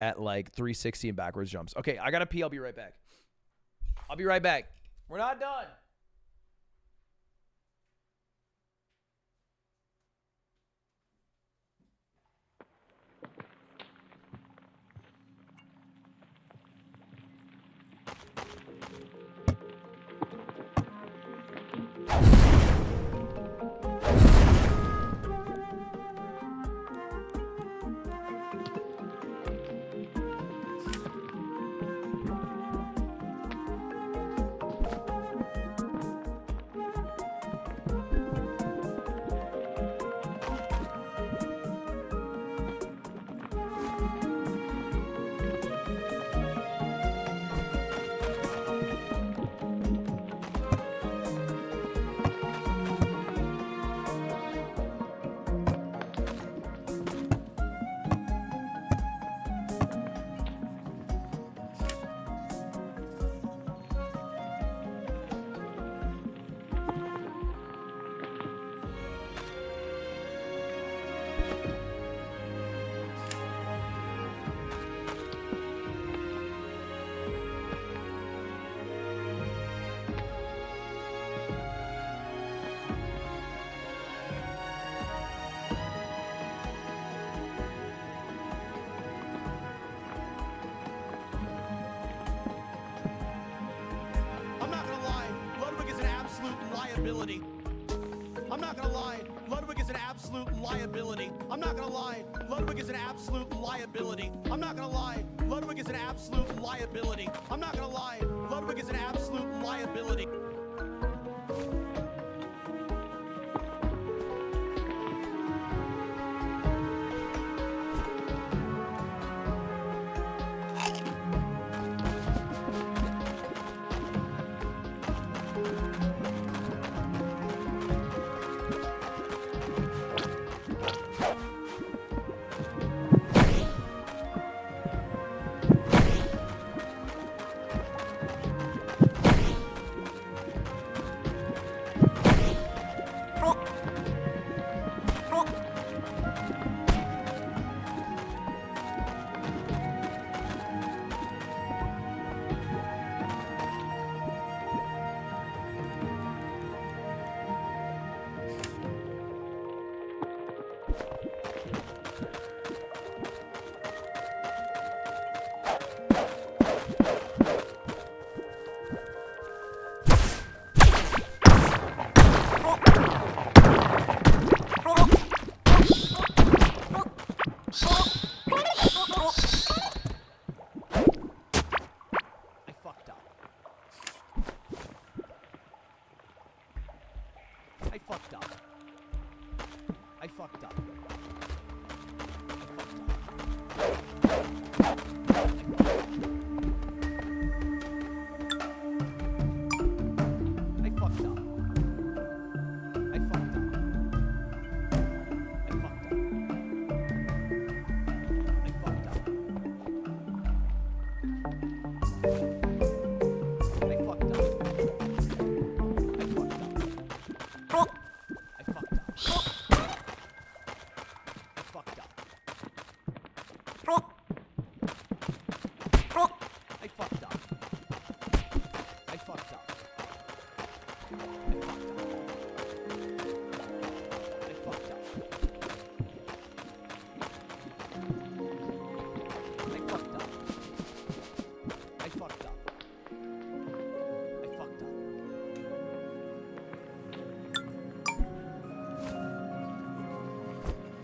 at like 360 and backwards jumps. Okay, I gotta pee. I'll be right back. I'll be right back. We're not done. liability. I'm not gonna lie, Ludwig is an absolute liability. I'm not gonna lie, Ludwig is an absolute liability. I'm not gonna lie, Ludwig is an absolute liability. I'm not gonna lie, Ludwig is an absolute liability.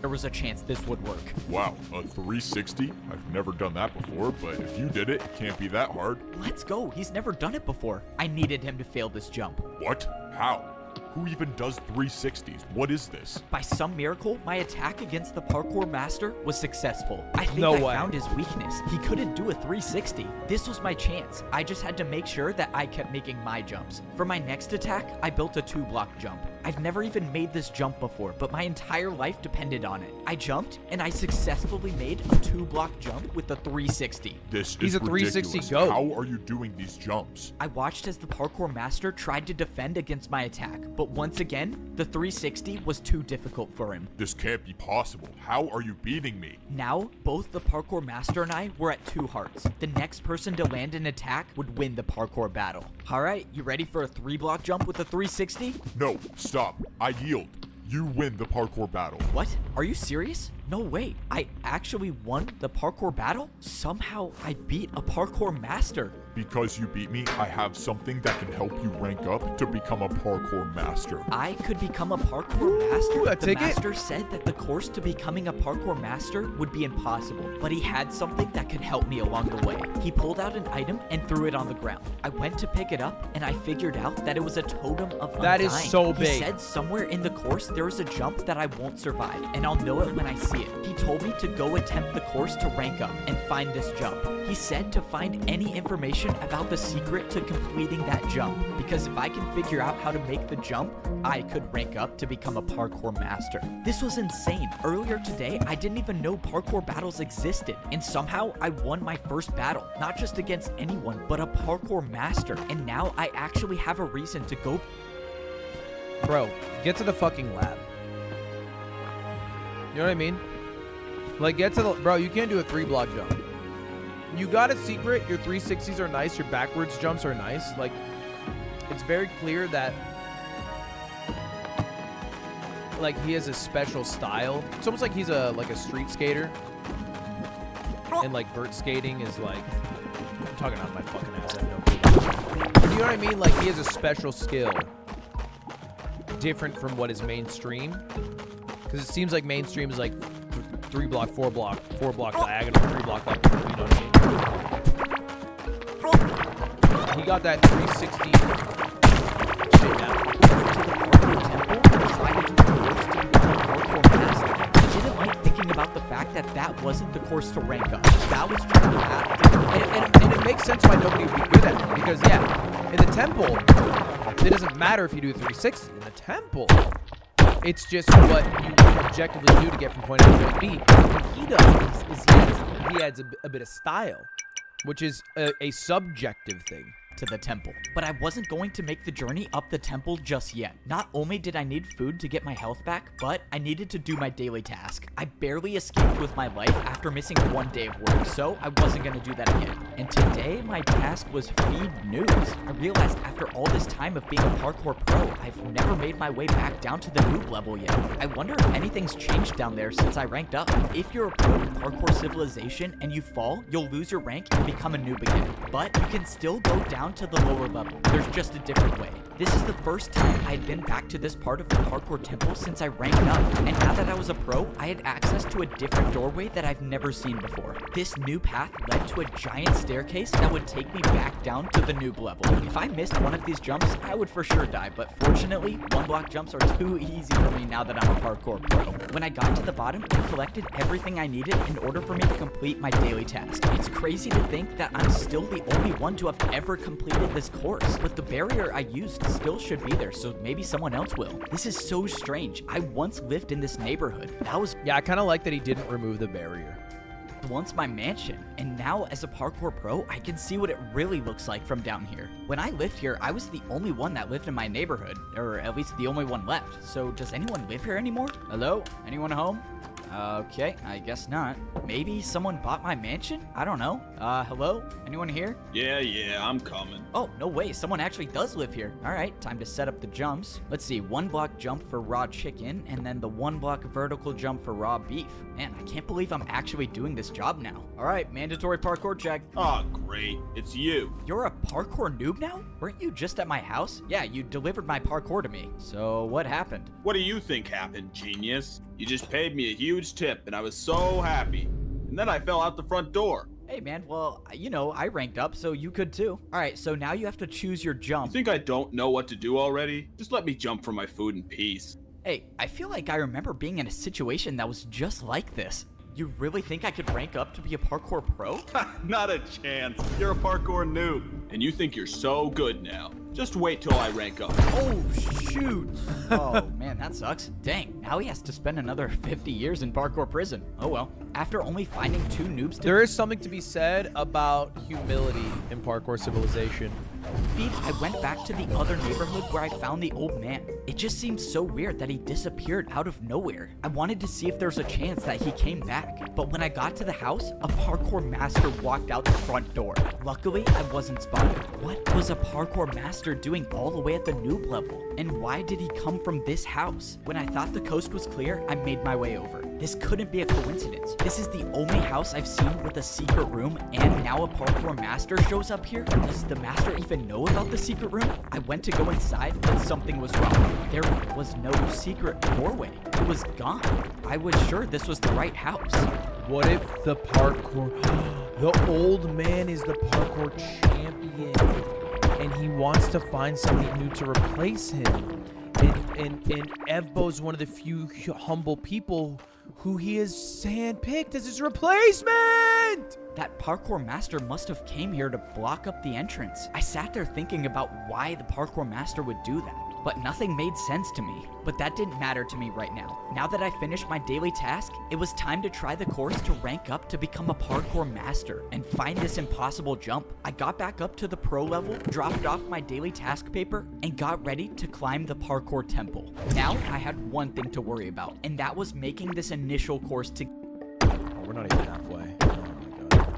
There was a chance this would work. Wow, a 360? I've never done that before, but if you did it, it can't be that hard. Let's go. He's never done it before. I needed him to fail this jump. What? How? Who even does 360s? What is this? By some miracle, my attack against the parkour master was successful. I think No I way. found his weakness. He couldn't do a 360. This was my chance. I just had to make sure that I kept making my jumps. For my next attack, I built a 2-block jump. I've never even made this jump before, but my entire life depended on it. I jumped, and I successfully made a 2-block jump with the 360. This He's is a 360 ridiculous. goat. How are you doing these jumps? I watched as the parkour master tried to defend against my attack, but once again, the 360 was too difficult for him. This can't be possible. How are you beating me? Now, both the parkour master and I were at 2 hearts. The next person to land an attack would win the parkour battle. Alright, you ready for a 3-block jump with a 360? No, stop. I yield. You win the parkour battle. What? Are you serious? No way. I actually won the parkour battle? Somehow I beat a parkour master. Because you beat me, I have something that can help you rank up to become a parkour master. I could become a parkour master? a The ticket? master said that the course to becoming a parkour master would be impossible, but he had something that could help me along the way. He pulled out an item and threw it on the ground. I went to pick it up, and I figured out that it was a totem of That is undying. so He big. said somewhere in the course there is a jump that I won't survive, and I'll know it when I see it. He told me to go attempt the course to rank up and find this jump. He said to find any information about the secret to completing that jump, because if I can figure out how to make the jump, I could rank up to become a parkour master. This was insane. Earlier today, I didn't even know parkour battles existed, and somehow I won my first battle, not just against anyone, but a parkour master, and now I actually have a reason to go. Bro, get to the fucking lab. You know what I mean? Like, get to the... Bro, you can't do a 3-block jump. You got a secret. Your 360s are nice. Your backwards jumps are nice. Like, it's very clear that... Like, he has a special style. It's almost like he's a street skater. And, like, vert skating is, like... I'm talking out of my fucking ass. I have no clue. But you know what I mean? Like, he has a special skill. Different from what is mainstream. Because it seems like mainstream is like 3-block, 4-block, 4-block diagonal, 3-block, like, you know what I mean? He got that 360 shit down. I didn't like thinking about the fact that that wasn't the course to rank up. That was trying to happen. And it makes sense why nobody would be good at it. Because, yeah, in the temple, it doesn't matter if you do 360. In the temple, it's just what you objectively do to get from point A to point B. What he does is he adds a bit of style, which is a subjective thing. To the temple. But I wasn't going to make the journey up the temple just yet. Not only did I need food to get my health back, but I needed to do my daily task. I barely escaped with my life after missing 1 day of work, so I wasn't going to do that again. And today, my task was feed noobs. I realized after all this time of being a parkour pro, I've never made my way back down to the noob level yet. I wonder if anything's changed down there since I ranked up. If you're a pro in Parkour Civilization and you fall, you'll lose your rank and become a noob again. But you can still go down to the lower level. There's just a different way. This is the first time I had been back to this part of the parkour temple since I ranked up, and now that I was a pro, I had access to a different doorway that I've never seen before. This new path led to a giant staircase that would take me back down to the noob level. If I missed one of these jumps, I would for sure die, but fortunately, 1-block jumps are too easy for me now that I'm a parkour pro. When I got to the bottom, I collected everything I needed in order for me to complete my daily task. It's crazy to think that I'm still the only one to have ever completed this course, but the barrier I used still should be there, so maybe someone else will. This is so strange. I once lived in this neighborhood. That was Yeah, I kind of like that he didn't remove the barrier. once my mansion, and now as a parkour pro, I can see what it really looks like from down here. When I lived here, I was the only one that lived in my neighborhood, or at least the only one left. So does anyone live here anymore? Hello? Anyone home? Okay, I guess not. Maybe someone bought my mansion? I don't know. Hello? Anyone here? Yeah, I'm coming. Oh, no way. Someone actually does live here. All right, time to set up the jumps. Let's see, 1-block jump for raw chicken, and then the 1-block vertical jump for raw beef. Man, I can't believe I'm actually doing this job now. All right, mandatory parkour check. Oh, great. It's you. You're a parkour noob now? Weren't you just at my house? Yeah, you delivered my parkour to me. So what happened? What do you think happened, genius? You just paid me a huge tip, and I was so happy. And then I fell out the front door. Hey man, well, you know, I ranked up, so you could too. All right, so now you have to choose your You jump. think I don't know what to do already? Just let me jump for my food in peace. Hey, I feel like I remember being in a situation that was just like this. You really think I could rank up to be a parkour pro? Not a chance. You're a parkour noob. And you think you're so good now. Just wait till I rank up. Oh, shoot. Oh, man, that sucks. Dang, now he has to spend another 50 years in parkour prison. Oh, well. After only finding 2 noobs to There is something to be said about humility in parkour civilization. beat, I went back to the other neighborhood where I found the old man. It just seems so weird that he disappeared out of nowhere. I wanted to see if there's a chance that he came back, but when I got to the house, a parkour master walked out the front door. Luckily, I wasn't spotted. What was a parkour master doing all the way at the noob level? And why did he come from this house? When I thought the coast was clear, I made my way over. This couldn't be a coincidence. This is the only house I've seen with a secret room, and now a parkour master shows up here? Does the master even know about the secret room? I went to go inside, but something was wrong. There was no secret doorway. It was gone. I was sure this was the right house. What if the parkour... The old man is the parkour champion, and he wants to find somebody new to replace him. And Evbo's one of the few humble people who he has handpicked as his replacement! That parkour master must have came here to block up the entrance. I sat there thinking about why the parkour master would do that, but nothing made sense to me. But that didn't matter to me right now. Now that I finished my daily task, it was time to try the course to rank up to become a parkour master and find this impossible jump. I got back up to the pro level, dropped off my daily task paper, and got ready to climb the parkour temple. Now I had one thing to worry about, and that was making this initial course to... Oh, we're not even halfway. Oh my god.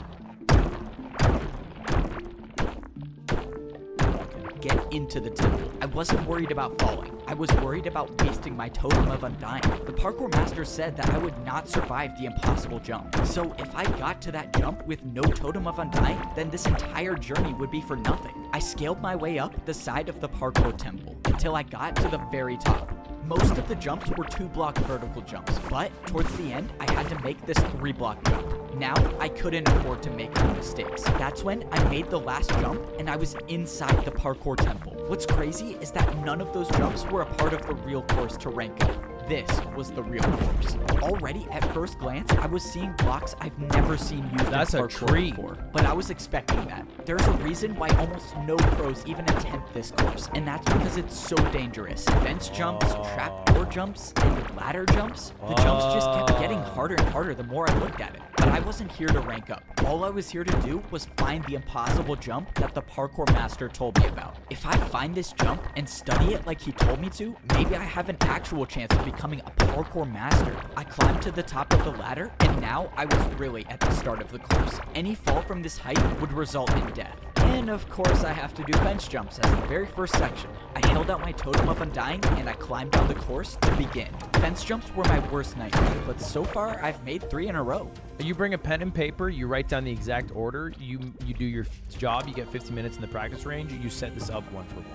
get into the temple. I wasn't worried about falling. I was worried about wasting my totem of undying. The parkour master said that I would not survive the impossible jump. So if I got to that jump with no totem of undying, then this entire journey would be for nothing. I scaled my way up the side of the parkour temple until I got to the very top. Most of the jumps were 2-block vertical jumps, but towards the end, I had to make this 3-block jump. Now, I couldn't afford to make any mistakes. That's when I made the last jump, and I was inside the parkour temple. What's crazy is that none of those jumps were a part of the real course to rank up. This was the real course. Already, at first glance, I was seeing blocks I've never seen used That's in a parkour tree. before, but I was expecting that. There's a reason why almost no pros even attempt this course, and that's because it's so dangerous. Fence jumps, trapdoor jumps, and ladder jumps. The jumps just kept getting harder and harder the more I looked at it. But I wasn't here to rank up. All I was here to do was find the impossible jump that the parkour master told me about. If I find this jump and study it like he told me to, maybe I have an actual chance of becoming a parkour master. I climbed to the top of the ladder, and now I was really at the start of the course. Any fall from this height would result in death. And of course I have to do fence jumps as the very first section. I held out my totem of undying and I climbed down the course to begin. Fence jumps were my worst nightmare, but so far I've made 3 in a row. You bring a pen and paper, you write down the exact order, you do your job, you get 15 minutes in the practice range, you set this up 1 for 1.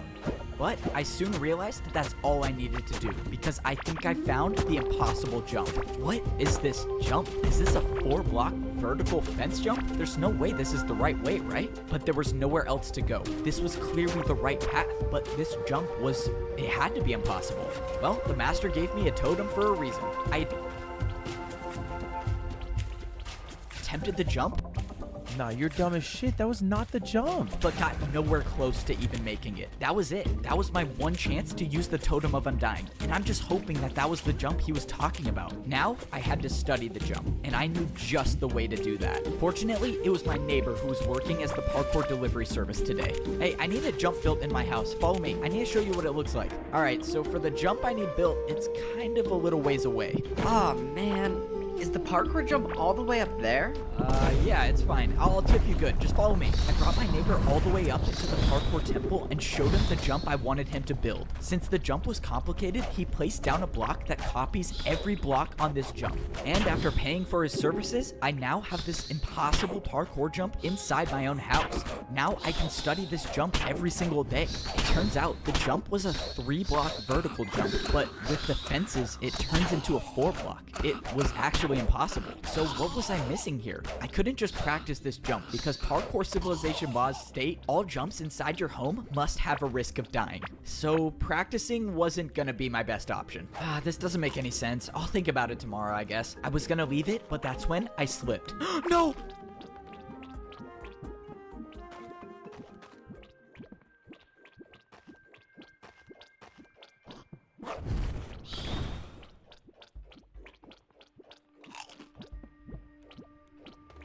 But I soon realized that that's all I needed to do, because I think I found the impossible jump. What is this jump? Is this a 4-block vertical fence jump? There's no way this is the right way, right? But there was nowhere else to go. This was clearly the right path, but this jump it had to be impossible. Well, the master gave me a totem for a reason. I attempted the jump, Nah, you're dumb as shit. That was not the jump. but got nowhere close to even making it. That was it. That was my one chance to use the totem of undying, and I'm just hoping that that was the jump he was talking about. Now, I had to study the jump, and I knew just the way to do that. Fortunately, it was my neighbor who was working as the parkour delivery service today. Hey, I need a jump built in my house. Follow me. I need to show you what it looks like. All right, so for the jump I need built, it's kind of a little ways away. Aw, man. Is the parkour jump all the way up there? Yeah, it's fine. I'll tip you good. Just follow me. I brought my neighbor all the way up into the parkour temple and showed him the jump I wanted him to build. Since the jump was complicated, he placed down a block that copies every block on this jump. And after paying for his services, I now have this impossible parkour jump inside my own house. Now I can study this jump every single day. It turns out the jump was a 3-block vertical jump, but with the fences, it turns into a 4-block. It was actually impossible. So what was I missing here? I couldn't just practice this jump because parkour civilization laws state all jumps inside your home must have a risk of dying. So practicing wasn't gonna be my best option. This doesn't make any sense. I'll think about it tomorrow, I guess. I was gonna leave it, but that's when I slipped. No!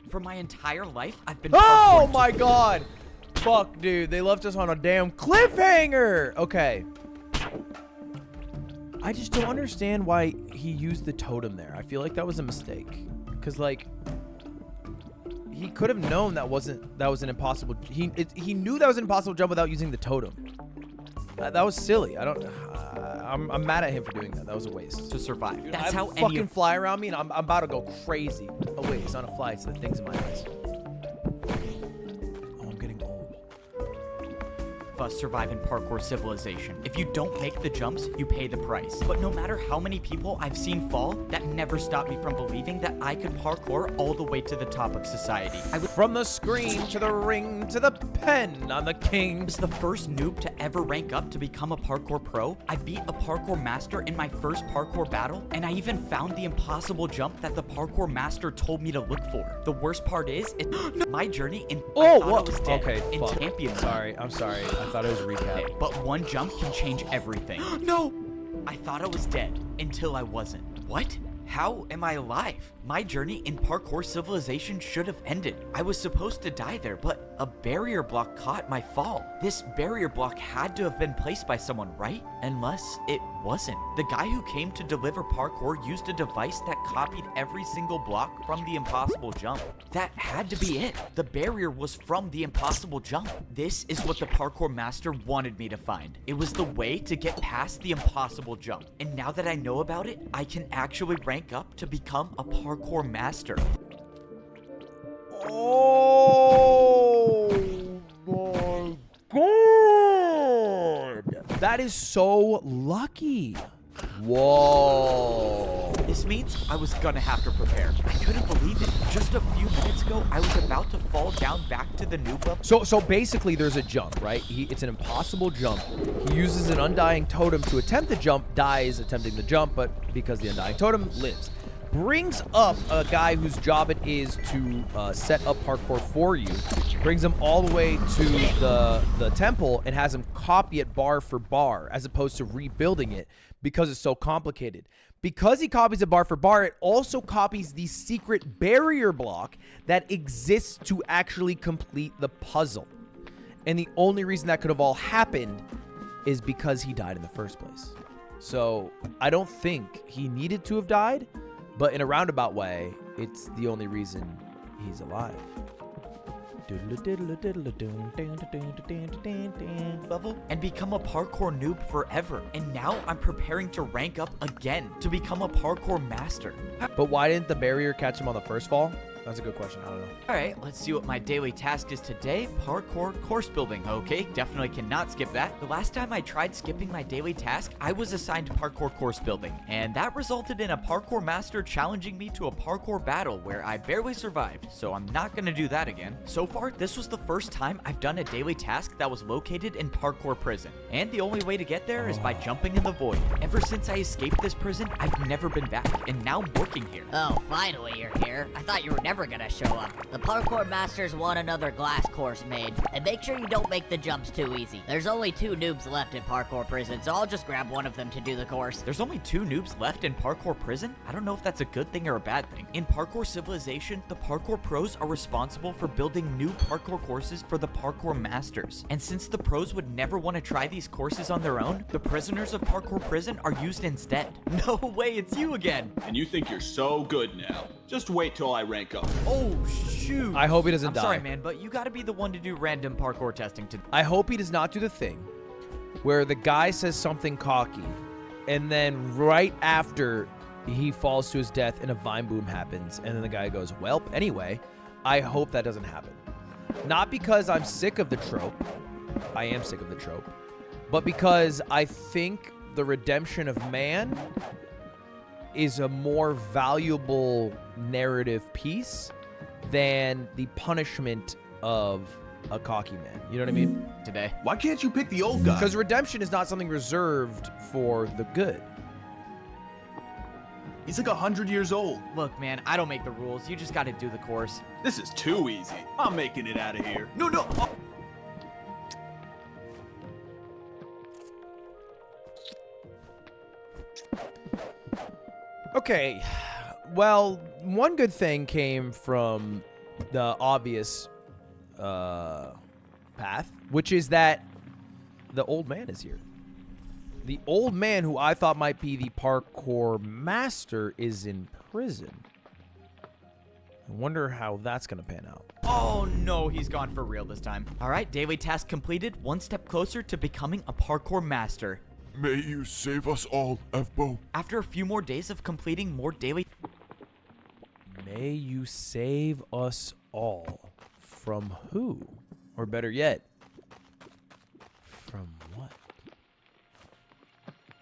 For my entire life, I've been Oh parkouring my god! Fuck, dude. They left us on a damn cliffhanger! Okay. I just don't understand why he used the totem there. I feel like that was a mistake. Because, like, he could have known that was an impossible... He knew that was an impossible jump without using the totem. That was silly. I'm mad at him for doing that. That was a waste. to survive. I That's have how a any fucking of fly around me, and I'm about to go crazy. Oh wait, it's not a fly. It's the things in my eyes. Oh, I'm getting old. us survive in parkour civilization. If you don't make the jumps, you pay the price. But no matter how many people I've seen fall, that never stopped me from believing that I could parkour all the way to the top of society. I was From the screen to the ring to the pen, I'm the king. the first noob to ever rank up to become a parkour pro. I beat a parkour master in my first parkour battle, and I even found the impossible jump that the parkour master told me to look for. The worst part is, my journey in I thought I was dead Okay, in fuck. champion. Sorry, I'm sorry. I thought it was a recap. But one jump can change everything. No! I thought I was dead until I wasn't. What? How am I alive? My journey in parkour civilization should have ended. I was supposed to die there, but a barrier block caught my fall. This barrier block had to have been placed by someone, right? Unless it wasn't. The guy who came to deliver parkour used a device that copied every single block from the impossible jump. That had to be it. The barrier was from the impossible jump. This is what the parkour master wanted me to find. It was the way to get past the impossible jump. And now that I know about it, I can actually rank up to become a parkour master. Oh my god! That is so lucky. Whoa. This means I was gonna have to prepare. I couldn't believe it. Just a few minutes ago, I was about to fall down back to the noob level. So basically there's a jump, right? It's an impossible jump. He uses an undying totem to attempt the jump, dies attempting the jump, but because the undying totem lives. Brings up a guy whose job it is to set up parkour for you, brings him all the way to the temple and has him copy it bar for bar as opposed to rebuilding it because it's so complicated. Because he copies it bar for bar, it also copies the secret barrier block that exists to actually complete the puzzle. And the only reason that could have all happened is because he died in the first place. So I don't think he needed to have died, but in a roundabout way, it's the only reason he's alive. Level and become a parkour noob forever. And now I'm preparing to rank up again to become a parkour master. But why didn't the barrier catch him on the first fall? That's a good question. I don't know. All right, let's see what my daily task is today. Parkour course building. Okay, definitely cannot skip that. The last time I tried skipping my daily task, I was assigned parkour course building, and that resulted in a parkour master challenging me to a parkour battle where I barely survived, so I'm not gonna do that again. So far, this was the first time I've done a daily task that was located in parkour prison, and the only way to get there is by jumping in the void. Ever since I escaped this prison, I've never been back, and now I'm working here. Oh, finally you're here. I thought you were never gonna show up. The parkour masters want another glass course made, and make sure you don't make the jumps too easy. There's only 2 noobs left in parkour prison, so I'll just grab one of them to do the course. There's only 2 noobs left in parkour prison? I don't know if that's a good thing or a bad thing. In parkour civilization, the parkour pros are responsible for building new parkour courses for the parkour masters. And since the pros would never want to try these courses on their own, the prisoners of parkour prison are used instead. No way, it's you again! And you think you're so good now. Just wait till I rank up. Oh, shoot! I hope he doesn't I'm die. sorry, man, but you gotta be the one to do random parkour testing to... I hope he does not do the thing where the guy says something cocky, and then right after he falls to his death and a vine boom happens, and then the guy goes, "Welp." Anyway, I hope that doesn't happen. Not because I'm sick of the trope. I am sick of the trope. But because I think the redemption of man is a more valuable narrative piece than the punishment of a cocky man. You know what I mean? today. Why can't you pick the old guy? Because redemption is not something reserved for the good. He's like 100 years old. Look, man, I don't make the rules. You just gotta do the course. This is too easy. I'm making it out of here. No, no! Oh. Okay. Well, one good thing came from the obvious path, which is that the old man is here. The old man who I thought might be the parkour master is in prison. I wonder how that's going to pan out. Oh no, he's gone for real this time. All right, daily task completed. One step closer to becoming a parkour master. May you save us all, Evbo. After a few more days of completing more daily... May you save us all. From who? Or better yet, from what?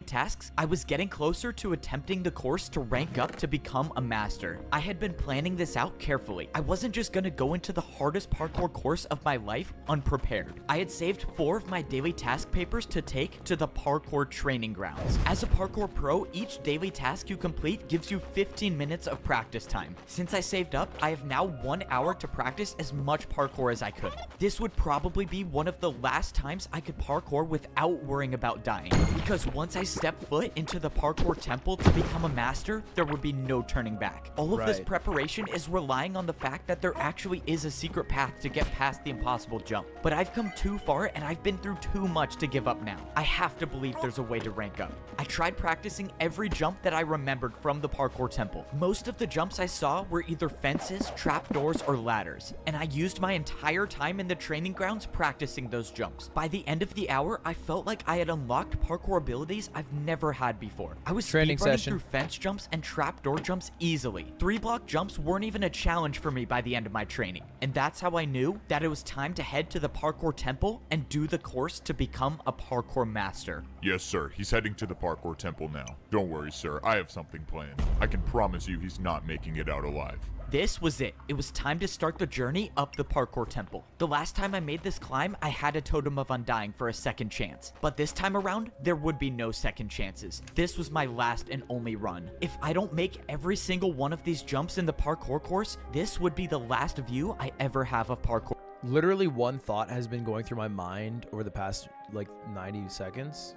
tasks, I was getting closer to attempting the course to rank up to become a master. I had been planning this out carefully. I wasn't just gonna go into the hardest parkour course of my life unprepared. I had saved 4 of my daily task papers to take to the parkour training grounds. As a parkour pro, each daily task you complete gives you 15 minutes of practice time. Since I saved up, I have now 1 hour to practice as much parkour as I could. This would probably be one of the last times I could parkour without worrying about dying, because once I step foot into the parkour temple to become a master, there would be no turning back. All of this Right. preparation is relying on the fact that there actually is a secret path to get past the impossible jump. But I've come too far and I've been through too much to give up now. I have to believe there's a way to rank up. I tried practicing every jump that I remembered from the parkour temple. Most of the jumps I saw were either fences, trapdoors, or ladders, and I used my entire time in the training grounds practicing those jumps. By the end of the hour, I felt like I had unlocked parkour abilities I've never had before. I was Training speedrunning session. through fence jumps and trapdoor jumps easily. 3-block jumps weren't even a challenge for me by the end of my training, and that's how I knew that it was time to head to the parkour temple and do the course to become a parkour master. Yes, sir. He's heading to the parkour temple now. Don't worry, sir. I have something planned. I can promise you he's not making it out alive. This was it. It was time to start the journey up the parkour temple. The last time I made this climb, I had a totem of undying for a second chance. But this time around, there would be no second chances. This was my last and only run. If I don't make every single one of these jumps in the parkour course, this would be the last view I ever have of parkour. Literally one thought has been going through my mind over the past like 90 seconds.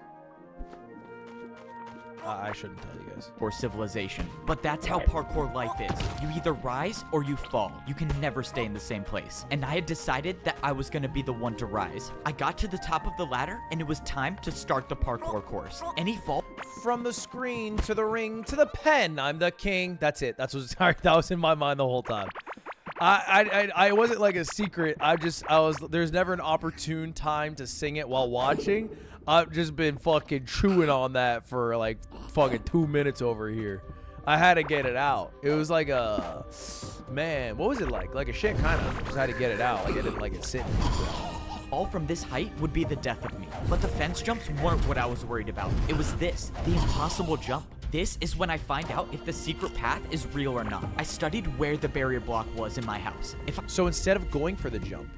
I shouldn't tell you guys. Or civilization. But that's how parkour life is. You either rise or you fall. You can never stay in the same place. And I had decided that I was going to be the one to rise. I got to the top of the ladder and it was time to start the parkour course. Any fall From the screen to the ring to the pen, I'm the king. That's it. That's what sorry, that was in my mind the whole time. I wasn't like a secret. There's never an opportune time to sing it while watching. I've just been fucking chewing on that for like fucking 2 minutes over here. I had to get it out. It was like a, man, what was it like? Like a shit kind of. Just had to get it out. Like I didn't like it sitting. all from this height would be the death of me. But the fence jumps weren't what I was worried about. It was this, the impossible jump. This is when I find out if the secret path is real or not. I studied where the barrier block was in my house. So instead of going for the jump,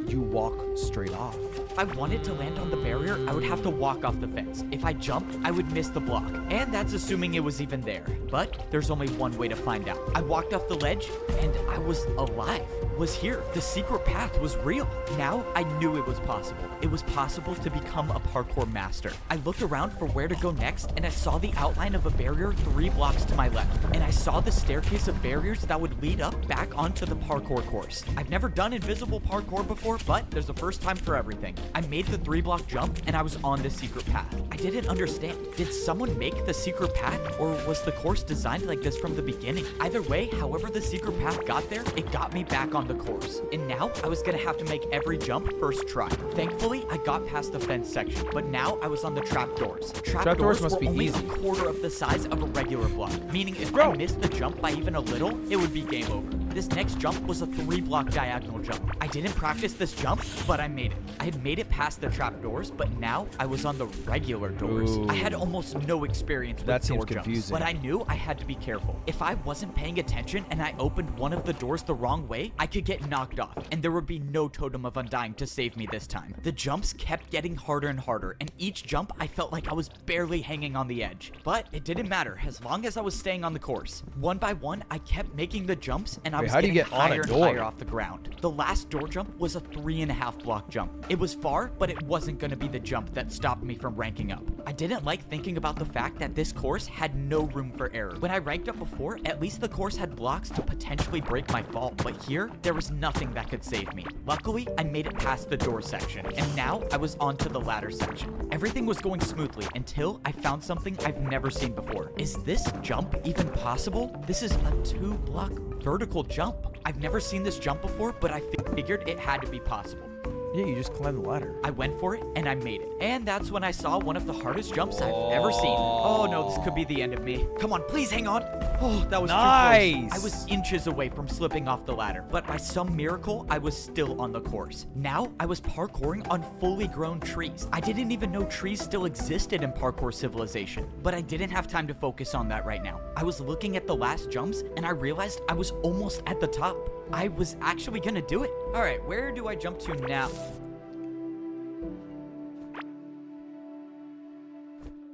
you walk straight off. If I wanted to land on the barrier, I would have to walk off the fence. If I jumped, I would miss the block. And that's assuming it was even there. But there's only one way to find out. I walked off the ledge, and I was alive. Was here. The secret path was real. Now I knew it was possible. It was possible to become a parkour master. I looked around for where to go next, and I saw the outline of a barrier 3 blocks to my left. And I saw the staircase of barriers that would lead up back onto the parkour course. I've never done invisible parkour before, but there's a first time for everything. I made the 3-block jump, and I was on the secret path. I didn't understand. Did someone make the secret path, or was the course designed like this from the beginning? Either way, however the secret path got there, it got me back on the course. And now I was gonna have to make every jump first try. Thankfully, I got past the fence section, but now I was on the trapdoors. Trapdoors must were be only easy. a quarter of the size of a regular block, meaning if Bro. I missed the jump by even a little, it would be game over. This next jump was a 3-block diagonal jump. I didn't practice this jump, but I made it. I had made it past the trapdoors, but now I was on the regular doors. Ooh. I had almost no experience with That seems door jumps, confusing. but I knew I had to be careful. If I wasn't paying attention and I opened one of the doors the wrong way, I could get knocked off, and there would be no totem of undying to save me this time. The jumps kept getting harder and harder, and each jump I felt like I was barely hanging on the edge. But it didn't matter as long as I was staying on the course. One by one, I kept making the jumps, and I Wait, was how do you getting get on a higher and door? higher off the ground. The last door jump was a 3.5-block jump. It was far, but it wasn't going to be the jump that stopped me from ranking up. I didn't like thinking about the fact that this course had no room for error. When I ranked up before, at least the course had blocks to potentially break my fall, but here, there was nothing that could save me. Luckily, I made it past the door section, and now I was onto the ladder section. Everything was going smoothly until I found something I've never seen before. Is this jump even possible? This is a 2-block vertical jump. I've never seen this jump before, but I figured it had to be possible. Yeah, you just climb the ladder. I went for it, and I made it. And that's when I saw one of the hardest jumps I've ever seen. Oh no, this could be the end of me. Come on, please hang on. Oh, that was too Nice. close. I was inches away from slipping off the ladder, but by some miracle, I was still on the course. Now, I was parkouring on fully grown trees. I didn't even know trees still existed in parkour civilization, but I didn't have time to focus on that right now. I was looking at the last jumps, and I realized I was almost at the top. I was actually gonna do it. All right, where do I jump to now?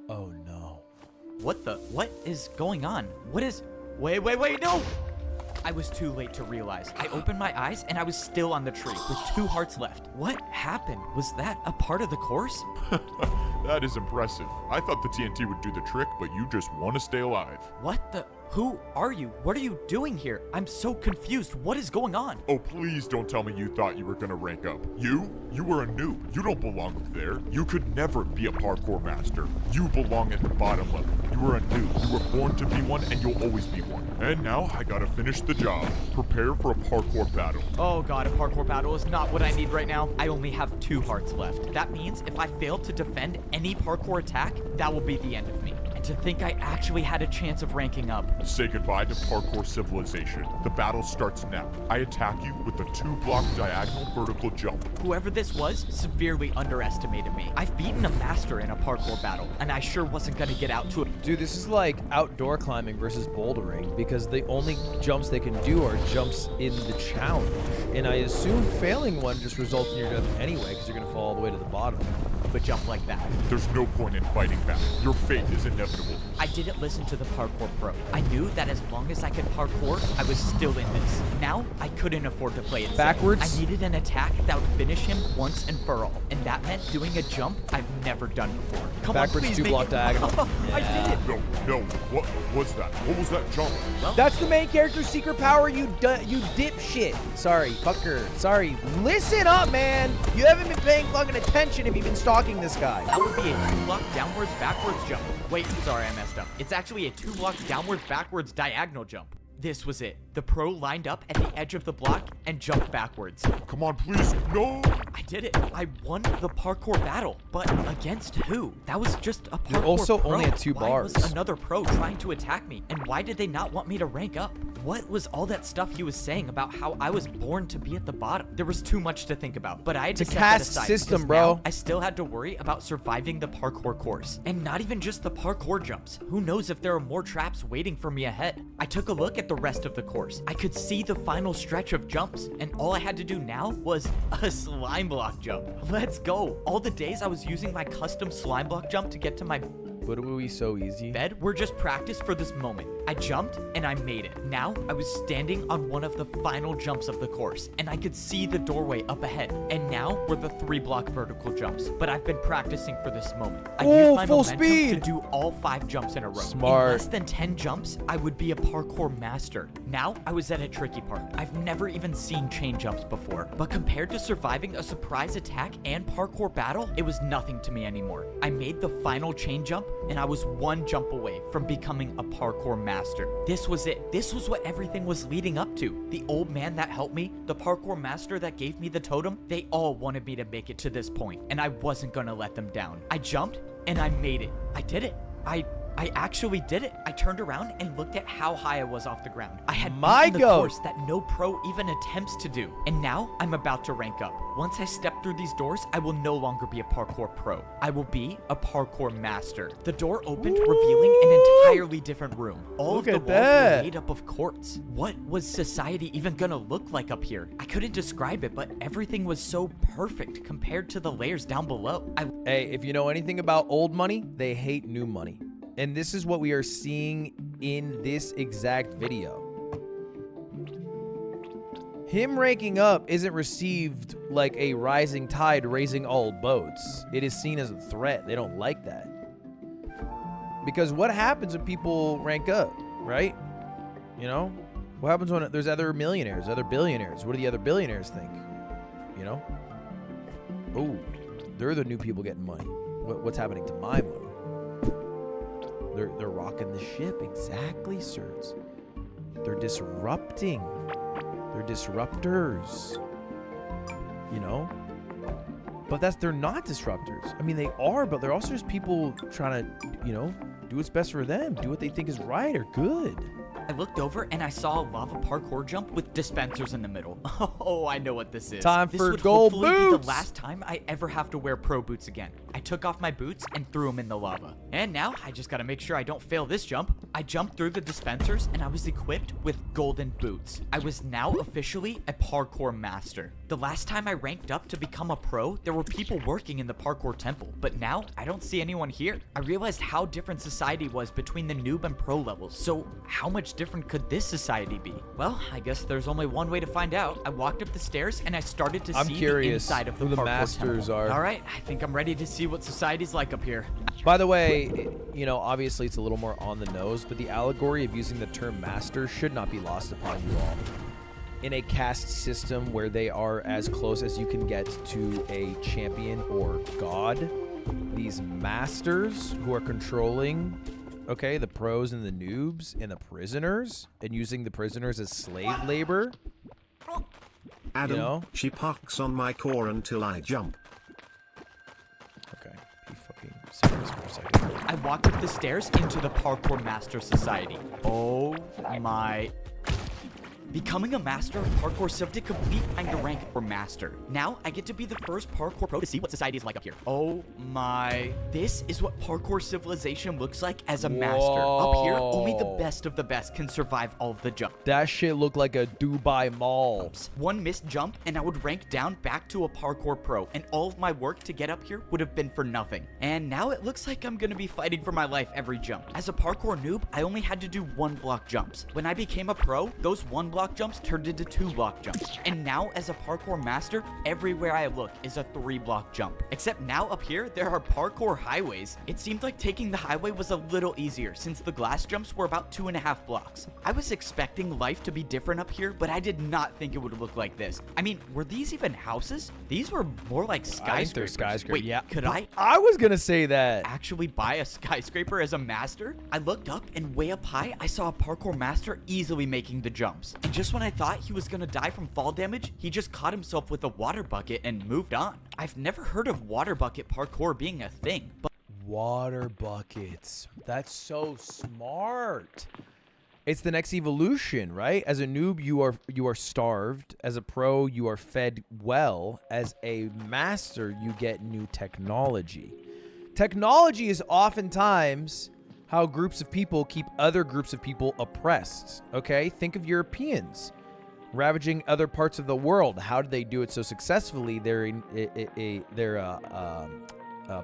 Oh no. What is going on? Wait, no! I was too late to realize. I opened my eyes and I was still on the tree with 2 hearts left. What happened? Was that a part of the course? That is impressive. I thought the TNT would do the trick, but you just want to stay alive. What the? Who are you? What are you doing here? I'm so confused. What is going on? Oh, please don't tell me you thought you were gonna rank up. You were a noob. You don't belong up there. You could never be a parkour master. You belong at the bottom level. You were a noob. You were born to be one, and you'll always be one. And now I gotta finish the job. Prepare for a parkour battle. Oh god, a parkour battle is not what I need right now. I only have 2 hearts left. That means if I fail to defend any parkour attack, that will be the end of me. And to think I actually had a chance of ranking up. Say goodbye to parkour civilization. The battle starts now. I attack you with a 2-block diagonal vertical jump. Whoever this was severely underestimated me. I've beaten a master in a parkour battle, and I sure wasn't gonna get out to it. Dude, this is like outdoor climbing versus bouldering because the only jumps they can do are jumps in the challenge. And I assume failing one just results in your death anyway because you're going to fall all the way to the bottom. A jump like that. There's no point in fighting back. Your fate is inevitable. I didn't listen to the parkour pro. I knew that as long as I could parkour, I was still in this. Now, I couldn't afford to play it safe. Backwards? I needed an attack that would finish him once and for all. And that meant doing a jump I've never done before. Come Backwards, on, please 2-block make it. diagonal. I did it. No. What was that? What was that jump? That's the main character's secret power, you dipshit. Sorry, fucker. Sorry. Listen up, man. You haven't been paying fucking attention if you've been stalking this guy. That would be a 2-block downwards backwards jump. Wait, sorry, I messed up. It's actually a 2-block downwards backwards diagonal jump. This was it. The pro lined up at the edge of the block and jumped backwards. Come on, please. No. I did it. I won the parkour battle. But against who? That was just a parkour You're also pro. only at 2 Why bars. was another pro trying to attack me? And why did they not want me to rank up? What was all that stuff he was saying about how I was born to be at the bottom? There was too much to think about. But I had to It's a set that caste aside system, because bro. now I still had to worry about surviving the parkour course. And not even just the parkour jumps. Who knows if there are more traps waiting for me ahead? I took a look at the rest of the course. I could see the final stretch of jumps, and all I had to do now was a slime block jump. Let's go. All the days I was using my custom slime block jump to get to my But it would be so easy. bed were just practice for this moment. I jumped and I made it. Now I was standing on one of the final jumps of the course, and I could see the doorway up ahead. And now were the 3-block vertical jumps. But I've been practicing for this moment. I Ooh, used my full momentum speed. to do all 5 jumps in a row. Smart. In less than 10 jumps, I would be a parkour master. Now I was at a tricky part. I've never even seen chain jumps before, but compared to surviving a surprise attack and parkour battle, it was nothing to me anymore. I made the final chain jump, and I was 1 jump away from becoming a parkour master. This was it. This was what everything was leading up to. The old man that helped me, the parkour master that gave me the totem, they all wanted me to make it to this point, and I wasn't gonna let them down. I jumped, and I made it. I did it. I actually did it. I turned around and looked at how high I was off the ground. I had My beaten the goat. course that no pro even attempts to do. And now I'm about to rank up. Once I step through these doors, I will no longer be a parkour pro. I will be a parkour master. The door opened, revealing an entirely different room. All Look of the at walls that. were made up of quartz. What was society even gonna look like up here? I couldn't describe it, but everything was so perfect compared to the layers down below. Hey, if you know anything about old money, they hate new money. And this is what we are seeing in this exact video. Him ranking up isn't received like a rising tide raising all boats. It is seen as a threat. They don't like that. Because what happens when people rank up, right? You know? What happens when there's other millionaires, other billionaires? What do the other billionaires think? You know? Oh, they're the new people getting money. What's happening to my money? They're rocking the ship. Exactly, sirs. They're disrupting. They're disruptors. You know? But they're not disruptors. I mean, they are, but they're also just people trying to, you know, do what's best for them, do what they think is right or good. I looked over and I saw a lava parkour jump with dispensers in the middle. Oh, I know what this is. Time this for would gold hopefully be boots. the last time I ever have to wear pro boots again. I took off my boots and threw them in the lava. And now I just gotta make sure I don't fail this jump. I jumped through the dispensers and I was equipped with golden boots. I was now officially a parkour master. The last time I ranked up to become a pro, there were people working in the parkour temple, but now I don't see anyone here. I realized how different society was between the noob and pro levels, so how much different could this society be? Well, I guess there's only one way to find out. I walked up the stairs and I started to I'm see curious the inside of the who the parkour masters temple. are. All right, I think I'm ready to see what society's like up here. By the way, you know, obviously it's a little more on the nose, but the allegory of using the term master should not be lost upon you all. In a caste system where they are as close as you can get to a champion or god, these masters who are controlling, okay, the pros and the noobs and the prisoners, and using the prisoners as slave labor. Adam, You know? she parks on my core until I jump. Okay, be fucking serious for a second. I walked up the stairs into the Parkour Master Society. Oh my... Becoming a master of parkour civ to complete the rank for master. Now, I get to be the first parkour pro to see what society is like up here. Oh my... This is what parkour civilization looks like as a master. Up here, only the Whoa. best of the best can survive all of the jumps. That shit looked like a Dubai mall. One missed jump and I would rank down back to a parkour pro, and all of my work to get up here would have been for nothing. And now it looks like I'm gonna be fighting for my life every jump. As a parkour noob, I only had to do 1-block jumps. When I became a pro, those 1-block jumps turned into 2-block jumps. And now as a parkour master, everywhere I look is a 3-block jump. Except now up here, there are parkour highways. It seemed like taking the highway was a little easier since the glass jumps were about 2.5 blocks. I was expecting life to be different up here, but I did not think it would look like this. I mean, were these even houses? These were more like I think skyscrapers. they're skyscrapers. Wait, Yeah. could I I was gonna say that. actually buy a skyscraper as a master? I looked up and way up high, I saw a parkour master easily making the jumps. And just when I thought he was gonna die from fall damage, he just caught himself with a water bucket and moved on. I've never heard of water bucket parkour being a thing, but Water buckets. That's so smart. It's the next evolution, right? As a noob, you are starved. As a pro, you are fed well. As a master, you get new technology. Technology is oftentimes how groups of people keep other groups of people oppressed. Okay? Think of Europeans ravaging other parts of the world. How did they do it so successfully? They're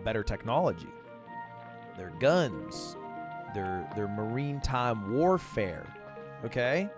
better technology. Their guns, their maritime warfare, okay?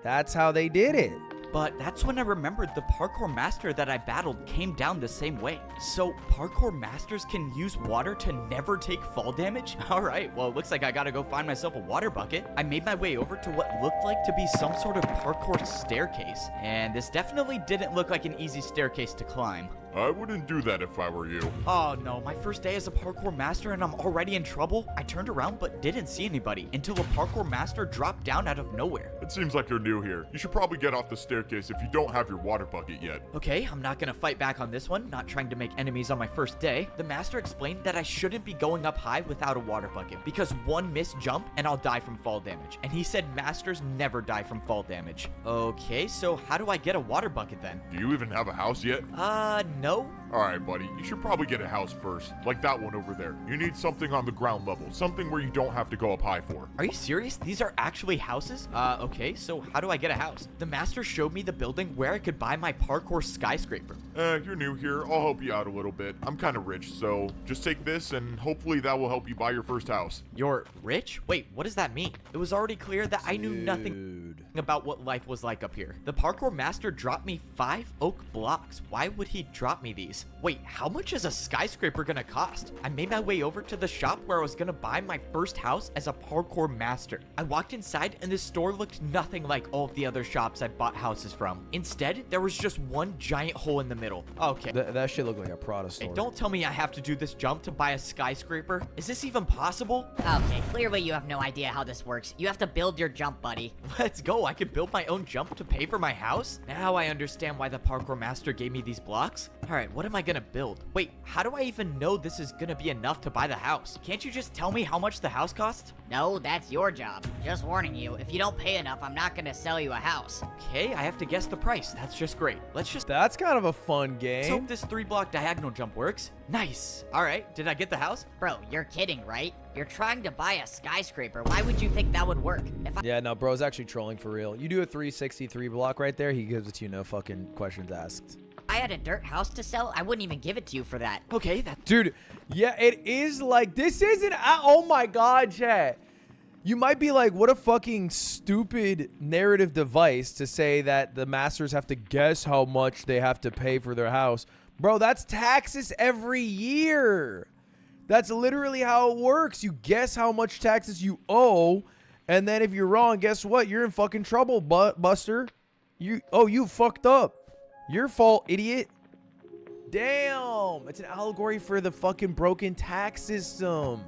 That's how they did it. that's when I remembered the parkour master that I battled came down the same way. So parkour masters can use water to never take fall damage? Alright, well it looks like I gotta go find myself a water bucket. I made my way over to what looked like to be some sort of parkour staircase. And this definitely didn't look like an easy staircase to climb. I wouldn't do that if I were you. Oh no, my first day as a parkour master and I'm already in trouble? I turned around but didn't see anybody until a parkour master dropped down out of nowhere. It seems like you're new here. You should probably get off the staircase if you don't have your water bucket yet. Okay, I'm not gonna fight back on this one, not trying to make enemies on my first day. The master explained that I shouldn't be going up high without a water bucket because one missed jump and I'll die from fall damage. And he said masters never die from fall damage. Okay, so how do I get a water bucket then? Do you even have a house yet? No. Alright, buddy, you should probably get a house first, like that one over there. You need something on the ground level, something where you don't have to go up high for. Are you serious? These are actually houses? Okay, so how do I get a house? The master showed me the building where I could buy my parkour skyscraper. You're new here, I'll help you out a little bit. I'm kind of rich, so just take this and hopefully that will help you buy your first house. You're rich? Wait, what does that mean? It was already clear that I knew nothing. Dude. about what life was like up here. The parkour master dropped me 5 oak blocks. Why would he drop me these? Wait, how much is a skyscraper gonna cost? I made my way over to the shop where I was gonna buy my first house as a parkour master. I walked inside and this store looked nothing like all of the other shops I bought houses from. Instead, there was just one giant hole in the middle. Okay. That shit looked like a Prada store. Hey, don't tell me I have to do this jump to buy a skyscraper. Is this even possible? Okay, clearly you have no idea how this works. You have to build your jump, buddy. Let's go. I could build my own jump to pay for my house? Now I understand why the parkour master gave me these blocks. All right, what am I gonna build? Wait, how do I even know this is gonna be enough to buy the house? Can't you just tell me how much the house costs? No, that's your job. Just warning you, if you don't pay enough, I'm not gonna sell you a house. Okay, I have to guess the price. That's just great. That's kind of a fun Let's game. hope this 3-block diagonal jump works. Nice. All right, did I get the house? Bro, you're kidding, right? You're trying to buy a skyscraper. Why would you think that would work? Yeah, no, bro's actually trolling for real. You do a 363 block right there, he gives it to you, no fucking questions asked. I had a dirt house to sell, I wouldn't even give it to you for that. Okay, that. Dude, yeah, it is like, this isn't, oh my god, chat. You might be like, what a fucking stupid narrative device to say that the masters have to guess how much they have to pay for their house. Bro, that's taxes every year. That's literally how it works. You guess how much taxes you owe, and then if you're wrong, guess what? You're in fucking trouble, Buster. You fucked up. Your fault, idiot. Damn, it's an allegory for the fucking broken tax system.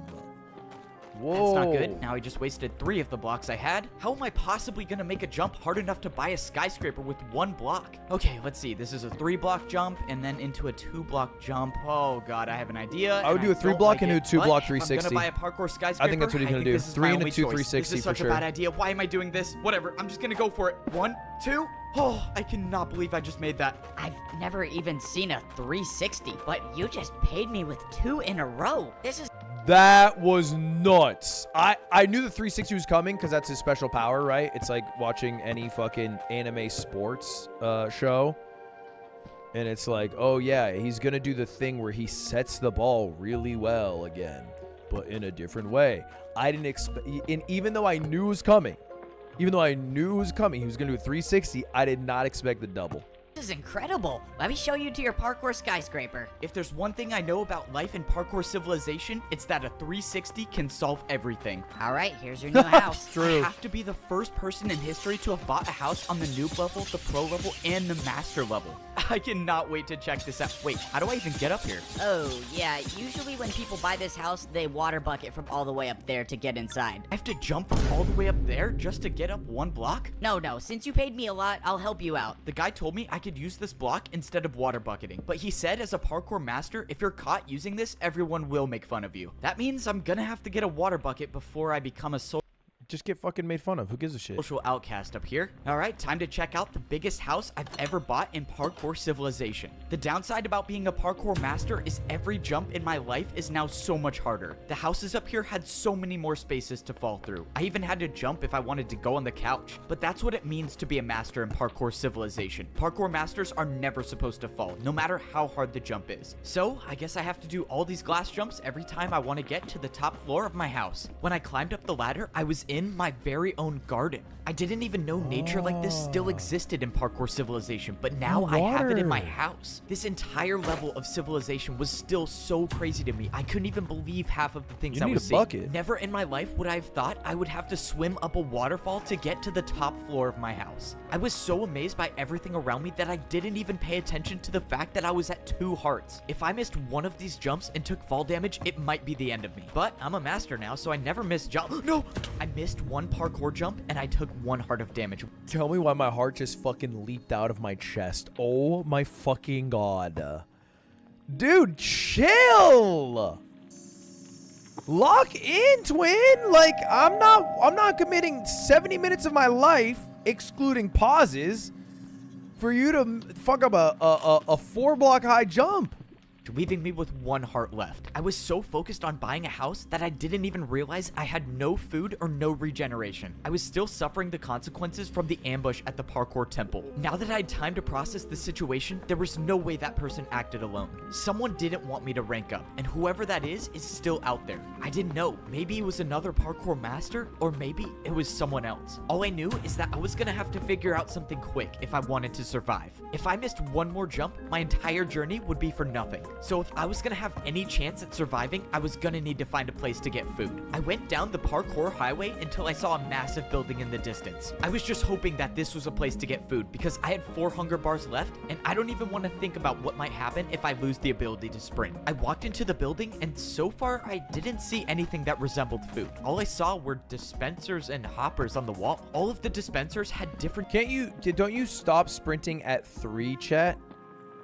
Whoa. That's not good. Now I just wasted 3 of the blocks I had. How am I possibly gonna make a jump hard enough to buy a skyscraper with 1 block? Okay, let's see. This is a 3-block jump and then into a 2-block jump. Oh god, I have an idea. I would do a 3-block and do a 2-block 360. I'm gonna buy a parkour skyscraper. I think that's what he's gonna do. This is 3 my and a only 2 choice. 360 This is for such sure. a bad idea. Why am I doing this? Whatever. I'm just gonna go for it. 1, 2. Oh, I cannot believe I just made that. I've never even seen a 360, but you just paid me with 2 in a row. This is... That was nuts. I knew the 360 was coming because that's his special power, right? It's like watching any fucking anime sports show. And it's like, oh yeah, he's going to do the thing where he sets the ball really well again, but in a different way. I didn't expect, and even though I knew it was coming, he was going to do a 360, I did not expect the double. This is incredible. Let me show you to your parkour skyscraper. If there's one thing I know about life in parkour civilization, it's that a 360 can solve everything. All right, here's your new house. True. I have to be the first person in history to have bought a house on the noob level, the pro level, and the master level. I cannot wait to check this out. Wait, how do I even get up here? Oh, yeah. Usually when people buy this house, they water bucket from all the way up there to get inside. I have to jump from all the way up there just to get up 1 block? No. Since you paid me a lot, I'll help you out. The guy told me I could use this block instead of water bucketing, but he said as a parkour master, if you're caught using this, everyone will make fun of you. That means I'm gonna have to get a water bucket before I become a Just get fucking made fun of. Who gives a shit? social outcast up here. All right, time to check out the biggest house I've ever bought in parkour civilization. The downside about being a parkour master is every jump in my life is now so much harder. The houses up here had so many more spaces to fall through. I even had to jump if I wanted to go on the couch. But that's what it means to be a master in parkour civilization. Parkour masters are never supposed to fall, no matter how hard the jump is. So I guess I have to do all these glass jumps every time I want to get to the top floor of my house. When I climbed up the ladder, I was in my very own garden. I didn't even know nature like this still existed in parkour civilization, but now I have it in my house. This entire level of civilization was still so crazy to me. I couldn't even believe half of the things I was seeing. Never in my life would I have thought I would have to swim up a waterfall to get to the top floor of my house. I was so amazed by everything around me that I didn't even pay attention to the fact that I was at 2 hearts. If I missed one of these jumps and took fall damage, it might be the end of me. But I'm a master now, so I never miss jump. No! I missed 1 parkour jump and I took 1 heart of damage. Tell me why my heart just fucking leaped out of my chest. Oh my fucking god. Dude, chill. Lock in, twin. Like, I'm not committing 70 minutes of my life, excluding pauses, for you to fuck up a 4-block high jump. leaving me with 1 heart left. I was so focused on buying a house that I didn't even realize I had no food or no regeneration. I was still suffering the consequences from the ambush at the parkour temple. Now that I had time to process the situation, there was no way that person acted alone. Someone didn't want me to rank up, and whoever that is still out there. I didn't know. Maybe it was another parkour master, or maybe it was someone else. All I knew is that I was gonna have to figure out something quick if I wanted to survive. If I missed one more jump, my entire journey would be for nothing. So if I was gonna have any chance at surviving, I was gonna need to find a place to get food. I went down the parkour highway until I saw a massive building in the distance. I was just hoping that this was a place to get food because I had 4 hunger bars left, and I don't even want to think about what might happen if I lose the ability to sprint. I walked into the building, and so far I didn't see anything that resembled food. All I saw were dispensers and hoppers on the wall. All of the dispensers had different Don't you stop sprinting at 3, chat?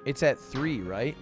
It's at 3, right?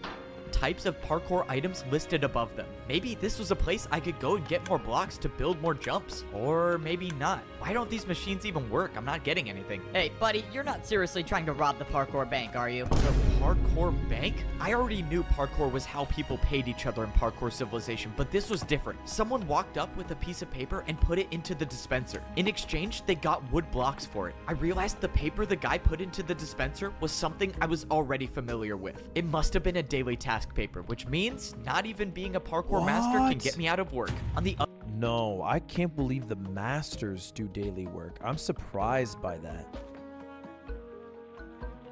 types of parkour items listed above them. Maybe this was a place I could go and get more blocks to build more jumps. Or maybe not. Why don't these machines even work? I'm not getting anything. Hey, buddy, you're not seriously trying to rob the parkour bank, are you? The parkour bank? I already knew parkour was how people paid each other in Parkour Civilization, but this was different. Someone walked up with a piece of paper and put it into the dispenser. In exchange, they got wood blocks for it. I realized the paper the guy put into the dispenser was something I was already familiar with. It must have been a daily task paper, which means not even being a parkour master can get me out of work. On the No, I can't believe the masters do daily work. I'm surprised by that.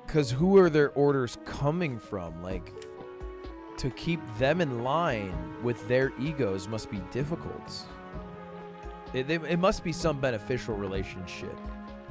Because who are their orders coming from? Like, to keep them in line with their egos must be difficult. It must be some beneficial relationship.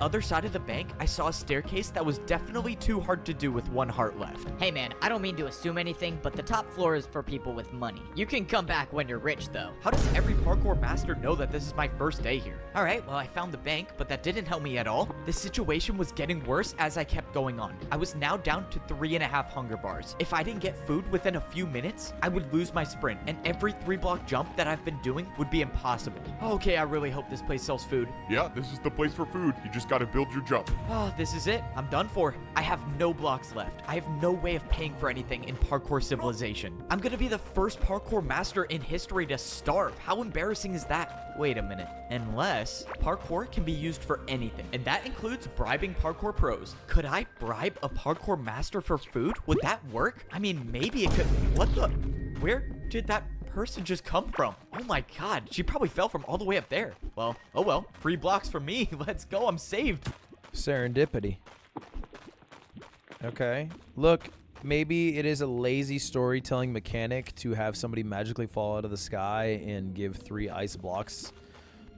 other side of the bank, I saw a staircase that was definitely too hard to do with 1 heart left. Hey man, I don't mean to assume anything, but the top floor is for people with money. You can come back when you're rich though. How does every parkour master know that this is my first day here? Alright, well I found the bank, but that didn't help me at all. The situation was getting worse as I kept going on. I was now down to 3.5 hunger bars. If I didn't get food within a few minutes, I would lose my sprint, and every 3-block jump that I've been doing would be impossible. Okay, I really hope this place sells food. Yeah, this is the place for food. You just gotta build your jump. Oh, this is it. I'm done for. I have no blocks left. I have no way of paying for anything in Parkour Civilization. I'm gonna be the first parkour master in history to starve. How embarrassing is that? Wait a minute. Unless parkour can be used for anything, and that includes bribing parkour pros. Could I bribe a parkour master for food? Would that work? I mean, maybe it could. What the? Where did that person just come from? Oh my god, she probably fell from all the way up there. Well, oh well, 3 blocks for me. Let's go, I'm saved. Serendipity. Okay. Look, maybe it is a lazy storytelling mechanic to have somebody magically fall out of the sky and give 3 ice blocks,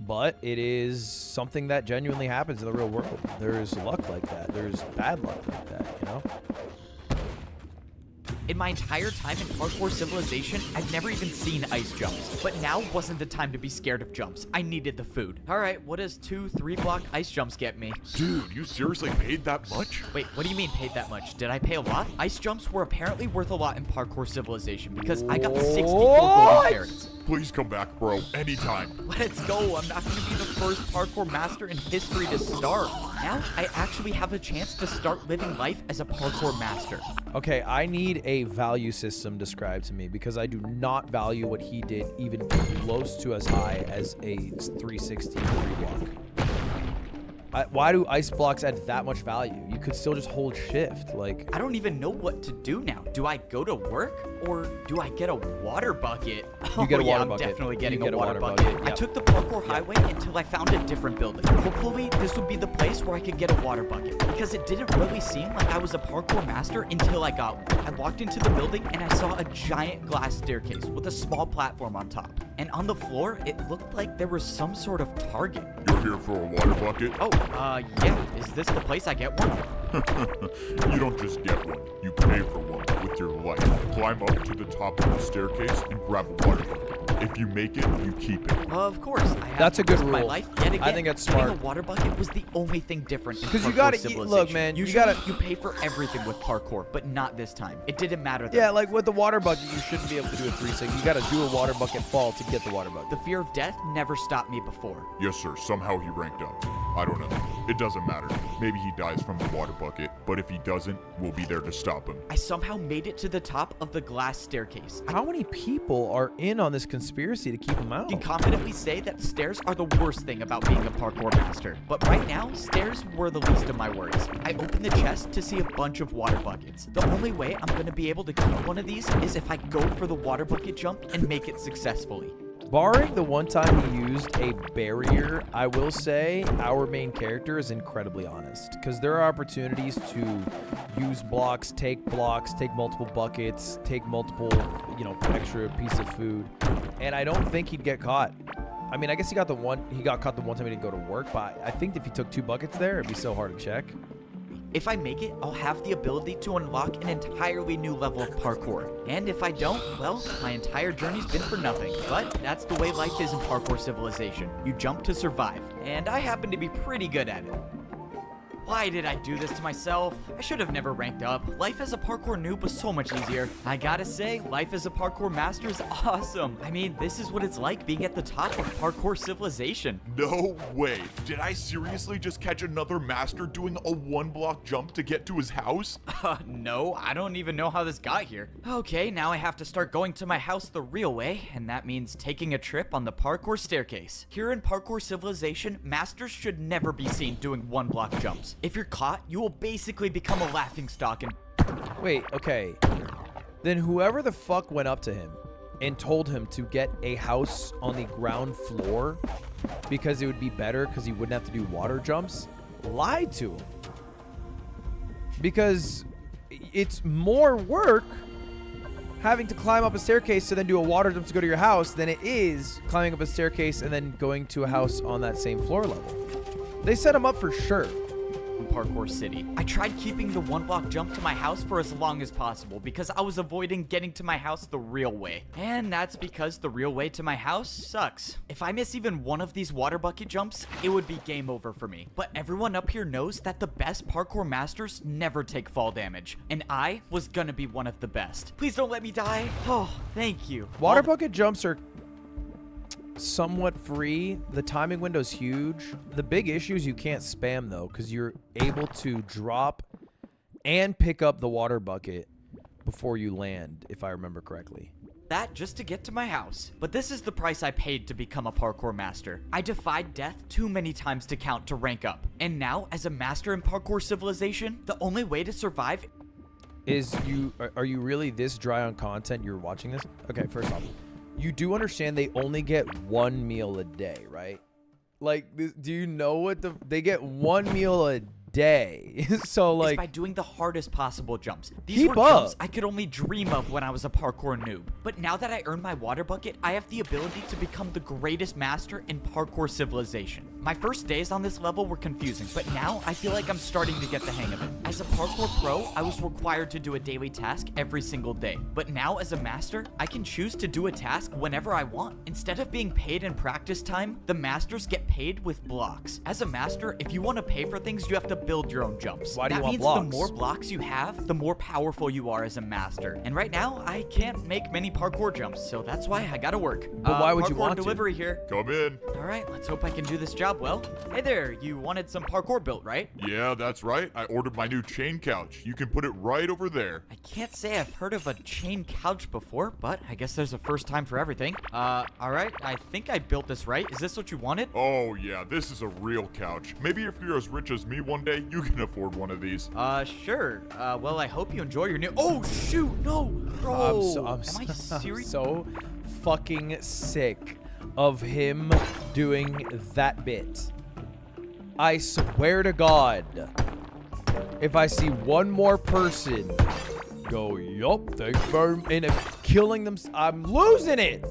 but it is something that genuinely happens in the real world. There's luck like that. There's bad luck like that, you know? In my entire time in Parkour Civilization, I've never even seen ice jumps. But now wasn't the time to be scared of jumps. I needed the food. Alright, what does 2 3-block ice jumps get me? Dude, you seriously paid that much? Wait, what do you mean paid that much? Did I pay a lot? Ice jumps were apparently worth a lot in Parkour Civilization because I got 64 golden carrots. Please come back, bro. Anytime. Let's go. I'm not going to be the first parkour master in history to starve. Now, I actually have a chance to start living life as a parkour master. Okay, I need a value system described to me because I do not value what he did even close to as high as a 360 3-block. Why do ice blocks add that much value? You could still just hold shift. Like, I don't even know what to do now. Do I go to work or do I get a water bucket? You get a water I'm bucket. definitely getting You get a water bucket. I Yep. took the parkour highway until I found a different building. Hopefully, this would be the place where I could get a water bucket because it didn't really seem like I was a parkour master until I got one. I walked into the building and I saw a giant glass staircase with a small platform on top. And on the floor, it looked like there was some sort of target. You're here for a water bucket? Oh, yeah. Is this the place I get one? You don't just get one. You pay for one with your life. Climb up to the top of the staircase and grab a water bucket. If you make it, you keep it. Of course. I have That's a to good risk my rule. life yet again. I think that's Getting smart. a water bucket was the only thing different. because you gotta eat. Look, man, you Usually, gotta. you pay for everything with parkour, but not this time. It didn't matter. Though. Yeah, like with the water bucket, you shouldn't be able to do a 360. You gotta do a water bucket fall to get the water bucket. The fear of death never stopped me before. Yes, sir. Somehow he ranked up. I don't know. It doesn't matter. Maybe he dies from the water bucket, but if he doesn't, we'll be there to stop him. I somehow made it to the top of the glass staircase. How many people are in on this conspiracy to keep him out? I can confidently say that stairs are the worst thing about being a parkour master. But right now, stairs were the least of my worries. I opened the chest to see a bunch of water buckets. The only way I'm going to be able to keep one of these is if I go for the water bucket jump and make it successfully. Barring the one time he used a barrier, I will say our main character is incredibly honest. Because there are opportunities to use blocks, take multiple buckets, take multiple, extra piece of food. And I don't think he'd get caught. I mean, I guess he got caught the one time he didn't go to work, but I think if he took 2 buckets there, it'd be so hard to check. If I make it, I'll have the ability to unlock an entirely new level of parkour. And if I don't, well, my entire journey's been for nothing. But that's the way life is in Parkour Civilization. You jump to survive. And I happen to be pretty good at it. Why did I do this to myself? I should have never ranked up. Life as a parkour noob was so much easier. I gotta say, life as a parkour master is awesome. I mean, this is what it's like being at the top of Parkour Civilization. No way. Did I seriously just catch another master doing a 1-block jump to get to his house? No, I don't even know how this got here. Okay, now I have to start going to my house the real way, and that means taking a trip on the parkour staircase. Here in Parkour Civilization, masters should never be seen doing 1-block jumps. If you're caught, you will basically become a laughingstock and... Wait, okay. Then whoever the fuck went up to him and told him to get a house on the ground floor because it would be better because he wouldn't have to do water jumps, lied to him. Because it's more work having to climb up a staircase to then do a water jump to go to your house than it is climbing up a staircase and then going to a house on that same floor level. They set him up for sure. Parkour City. I tried keeping the 1-block jump to my house for as long as possible because I was avoiding getting to my house the real way. And that's because the real way to my house sucks. If I miss even one of these water bucket jumps, it would be game over for me. But everyone up here knows that the best parkour masters never take fall damage. And I was gonna be one of the best. Please don't let me die. Oh, thank you. Water bucket jumps are somewhat free. The timing window's huge. The big issue is you can't spam though, because you're able to drop and pick up the water bucket before you land, if I remember correctly. That just to get to my house. But this is the price I paid to become a parkour master. I defied death too many times to count to rank up. And now, as a master in Parkour Civilization, the only way to survive is are you really this dry on content you're watching this? Okay, first off, you do understand they only get 1 meal a day, right? Like, do you know what they get 1 meal a day? So like, is by doing the hardest possible jumps. These keep were up. jumps I could only dream of when I was a parkour noob. But now that I earned my water bucket, I have the ability to become the greatest master in Parkour Civilization. My first days on this level were confusing, but now I feel like I'm starting to get the hang of it. As a parkour pro, I was required to do a daily task every single day. But now as a master, I can choose to do a task whenever I want. Instead of being paid in practice time, the masters get paid with blocks. As a master, if you want to pay for things, you have to build your own jumps. Why do you want means blocks? The more blocks you have, the more powerful you are as a master. And right now, I can't make many parkour jumps, so that's why I gotta work. But why would you Parkour want to? delivery here. Come in. All right, let's hope I can do this job well. Hey there, you wanted some parkour built, right? Yeah, that's right. I ordered my new chain couch. You can put it right over there. I can't say I've heard of a chain couch before, but I guess there's a first time for everything. All right, I think I built this right. Is this what you wanted? Oh yeah, this is a real couch. Maybe if you're as rich as me one day, you can afford one of these. Sure. Well, I hope you enjoy your new... Oh, shoot, no! Bro, I'm am I serious? so fucking sick of him doing that bit. I swear to God, if I see one more person go, yup, thanks for and killing them, I'm losing it.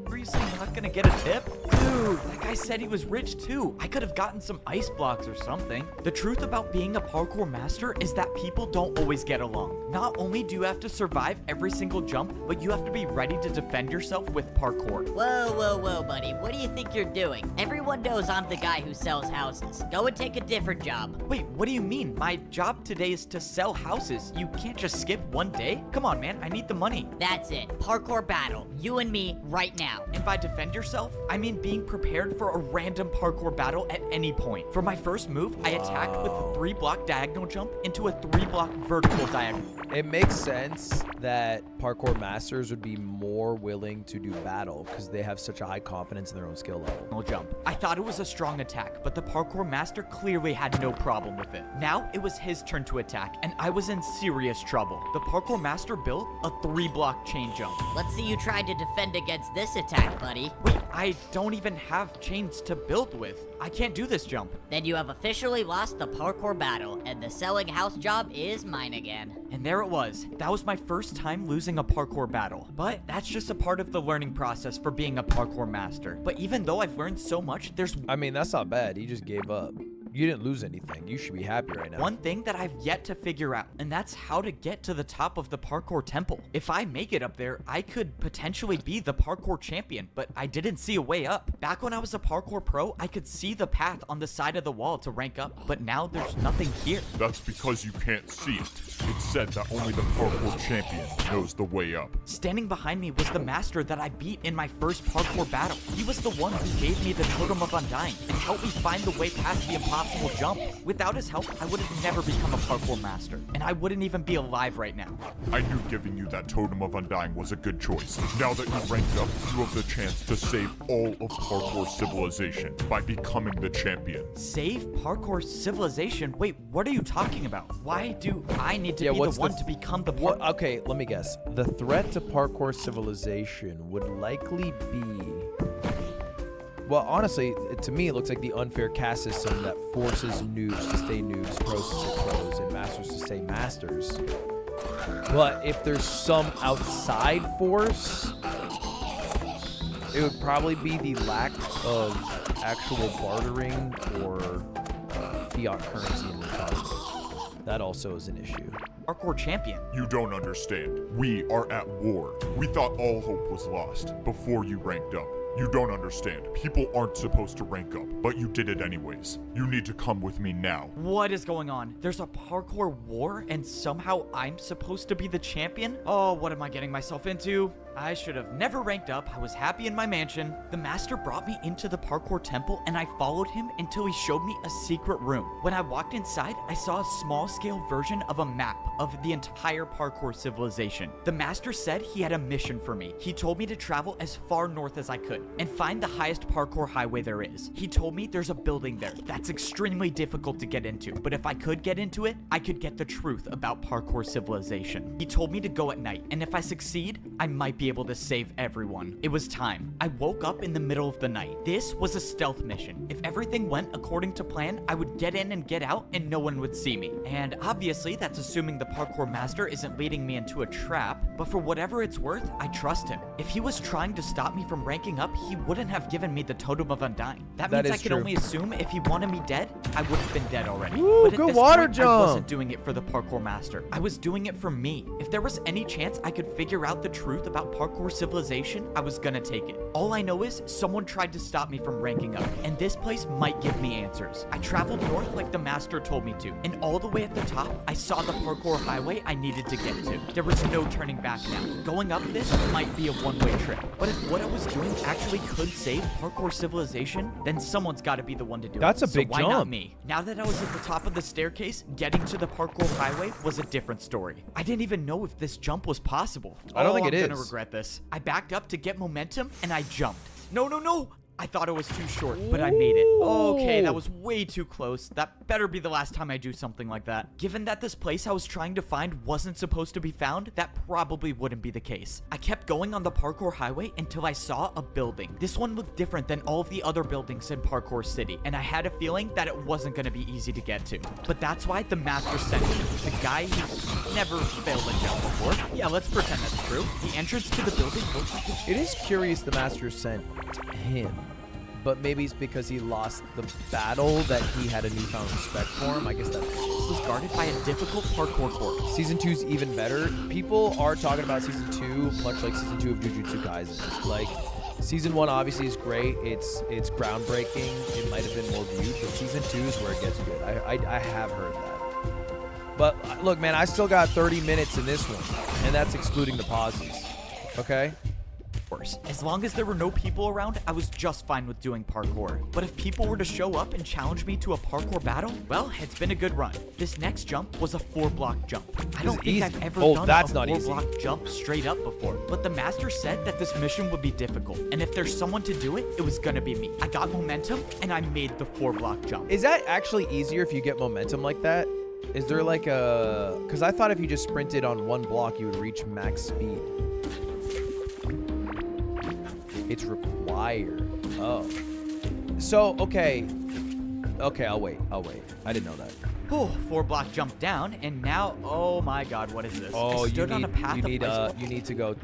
Were you saying not gonna get a tip? Dude, that guy said he was rich too. I could have gotten some ice blocks or something. The truth about being a parkour master is that people don't always get along. Not only do you have to survive every single jump, but you have to be ready to defend yourself with parkour. Whoa, buddy. What do you think you're doing? Everyone knows I'm the guy who sells houses. Go and take a different job. Wait, what do you mean? My job today is to sell houses. You can't just skip one day? Come on, man, I need the money. That's it. Parkour battle. You and me right now. And by defend yourself, I mean being prepared for a random parkour battle at any point. For my first move, I attacked with a 3-block diagonal jump into a 3-block vertical diagonal. It makes sense that parkour masters would be more willing to do battle because they have such a high confidence in their own skill level. Jump. I thought it was a strong attack, but the parkour master clearly had no problem with it. Now it was his turn to attack, and I was in serious trouble. The parkour master built a 3-block chain jump. Let's see you try to defend against this attack, buddy. Wait, I don't even have chains to build with. I can't do this jump. Then you have officially lost the parkour battle, and the selling house job is mine again. And there it was. That was my first time losing a parkour battle. But that's just a part of the learning process for being a parkour master. But even though I've learned so much, there's I mean, that's not bad. He just gave up. You didn't lose anything. You should be happy right now. one thing that I've yet to figure out, and that's how to get to the top of the parkour temple. If I make it up there, I could potentially be the parkour champion, but I didn't see a way up. Back when I was a parkour pro, I could see the path on the side of the wall to rank up, but now there's nothing here. That's because you can't see it. It's said that only the parkour champion knows the way up. Standing behind me was the master that I beat in my first parkour battle. He was the one who gave me the Totem of Undying and helped me find the way past the impossible jump. Without his help, I would have never become a parkour master, and I wouldn't even be alive right now. I knew giving you that Totem of Undying was a good choice. Now that you ranked up, you have the chance to save all of parkour civilization by becoming the champion. Save parkour civilization? Wait, what are you talking about? Why do I need to be the one to become the What? Okay, let me guess. The threat to parkour civilization would likely be... Well, honestly, to me, it looks like the unfair caste system that forces noobs to stay noobs, pros to stay pros, and masters to stay masters. But if there's some outside force, it would probably be the lack of actual bartering or fiat currency in the economy. That also is an issue. Parkour champion. You don't understand. We are at war. We thought all hope was lost before you ranked up. You don't understand. People aren't supposed to rank up, but you did it anyways. You need to come with me now. What is going on? There's a parkour war, and somehow I'm supposed to be the champion? Oh, what am I getting myself into? I should have never ranked up. I was happy in my mansion. The master brought me into the parkour temple, and I followed him until he showed me a secret room. When I walked inside, I saw a small-scale version of a map of the entire parkour civilization. The master said he had a mission for me. He told me to travel as far north as I could and find the highest parkour highway there is. He told me there's a building there that's extremely difficult to get into, but if I could get into it, I could get the truth about parkour civilization. He told me to go at night, and if I succeed, I might be able to save everyone. It was time. I woke up in the middle of the night. This was a stealth mission. If everything went according to plan, I would get in and get out and no one would see me. And obviously that's assuming the parkour master isn't leading me into a trap, but for whatever it's worth, I trust him. If he was trying to stop me from ranking up, he wouldn't have given me the Totem of Undying. That means I can only assume if he wanted me dead, I would have been dead already. Woo, but at good this water point, jump. I wasn't doing it for the parkour master. I was doing it for me. If there was any chance I could figure out the truth about parkour civilization, I was gonna take it. All I know is someone tried to stop me from ranking up, and this place might give me answers. I traveled north like the master told me to, and all the way at the top, I saw the parkour highway I needed to get to. There was no turning back now. Going up this might be a one-way trip, but if what I was doing actually could save parkour civilization, then someone's gotta be the one to do it. That's a big why not jump. me? Now that I was at the top of the staircase, getting to the parkour highway was a different story. I didn't even know if this jump was possible. I don't think it I'm is. gonna regret this. I backed up to get momentum and I jumped. No. I thought it was too short, but I made it. Okay, that was way too close. That better be the last time I do something like that. Given that this place I was trying to find wasn't supposed to be found, that probably wouldn't be the case. I kept going on the parkour highway until I saw a building. This one looked different than all of the other buildings in Parkour City, and I had a feeling that it wasn't going to be easy to get to. But that's why the master sent me, the guy who's never failed a jump before. Yeah, let's pretend that's true. The entrance to the building looked like It is curious the master sent him. but maybe it's because he lost the battle that he had a newfound respect for him. I guess that This was guarded by a difficult parkour court. Season 2's even better. People are talking about Season 2 much like Season 2 of Jujutsu Kaisen. Like, Season 1 obviously is great. It's groundbreaking. It might have been more viewed, but Season 2 is where it gets good. I have heard that. But look, man, I still got 30 minutes in this one, and that's excluding the pauses. Okay? As long as there were no people around, I was just fine with doing parkour. But if people were to show up and challenge me to a parkour battle, well, it's been a good run. This next jump was a 4-block jump. I don't think easy. I've ever Oh, done that's a not easy. 4-block jump straight up before. But the master said that this mission would be difficult, and if there's someone to do it, it was gonna be me. I got momentum, and I made the 4-block jump. Is that actually easier if you get momentum like that? Is there like a... Because I thought if you just sprinted on one block, you would reach max speed. It's required. Oh. So, okay. Okay, I'll wait. I didn't know that. Oh, 4-block jump down, and now, oh my god, what is this? Oh, I stood on a path you of need, ice you need to go...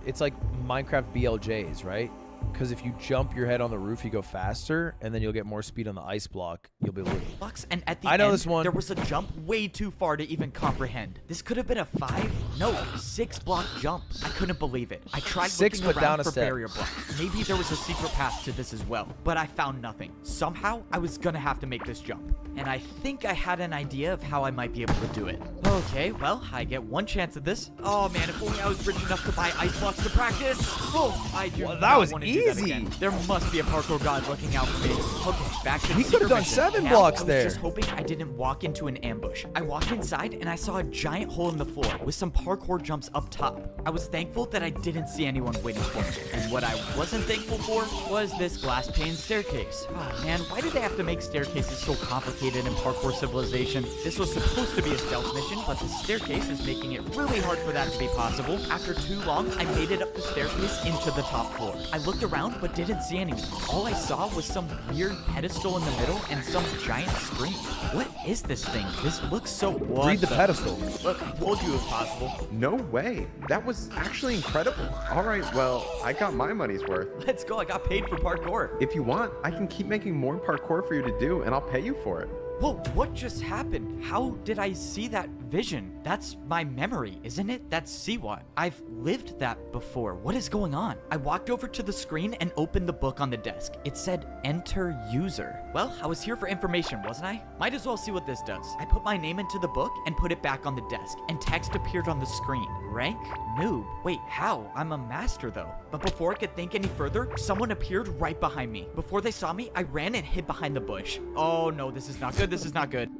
It's like Minecraft BLJs, right? Because if you jump your head on the roof, you go faster, and then you'll get more speed on the ice block. You'll be able to... blocks, and at the I know end, this one. there was a jump way too far to even comprehend. This could have been a 6-block jump. I couldn't believe it. I tried 6, looking but around down a for step. barrier blocks. Maybe there was a secret path to this as well, but I found nothing. Somehow, I was gonna have to make this jump, and I think I had an idea of how I might be able to do it. Okay, well, I get one chance at this. Oh man, if only I was rich enough to buy ice blocks to practice. Oh, I do Well, that not was want to do that easy. again. There must be a parkour god looking out for me. Okay, back to the He secret could've done mission. 7 Now, blocks I was there. just hoping I didn't walk into an ambush. I walked inside and I saw a giant hole in the floor with some parkour jumps up top. I was thankful that I didn't see anyone waiting for me. And what I wasn't thankful for was this glass pane staircase. Oh man, why do they have to make staircases so complicated in Parkour Civilization? This was supposed to be a stealth mission, but the staircase is making it really hard for that to be possible. After too long, I made it up the staircase into the top floor. I looked around but didn't see anyone. All I saw was some weird pedestal in the middle and some giant screen. What is this thing? This looks so... Read the pedestal. Look, I told you it was possible. No way. That was actually incredible. All right, well, I got my money's worth. Let's go, I got paid for parkour. If you want, I can keep making more parkour for you to do, and I'll pay you for it. Whoa, what just happened? How did I see that vision? That's my memory, isn't it? That's Siwat. I've lived that before. What is going on? I walked over to the screen and opened the book on the desk. It said, enter user. Well, I was here for information, wasn't I? Might as well see what this does. I put my name into the book and put it back on the desk, and text appeared on the screen. Rank? Noob. Wait, how? I'm a master though. But before I could think any further, someone appeared right behind me. Before they saw me, I ran and hid behind the bush. Oh no, this is not good. This is not good.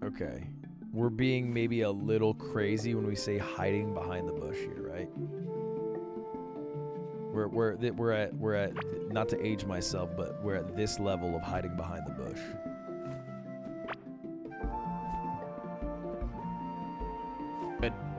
Okay. We're being maybe a little crazy when we say hiding behind the bush here, right? We're at not to age myself, but we're at this level of hiding behind the bush.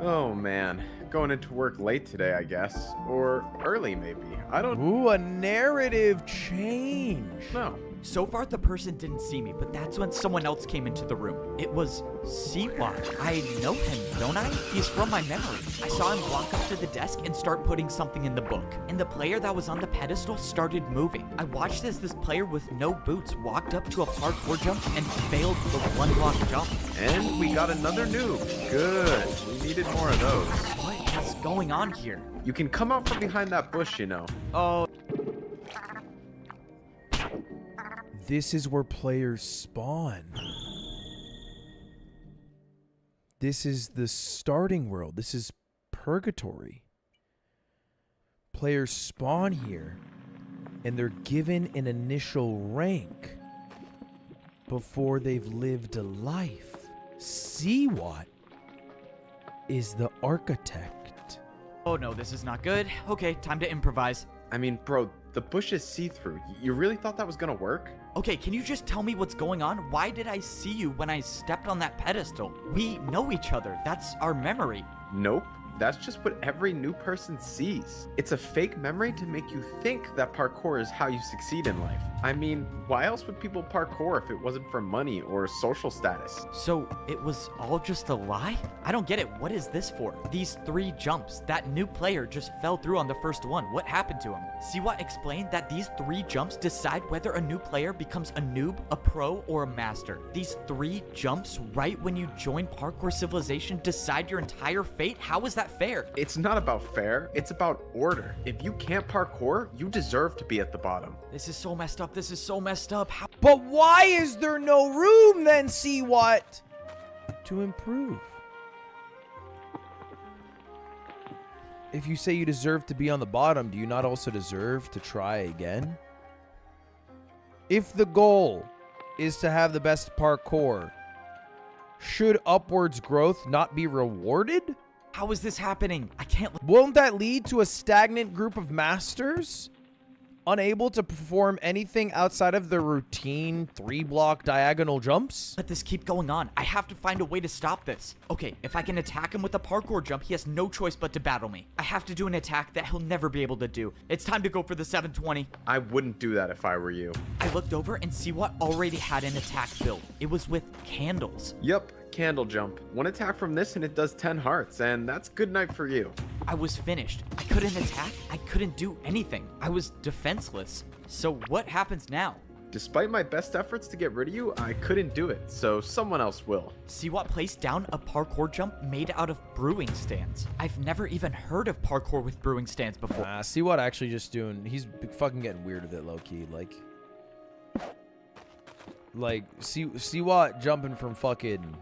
Oh man, going into work late today, I guess. Or early, maybe. I don't Ooh, a narrative change. know. So far, the person didn't see me, but that's when someone else came into the room. It was Siwat. I know him, don't I? He's from my memory. I saw him walk up to the desk and start putting something in the book. And the player that was on the pedestal started moving. I watched as this player with no boots walked up to a parkour jump and failed the 1-block jump. And we got another noob. Good. We needed more of those. What is going on here? You can come out from behind that bush, you know. Oh, This is where players spawn. This is the starting world. This is purgatory. Players spawn here, and they're given an initial rank before they've lived a life. Siwat is the architect. oh no, this is not good. Okay, time to improvise. I mean, bro, the bush is see-through. You really thought that was gonna work? Okay, can you just tell me what's going on? Why did I see you when I stepped on that pedestal? We know each other. That's our memory. Nope. That's just what every new person sees. It's a fake memory to make you think that parkour is how you succeed in life. I mean, why else would people parkour if it wasn't for money or social status? So it was all just a lie? I don't get it. What is this for? These 3 jumps. That new player just fell through on the first one. What happened to him? Siwa explained that these 3 jumps decide whether a new player becomes a noob, a pro, or a master. These 3 jumps right when you join Parkour Civilization decide your entire fate? How is that fair? It's not about fair, it's about order. If you can't parkour, you deserve to be at the bottom. This is so messed up. This is so messed up. How? But why is there no room then, see what? To improve. If you say you deserve to be on the bottom, do you not also deserve to try again? If the goal is to have the best parkour, should upwards growth not be rewarded? How is this happening? I can't. Won't that lead to a stagnant group of masters? Unable to perform anything outside of the routine 3-block diagonal jumps? Let this keep going on. I have to find a way to stop this. Okay, if I can attack him with a parkour jump, he has no choice but to battle me. I have to do an attack that he'll never be able to do. It's time to go for the 720. I wouldn't do that if I were you. I looked over and Siwa already had an attack built. It was with candles. Yup, candle jump. One attack from this and it does 10 hearts, and that's good night for you. I was finished. I couldn't attack. I couldn't do anything. I was defenseless. So what happens now? Despite my best efforts to get rid of you, I couldn't do it, so someone else will. Siwa placed down a parkour jump made out of brewing stands. I've never even heard of parkour with brewing stands before. See what actually just doing. He's fucking getting weird with it, low key. Like see what jumping from fucking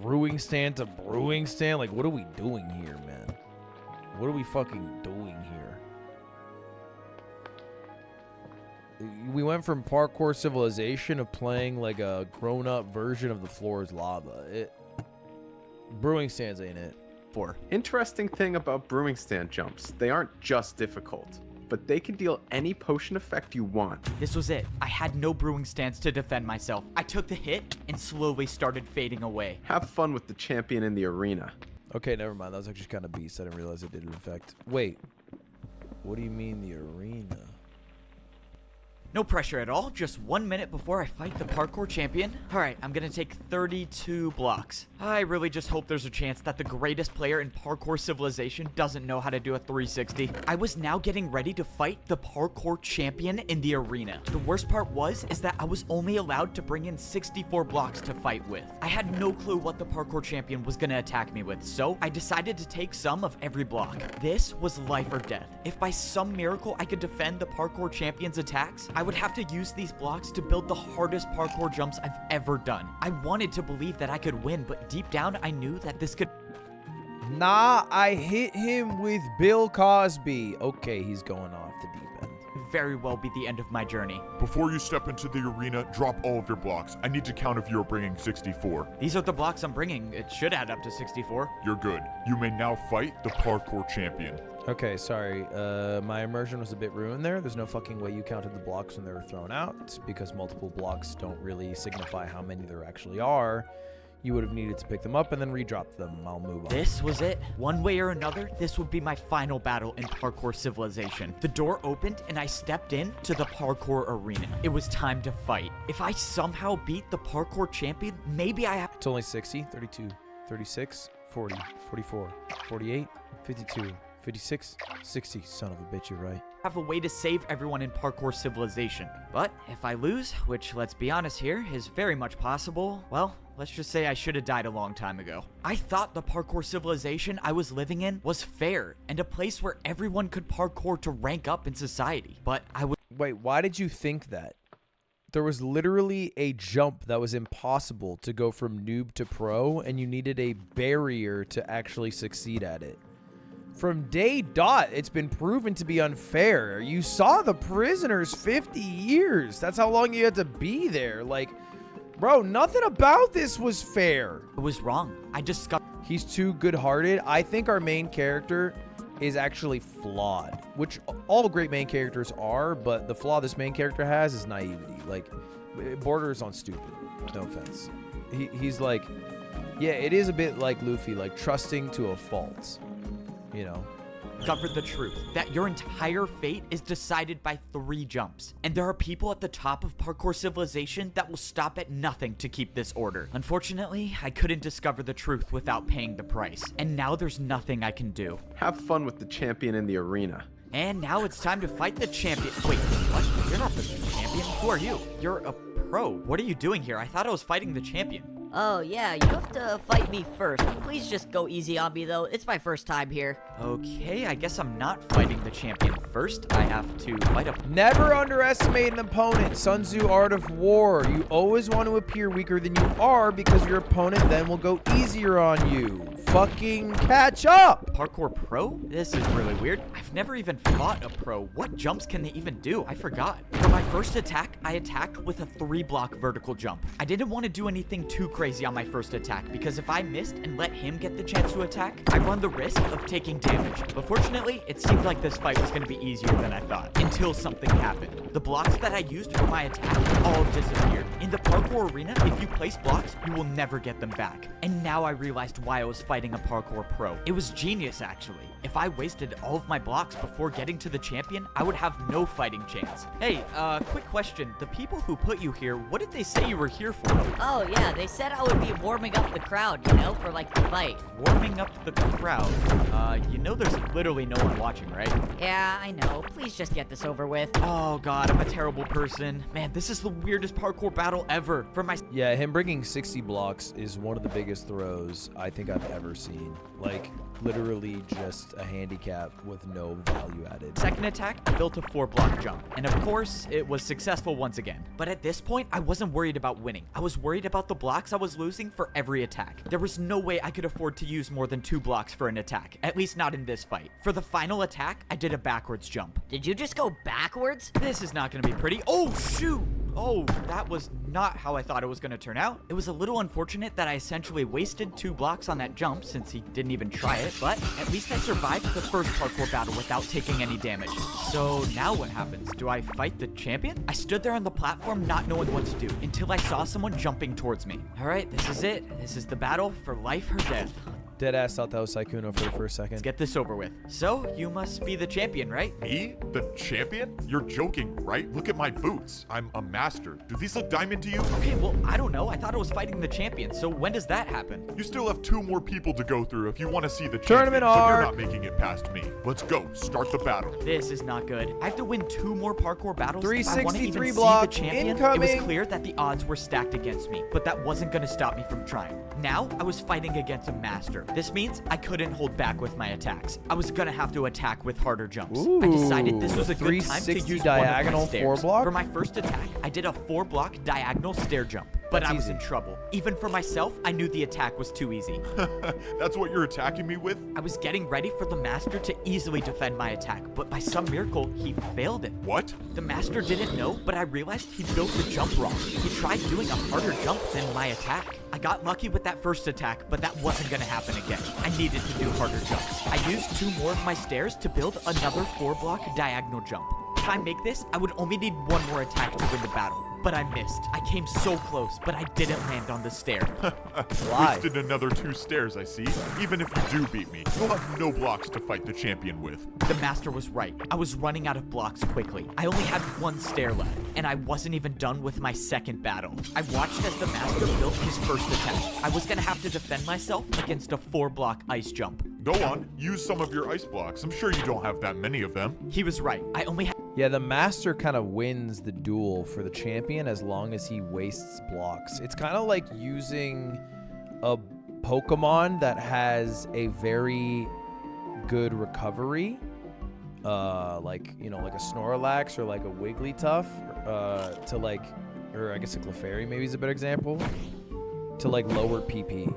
brewing stand to brewing stand. Like, what are we doing here, man? What are we fucking doing here? We went from Parkour Civilization of playing like a grown-up version of The Floor is Lava. Brewing stands ain't it. Interesting thing about brewing stand jumps, they aren't just difficult, but they can deal any potion effect you want. This was it. I had no brewing stands to defend myself. I took the hit and slowly started fading away. Have fun with the champion in the arena. Okay, never mind. That was actually kind of beast. I didn't realize it did an effect. Wait. What do you mean the arena? No pressure at all, just 1 minute before I fight the parkour champion. Alright, I'm gonna take 32 blocks. I really just hope there's a chance that the greatest player in Parkour Civilization doesn't know how to do a 360. I was now getting ready to fight the parkour champion in the arena. The worst part is that I was only allowed to bring in 64 blocks to fight with. I had no clue what the parkour champion was gonna attack me with, so I decided to take some of every block. This was life or death. If by some miracle I could defend the parkour champion's attacks, I would have to use these blocks to build the hardest parkour jumps I've ever done. I wanted to believe that I could win, but deep down I knew that this could... Nah, I hit him with Bill Cosby. Okay, he's going off the deep end. very well be the end of my journey. Before you step into the arena, drop all of your blocks. I need to count if you're bringing 64. These are the blocks I'm bringing. It should add up to 64. You're good. You may now fight the parkour champion. Okay, sorry. My immersion was a bit ruined there. There's no fucking way you counted the blocks when they were thrown out, because multiple blocks don't really signify how many there actually are. You would have needed to pick them up and then redrop them. I'll move on. This was it. One way or another, this would be my final battle in Parkour Civilization. The door opened and I stepped in to the parkour arena. It was time to fight. If I somehow beat the parkour champion, maybe I have... It's only 60, 32, 36, 40, 44, 48, 52, 56, 60. Son of a bitch, you're right. Have a way to save everyone in Parkour Civilization. But if I lose, which let's be honest here, is very much possible, well, let's just say I should have died a long time ago. I thought the Parkour Civilization I was living in was fair and a place where everyone could parkour to rank up in society. But I would... Wait, why did you think that? There was literally a jump that was impossible to go from noob to pro, and you needed a barrier to actually succeed at it. From day dot, it's been proven to be unfair. You saw the prisoners 50 years. That's how long you had to be there. Like, bro, nothing about this was fair. I was wrong. I discovered... He's too good-hearted. I think our main character is actually flawed, which all great main characters are, but the flaw this main character has is naivety. Like, it borders on stupid. No offense. He's like, yeah, it is a bit like Luffy, like trusting to a fault. You know, discovered the truth that your entire fate is decided by 3 jumps. And there are people at the top of parkour civilization that will stop at nothing to keep this order. Unfortunately, I couldn't discover the truth without paying the price. And now there's nothing I can do. Have fun with the champion in the arena. And now it's time to fight the champion. Wait, what? You're not the champion. Who are you? You're a pro. What are you doing here? I thought I was fighting the champion. Oh, yeah, you have to fight me first. Please just go easy on me, though. It's my first time here. Okay, I guess I'm not fighting the champion first. I have to fight a... Never underestimate an opponent. Sun Tzu Art of War. You always want to appear weaker than you are because your opponent then will go easier on you. Fucking catch up! Parkour pro? This is really weird. I've never even fought a pro. What jumps can they even do? I forgot. For my first attack, I attacked with a 3-block vertical jump. I didn't want to do anything too crazy on my first attack because if I missed and let him get the chance to attack, I run the risk of taking damage. But fortunately, it seemed like this fight was going to be easier than I thought until something happened. The blocks that I used for my attack all disappeared. In the parkour arena, if you place blocks, you will never get them back. And now I realized why I was fighting a parkour pro. It was genius, actually. If I wasted all of my blocks before getting to the champion, I would have no fighting chance. Hey, quick question. The people who put you here, what did they say you were here for? Oh, yeah, they said I would be warming up the crowd, you know, for, like, the fight. Warming up the crowd? You know there's literally no one watching, right? Yeah, I know. Please just get this over with. Oh god, I'm a terrible person. Man, this is the weirdest parkour battle ever. For my... Yeah, him bringing 60 blocks is one of the biggest throws I think I've ever seen. Like, literally just a handicap with no value added. second attack, I built a 4-block jump. And of course, it was successful once again. But at this point, I wasn't worried about winning. I was worried about the blocks I was losing for every attack. There was no way I could afford to use more than 2 blocks for an attack. At least not in this fight. For the final attack, I did a backwards jump. Did you just go backwards? This is not gonna be pretty. Oh, shoot! Oh, that was not how I thought it was gonna turn out. It was a little unfortunate that I essentially wasted 2 blocks on that jump since he didn't even try it, but at least I survived the first parkour battle without taking any damage. So now what happens? Do I fight the champion? I stood there on the platform not knowing what to do until I saw someone jumping towards me. All right, this is it. This is the battle for life or death. Deadass thought that was Saikuno for the first second. Let's get this over with. So, you must be the champion, right? Me? The champion? You're joking, right? Look at my boots. I'm a master. Do these look diamond to you? Okay, well, I don't know. I thought I was fighting the champion, so when does that happen? You still have 2 more people to go through if you want to see the Tournament champion, but you're arc. not making it past me. Let's go. Start the battle. This is not good. I have to win 2 more parkour battles if I want to even 363 see block the champion. It incoming. was clear that the odds were stacked against me, but that wasn't going to stop me from trying. Now, I was fighting against a master. This means I couldn't hold back with my attacks. I was going to have to attack with harder jumps. I decided this was a good time to 360 use diagonal one of my stairs. 4-block? For my first attack, I did a 4-block diagonal stair jump. But That's I was easy. in trouble. Even for myself, I knew the attack was too easy. That's what you're attacking me with? I was getting ready for the master to easily defend my attack, but by some miracle, he failed it. What? The master didn't know, but I realized he built the jump wrong. He tried doing a harder jump than my attack. I got lucky with that first attack, but that wasn't gonna happen again. I needed to do harder jumps. I used 2 more of my stairs to build another 4-block diagonal jump. If I make this, I would only need 1 more attack to win the battle. But I missed. I came so close, but I didn't land on the stair. Why? Wasted another 2 stairs, I see. Even if you do beat me, you'll have no blocks to fight the champion with. The master was right. I was running out of blocks quickly. I only had 1 stair left, and I wasn't even done with my second battle. I watched as the master built his first attack. I was gonna have to defend myself against a 4-block ice jump. Go on, use some of your ice blocks. I'm sure you don't have that many of them. He was right. I only had... Yeah, the master kind of wins the duel for the champion as long as he wastes blocks. It's kind of like using a Pokemon that has a very good recovery, like, you know, like a Snorlax or like a Wigglytuff, to like, or I guess a Clefairy maybe is a better example, to like lower PP.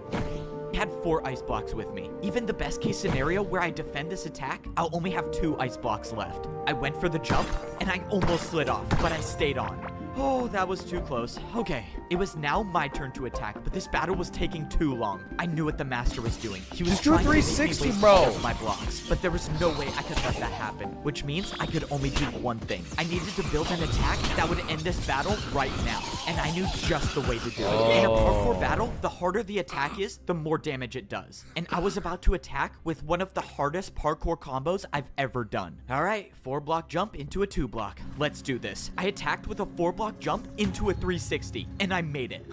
had 4 ice blocks with me. Even the best case scenario where I defend this attack, I'll only have 2 ice blocks left. I went for the jump, and I almost slid off, but I stayed on. Oh, that was too close. Okay, it was now my turn to attack, but this battle was taking too long. I knew what the master was doing. He was Just do a trying to make me 360, waste bro. all of my blocks, but there was no way I could let that happen, which means I could only do one thing. I needed to build an attack that would end this battle right now, and I knew just the way to do it. In a parkour battle, the harder the attack is, the more damage it does. And I was about to attack with one of the hardest parkour combos I've ever done. All right, 4-block jump into a 2-block. Let's do this. I attacked with a 4-block jump into a 360, and I made it.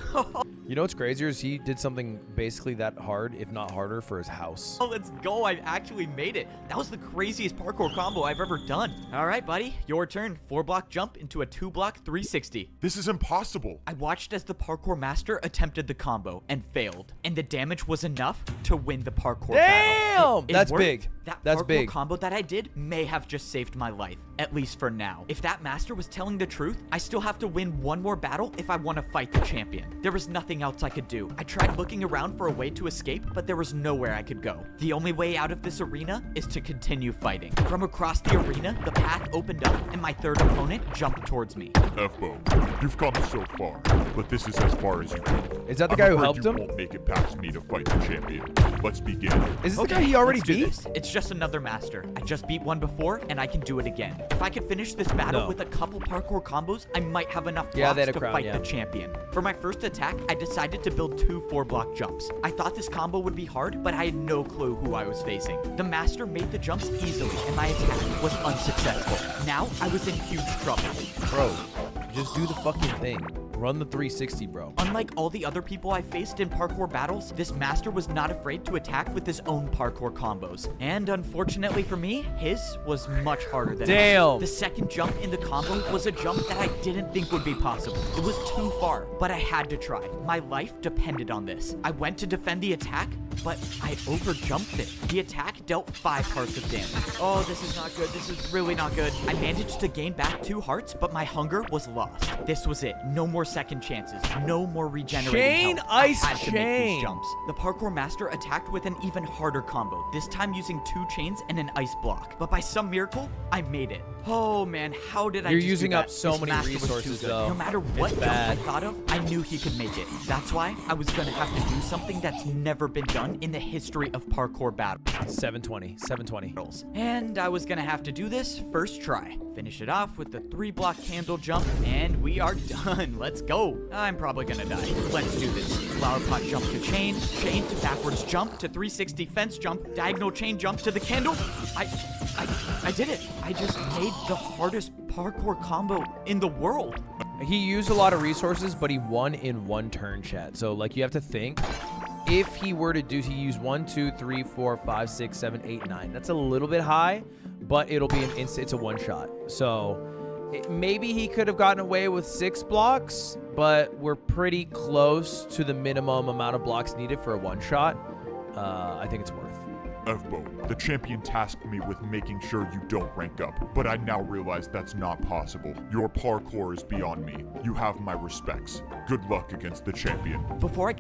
You know what's crazier is he did something basically that hard, if not harder, for his house. Oh, let's go. I actually made it. That was the craziest parkour combo I've ever done. All right, buddy, your turn. 4-block jump into a 2-block 360. This is impossible. I watched as the parkour master attempted the combo and failed, and the damage was enough to win the parkour battle. Damn! That's worked. big. That That's parkour big. combo that I did may have just saved my life, at least for now. If that master was telling the truth, I still have to win one more battle if I want to fight the champion. There was nothing else I could do. I tried looking around for a way to escape, but there was nowhere I could go. The only way out of this arena is to continue fighting. From across the arena, the path opened up, and my third opponent jumped towards me. F-Bo, you've come so far, but this is as far as you can. Is that the I'm guy who afraid helped you him? won't make it past me to fight the champion. Let's begin. Is this the guy he already let's do beat? this. It's just another master. I just beat one before, and I can do it again. If I could finish this battle No. with a couple parkour combos, I might have enough Yeah, blocks they had a to crown, fight yeah. the champion. For my first attack, I decided to build 2 4-block jumps. I thought this combo would be hard, but I had no clue who I was facing. The master made the jumps easily, and my attack was unsuccessful. Now, I was in huge trouble. Bro, just do the fucking thing. Run the 360, bro. Unlike all the other people I faced in parkour battles, this master was not afraid to attack with his own parkour combos. And unfortunately for me, his was much harder than mine. Damn. The second jump in the combo was a jump that I didn't think would be possible. It was too far, but I had to try. My life depended on this. I went to defend the attack, but I overjumped it. The attack dealt 5 hearts of damage. Oh, this is not good. This is really not good. I managed to gain back 2 hearts, but my hunger was lost. This was it. No more second chances. No more regenerating Chain, health. ice, I had to make chain. these jumps. The parkour master attacked with an even harder combo, this time using 2 chains and an ice block. But by some miracle, I made it. Oh man, how did I You're just do using that? up so This many master was too resources, good. though. No matter what It's jump I bad. thought of, I knew he could make it. That's why I was gonna have to do something that's never been done in the history of parkour battles. 720. 720. And I was gonna have to do this first try. Finish it off with the 3-block candle jump, and we are done. Let's go. I'm probably gonna die. Let's do this. Flower pot jump to chain to backwards jump to 360 fence jump, diagonal chain jump to the candle. I did it. I just made the hardest parkour combo in the world. He used a lot of resources, but he won in one turn, chat. So, like, you have to think. If he were to he used 1, 2, 3, 4, 5, 6, 7, 8, 9. That's a little bit high, but it'll be it's a one shot. So maybe he could have gotten away with 6 blocks, but we're pretty close to the minimum amount of blocks needed for a one shot. I think it's worth. F-Bo, the champion tasked me with making sure you don't rank up, but I now realize that's not possible. Your parkour is beyond me. You have my respects. Good luck against the champion. Before I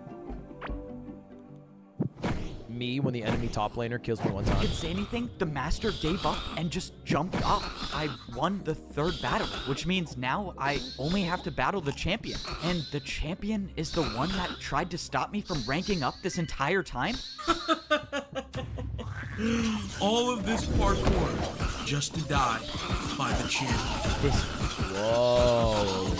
Me, when the enemy top laner kills me one time. could say anything, the master gave up and just jumped off. I won the 3rd battle, which means now I only have to battle the champion. And the champion is the one that tried to stop me from ranking up this entire time? All of this parkour just to die by the champion. This Whoa.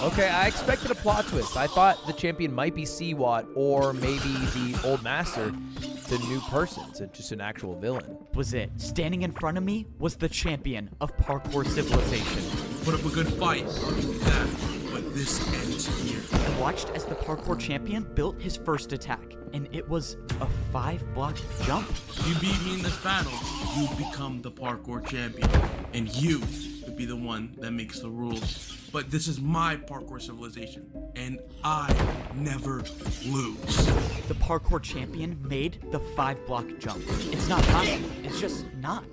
Okay, I expected a plot twist. I thought the champion might be Seawat or maybe the old master. It's a new person. It's just an actual villain. was it. Standing in front of me was the champion of parkour civilization. Put up a good fight, I'll give you that. But this ends here. I watched as the parkour champion built his first attack, and it was a 5-block jump. You beat me in this battle, you become the parkour champion. And you would be the one that makes the rules. But this is my parkour civilization, and I never lose. The parkour champion made the 5-block jump. It's not possible. It's just not.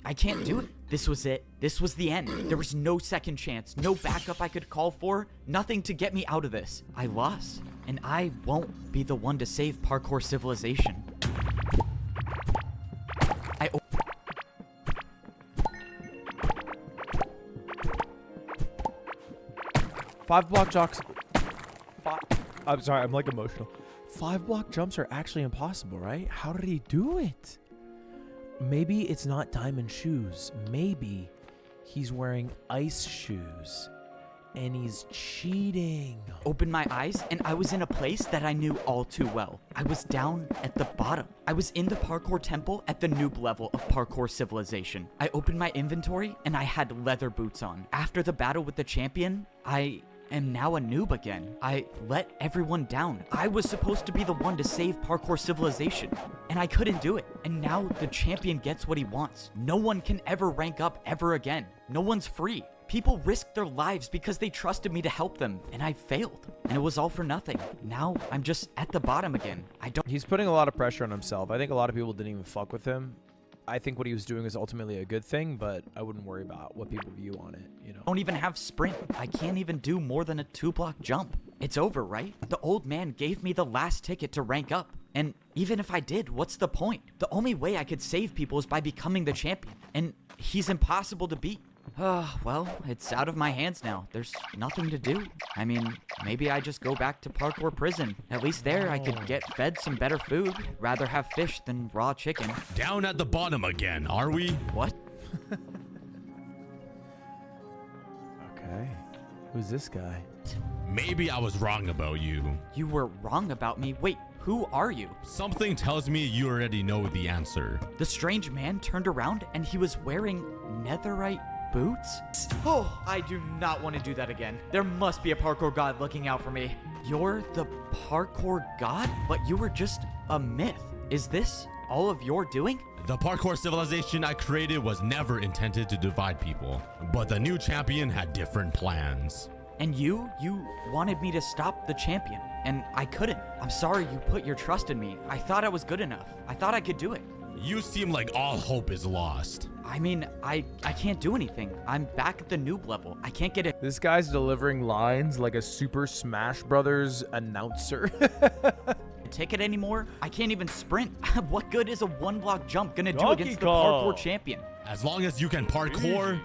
I can't do it. This was it. This was the end. There was no second chance, no backup I could call for, nothing to get me out of this. I lost, and I won't be the one to save parkour civilization. 5-block jumps. I'm sorry, I'm like emotional. 5-block jumps are actually impossible, right? How did he do it? Maybe it's not diamond shoes. Maybe he's wearing ice shoes. And he's cheating. Opened my eyes, and I was in a place that I knew all too well. I was down at the bottom. I was in the parkour temple at the noob level of parkour civilization. I opened my inventory, and I had leather boots on. After the battle with the champion, I am now a noob again. I let everyone down. I was supposed to be the one to save parkour civilization, and I couldn't do it. And now the champion gets what he wants. No one can ever rank up ever again. No one's free. People risked their lives because they trusted me to help them, and I failed. And it was all for nothing. Now I'm just at the bottom again. He's putting a lot of pressure on himself. I think a lot of people didn't even fuck with him. I think what he was doing is ultimately a good thing, but I wouldn't worry about what people view on it, you know. Don't even have sprint. I can't even do more than a 2-block jump. It's over, right? The old man gave me the last ticket to rank up. And even if I did, what's the point? The only way I could save people is by becoming the champion. And he's impossible to beat. Well, it's out of my hands now. There's nothing to do. I mean, maybe I just go back to parkour prison. At least there I could get fed some better food. Rather have fish than raw chicken. Down at the bottom again, are we? What? Okay. Who's this guy? Maybe I was wrong about you. You were wrong about me? Wait, who are you? Something tells me you already know the answer. The strange man turned around and he was wearing netherite boots? Oh, I do not want to do that again. There must be a parkour god looking out for me. You're the parkour god? But you were just a myth. Is this all of your doing? The parkour civilization I created was never intended to divide people, but the new champion had different plans. And you wanted me to stop the champion, and I couldn't. I'm sorry you put your trust in me. I thought I was good enough. I thought I could do it. You seem like all hope is lost. I mean, I can't do anything. I'm back at the noob level. I can't get it. This guy's delivering lines like a Super Smash Brothers announcer. Ticket anymore. I can't even sprint. What good is a 1-block jump gonna do Donkey against the Kong. parkour champion? As long as you can parkour,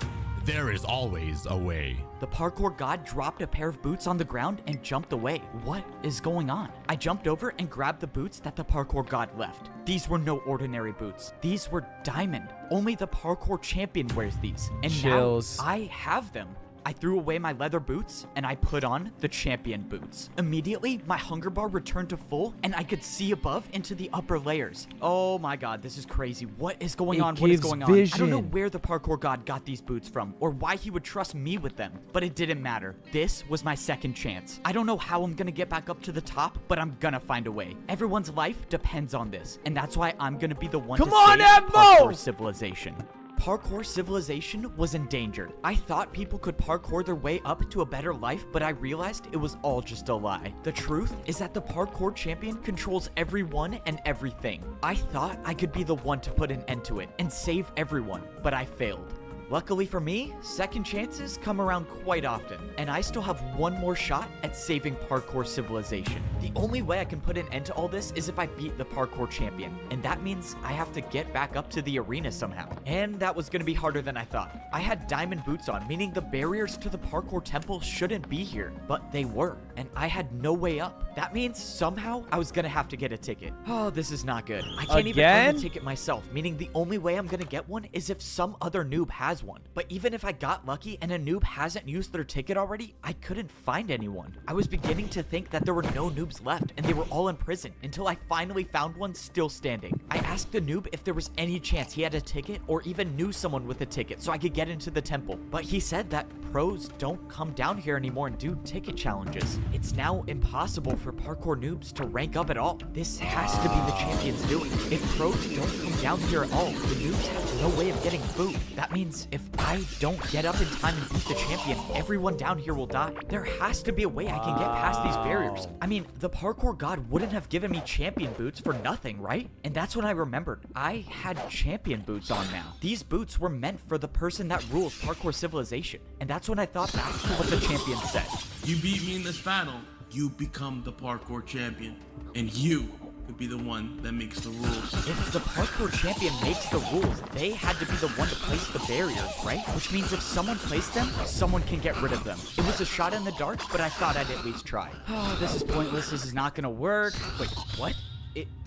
there is always a way. The parkour god dropped a pair of boots on the ground and jumped away. What is going on? I jumped over and grabbed the boots that the parkour god left. These were no ordinary boots. These were diamond. Only the parkour champion wears these. And Chills. now I have them. I threw away my leather boots and I put on the champion boots. Immediately, my hunger bar returned to full and I could see above into the upper layers. Oh my god, this is crazy. What is going on? What is going on? I don't know where the parkour god got these boots from or why he would trust me with them, but it didn't matter. This was my second chance. I don't know how I'm gonna get back up to the top, but I'm gonna find a way. Everyone's life depends on this, and that's why I'm gonna be the one to save parkour civilization. Parkour civilization was endangered. I thought people could parkour their way up to a better life, but I realized it was all just a lie. The truth is that the parkour champion controls everyone and everything. I thought I could be the one to put an end to it and save everyone, but I failed. Luckily for me, second chances come around quite often, and I still have one more shot at saving parkour civilization. The only way I can put an end to all this is if I beat the parkour champion, and that means I have to get back up to the arena somehow. And that was gonna be harder than I thought. I had diamond boots on, meaning the barriers to the parkour temple shouldn't be here, but they were, and I had no way up. That means somehow I was gonna have to get a ticket. Oh, this is not good. I can't even earn the ticket myself, meaning the only way I'm gonna get one is if some other noob has one. But even if I got lucky and a noob hasn't used their ticket already, I couldn't find anyone. I was beginning to think that there were no noobs left and they were all in prison until I finally found one still standing. I asked the noob if there was any chance he had a ticket or even knew someone with a ticket so I could get into the temple. But he said that pros don't come down here anymore and do ticket challenges. It's now impossible for parkour noobs to rank up at all. This has to be the champion's doing. If pros don't come down here at all, the noobs have no way of getting food. That means if I don't get up in time and beat the champion, everyone down here will die. There has to be a way I can get past these barriers. I mean, the parkour god wouldn't have given me champion boots for nothing, right? And that's when I remembered. I had champion boots on now. These boots were meant for the person that rules parkour civilization. And that's when I thought back to what the champion said. You beat me in this battle, you become the parkour champion. And you could be the one that makes the rules. If the parkour champion makes the rules, they had to be the one to place the barriers, right? Which means if someone placed them, someone can get rid of them. It was a shot in the dark, but I thought I'd at least try. Oh, this is pointless. This is not gonna work. Wait, what?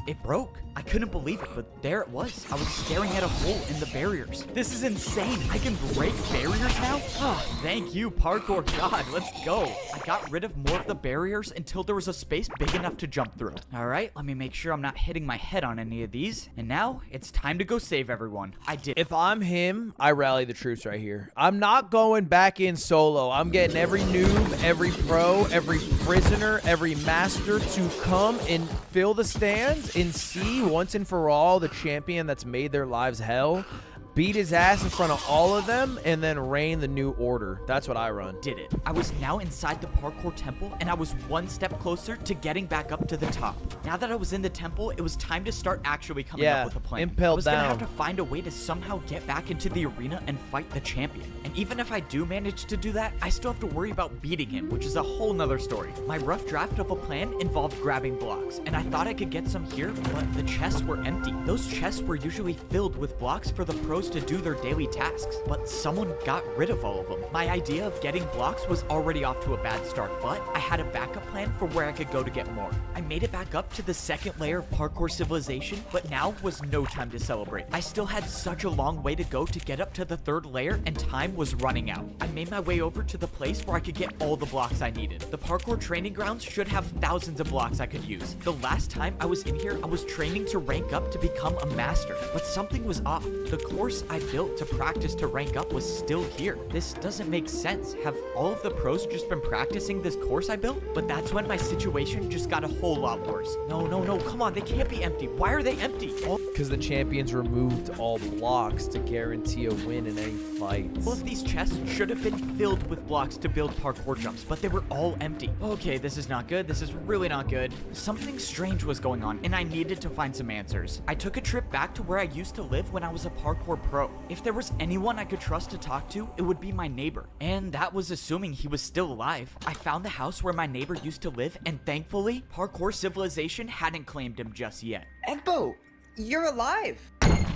It broke. I couldn't believe it, but there it was. I was staring at a hole in the barriers. This is insane. I can break barriers now? Oh, Thank you, parkour god. Let's go. I got rid of more of the barriers until there was a space big enough to jump through. All right, let me make sure I'm not hitting my head on any of these. And now it's time to go save everyone. I did. If I'm him, I rally the troops right here. I'm not going back in solo. I'm getting every noob, every pro, every prisoner, every master to come and fill the stands and see once and for all the champion that's made their lives hell. Beat his ass in front of all of them, and then reign the new order. That's what I run. Did it. I was now inside the parkour temple, and I was one step closer to getting back up to the top. Now that I was in the temple, it was time to start actually coming up with a plan. impelled I was gonna down. have to find a way to somehow get back into the arena and fight the champion. And even if I do manage to do that, I still have to worry about beating him, which is a whole nother story. My rough draft of a plan involved grabbing blocks, and I thought I could get some here, but the chests were empty. Those chests were usually filled with blocks for the pros to do their daily tasks, but someone got rid of all of them. My idea of getting blocks was already off to a bad start, but I had a backup plan for where I could go to get more. I made it back up to the second layer of parkour civilization, but now was no time to celebrate. I still had such a long way to go to get up to the third layer, and time was running out. I made my way over to the place where I could get all the blocks I needed. The parkour training grounds should have thousands of blocks I could use. The last time I was in here, I was training to rank up to become a master, but something was off. The course I built to practice to rank up was still here. This doesn't make sense. Have all of the pros just been practicing this course I built? But that's when my situation just got a whole lot worse. No, come on, they can't be empty. Why are they empty? Because the champions removed all blocks to guarantee a win in any fights. All of these chests should have been filled with blocks to build parkour jumps, but they were all empty. Okay, this is not good. This is really not good. Something strange was going on, and I needed to find some answers. I took a trip back to where I used to live when I was a parkour pro. If there was anyone I could trust to talk to, it would be my neighbor. And that was assuming he was still alive. I found the house where my neighbor used to live, and thankfully, Parkour Civilization hadn't claimed him just yet. Egbo, you're alive.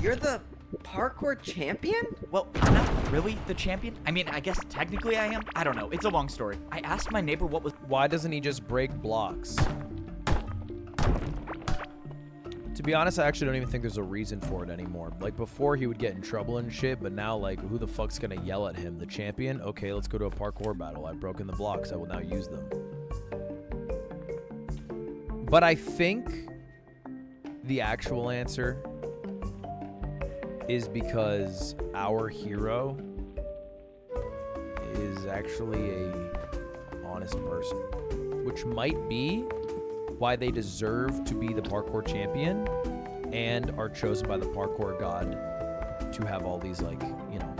You're the parkour champion? Well, I'm not really the champion. I mean, I guess technically I am. I don't know. It's a long story. I asked my neighbor what was... Why doesn't he just break blocks? To be honest, I actually don't even think there's a reason for it anymore. Like, before he would get in trouble and shit, but now, like, who the fuck's gonna yell at him? The champion? Okay, let's go to a parkour battle. I've broken the blocks. I will now use them. But I think the actual answer is because our hero is actually a honest person, which might be why they deserve to be the parkour champion and are chosen by the parkour god to have all these, like, you know,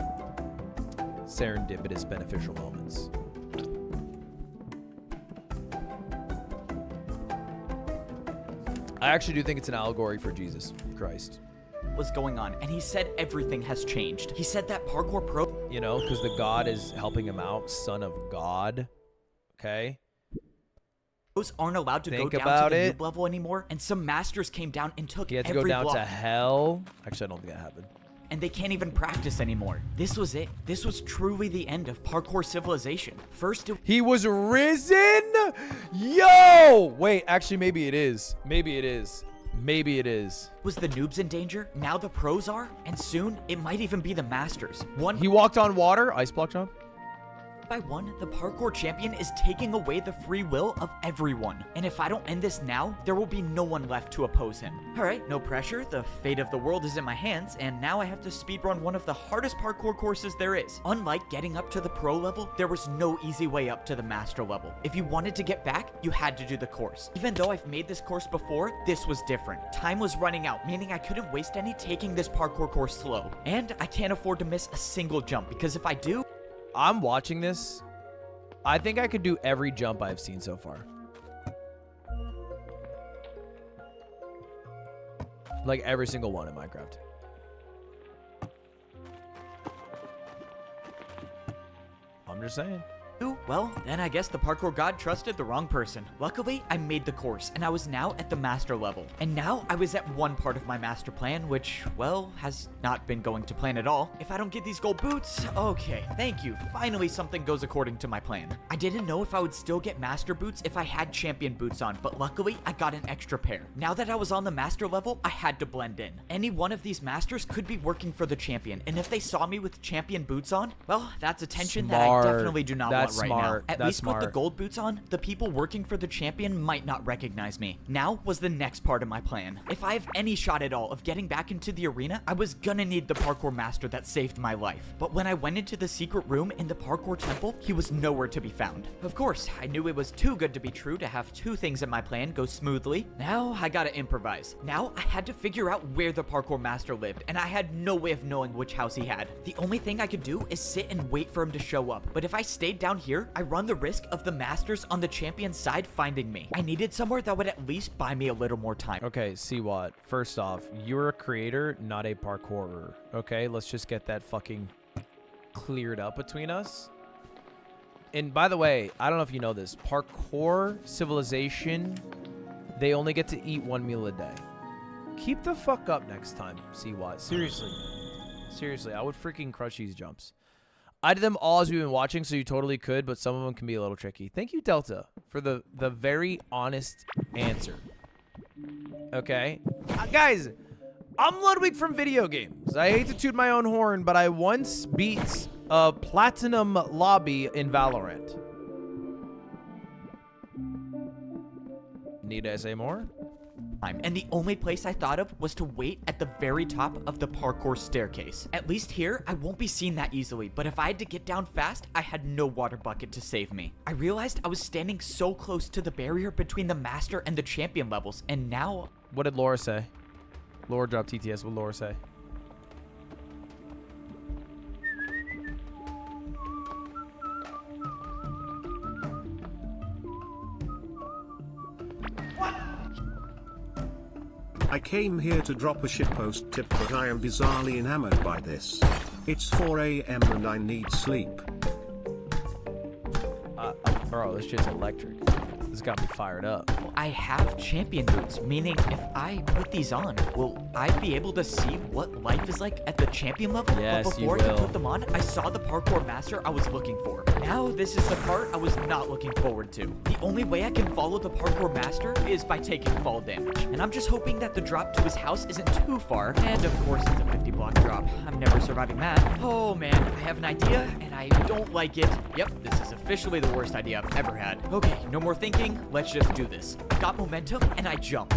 serendipitous beneficial moments. I actually do think it's an allegory for Jesus Christ. Was going on, and he said everything has changed. He said that parkour pro, you know, because the god is helping him out, son of God. Okay, those aren't allowed to think go down about to the it. noob level anymore, and some masters came down and took he had to every go down block. to hell. Actually, I don't think that happened. And they can't even practice anymore. This was it. This was truly the end of parkour civilization. First, He was risen? Yo! Wait, actually, maybe it is. Maybe it is. Maybe it is. was the noobs in danger? Now the pros are? And soon, it might even be the masters. He walked on water? Ice block jump? By one, the parkour champion is taking away the free will of everyone. And if I don't end this now, there will be no one left to oppose him. Alright, no pressure, the fate of the world is in my hands, and now I have to speedrun one of the hardest parkour courses there is. Unlike getting up to the pro level, there was no easy way up to the master level. If you wanted to get back, you had to do the course. Even though I've made this course before, this was different. Time was running out, meaning I couldn't waste any taking this parkour course slow. And I can't afford to miss a single jump, because if I do, I'm watching this. I think I could do every jump I've seen so far. Like every single one in Minecraft. I'm just saying. Well, then I guess the parkour god trusted the wrong person. Luckily, I made the course, and I was now at the master level. And now I was at one part of my master plan, which, well, has not been going to plan at all. If I don't get these gold boots, okay, thank you. Finally, something goes according to my plan. I didn't know if I would still get master boots if I had champion boots on, but luckily, I got an extra pair. Now that I was on the master level, I had to blend in. Any one of these masters could be working for the champion, and if they saw me with champion boots on, well, that's attention that I definitely do not want right now. At least with the gold boots on, the people working for the champion might not recognize me. Now was the next part of my plan. If I have any shot at all of getting back into the arena, I was gonna need the parkour master that saved my life. But when I went into the secret room in the parkour temple, he was nowhere to be found. Of course, I knew it was too good to be true to have two things in my plan go smoothly. Now I gotta improvise. Now I had to figure out where the parkour master lived, and I had no way of knowing which house he had. The only thing I could do is sit and wait for him to show up. But if I stayed down here, I run the risk of the masters on the champion's side finding me. I needed somewhere that would at least buy me a little more time. Okay, Seawat, first off, you're a creator, not a parkourer. Okay, let's just get that fucking cleared up between us. And by the way, I don't know if you know this, Parkour Civilization, they only get to eat one meal a day. Keep the fuck up next time, Seawat. Seriously. Seriously, I would freaking crush these jumps. I did them all as we've been watching, so you totally could, but some of them can be a little tricky. Thank you, Delta, for the very honest answer. Okay? Guys, I'm Ludwig from video games. I hate to toot my own horn, but I once beat a platinum lobby in Valorant. Need I say more? And the only place I thought of was to wait at the very top of the parkour staircase. At least here, I won't be seen that easily, but if I had to get down fast, I had no water bucket to save me. I realized I was standing so close to the barrier between the master and the champion levels, and now... What did Laura say? Laura dropped TTS. What did Laura say? I came here to drop a shitpost tip, but I am bizarrely enamored by this. It's 4 a.m. and I need sleep. Bro, this shit's electric. This got me fired up. I have champion boots, meaning if I put these on, will I be able to see what life is like at the champion level? Yes, but you before I will. put them on, I saw the parkour master I was looking for. Now this is the part I was not looking forward to. The only way I can follow the parkour master is by taking fall damage. And I'm just hoping that the drop to his house isn't too far. And of course it's a 50-block drop. I'm never surviving that. Oh man, I have an idea and I don't like it. Yep, this is officially the worst idea I've ever had. Okay, no more thinking. Let's just do this. I got momentum and I jumped.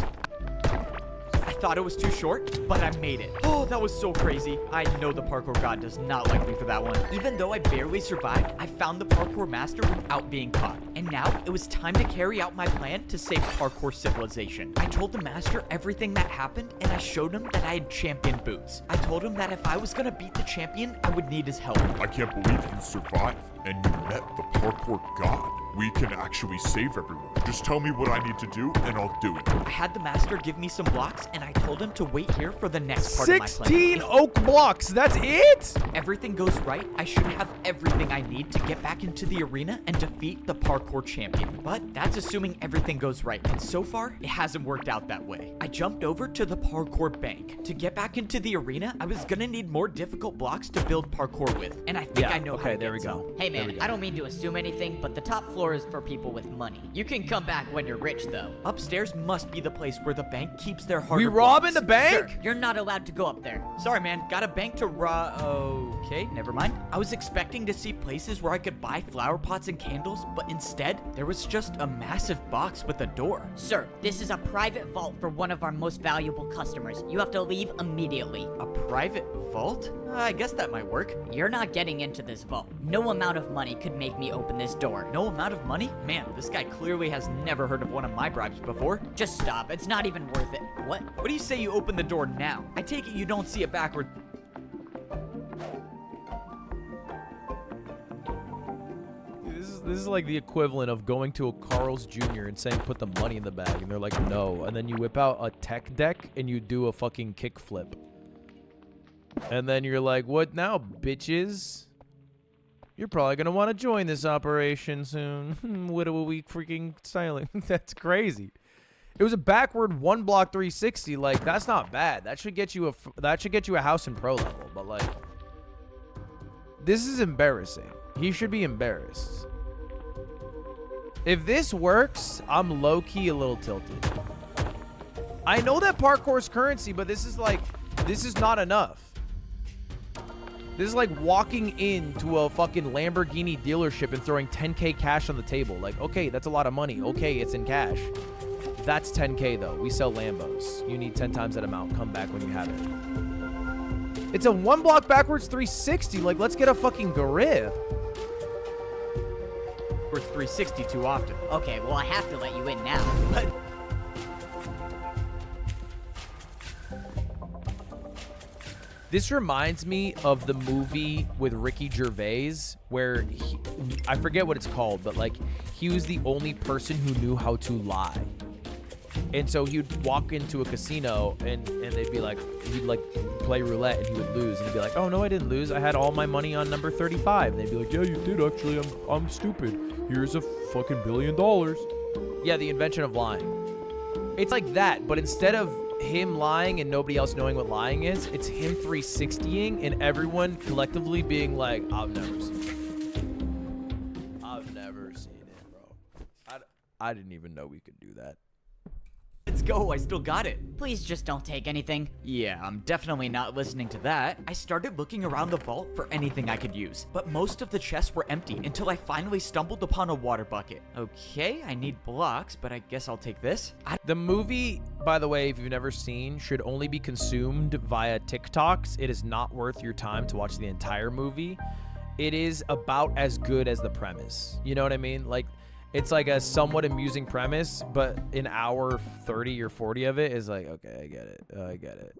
I thought it was too short, but I made it. Oh, that was so crazy. I know the parkour god does not like me for that one. Even though I barely survived, I found the parkour master without being caught. And now it was time to carry out my plan to save parkour civilization. I told the master everything that happened, and I showed him that I had champion boots. I told him that if I was gonna beat the champion, I would need his help. I can't believe you survived and you met the parkour god. We can actually save everyone. Just tell me what I need to do and I'll do it. I had the master give me some blocks and I told him to wait here for the next part of my plan. 16 oak blocks, that's it? Everything goes right, I should have everything I need to get back into the arena and defeat the parkour champion. But that's assuming everything goes right, and so far, it hasn't worked out that way. I jumped over to the parkour bank. To get back into the arena, I was gonna need more difficult blocks to build parkour with, and I think I know how to there get we go. Hey man, I don't mean to assume anything, but the top floor is for people with money. You can come back when you're rich though. Upstairs must be the place where the bank keeps their harder We robbing blocks. the bank? Sir, you're not allowed to go up there. Sorry, man. Got a bank to Okay, never mind. I was expecting to see places where I could buy flower pots and candles, but instead, there was just a massive box with a door. Sir, this is a private vault for one of our most valuable customers. You have to leave immediately. A private vault? I guess that might work. You're not getting into this vault. No amount of money could make me open this door. No amount of money? Man, this guy clearly has never heard of one of my bribes before. Just stop. It's not even worth it. What? What do you say you open the door now? I take it you don't see it backward. This is like the equivalent of going to a Carl's Jr. and saying put the money in the bag, and they're like, no. And then you whip out a tech deck and you do a fucking kickflip. And then you're like, what now, bitches? You're probably gonna want to join this operation soon. What are we freaking styling? That's crazy. It was a backward 1 block 360. Like, that's not bad. That should get you a house in pro level. But like, this is embarrassing. He should be embarrassed. If this works, I'm low-key a little tilted. I know that parkour's currency, but this is not enough. This is like walking into a fucking Lamborghini dealership and throwing 10K cash on the table. Like, okay, that's a lot of money. Okay, it's in cash. That's 10K though. We sell Lambos. You need 10 times that amount. Come back when you have it. It's a 1 block backwards 360. Like, let's get a fucking grip. It's 360 too often. Okay, well, I have to let you in now. But This reminds me of the movie with Ricky Gervais where I forget what it's called, but like he was the only person who knew how to lie. And so he would walk into a casino and they'd be like, he'd like play roulette and he would lose. And he'd be like, oh no, I didn't lose. I had all my money on number 35. And they'd be like, yeah, you did actually. I'm stupid. Here's a fucking $1 billion. Yeah, the invention of lying. It's like that, but instead of him lying and nobody else knowing what lying is, it's him 360ing and everyone collectively being like, I've never seen it. I've never seen it, bro. I didn't even know we could do that. Let's go, I still got it. please just don't take anything. Yeah, I'm definitely not listening to that. I started looking around the vault for anything I could use, but most of the chests were empty until I finally stumbled upon a water bucket. Okay, I need blocks, but I guess I'll take this. The movie, by the way, if you've never seen, should only be consumed via TikToks. It is not worth your time to watch the entire movie. It is about as good as the premise. You know what I mean? Like, it's like a somewhat amusing premise, but an hour 30 or 40 of it is like, okay, I get it. I get it.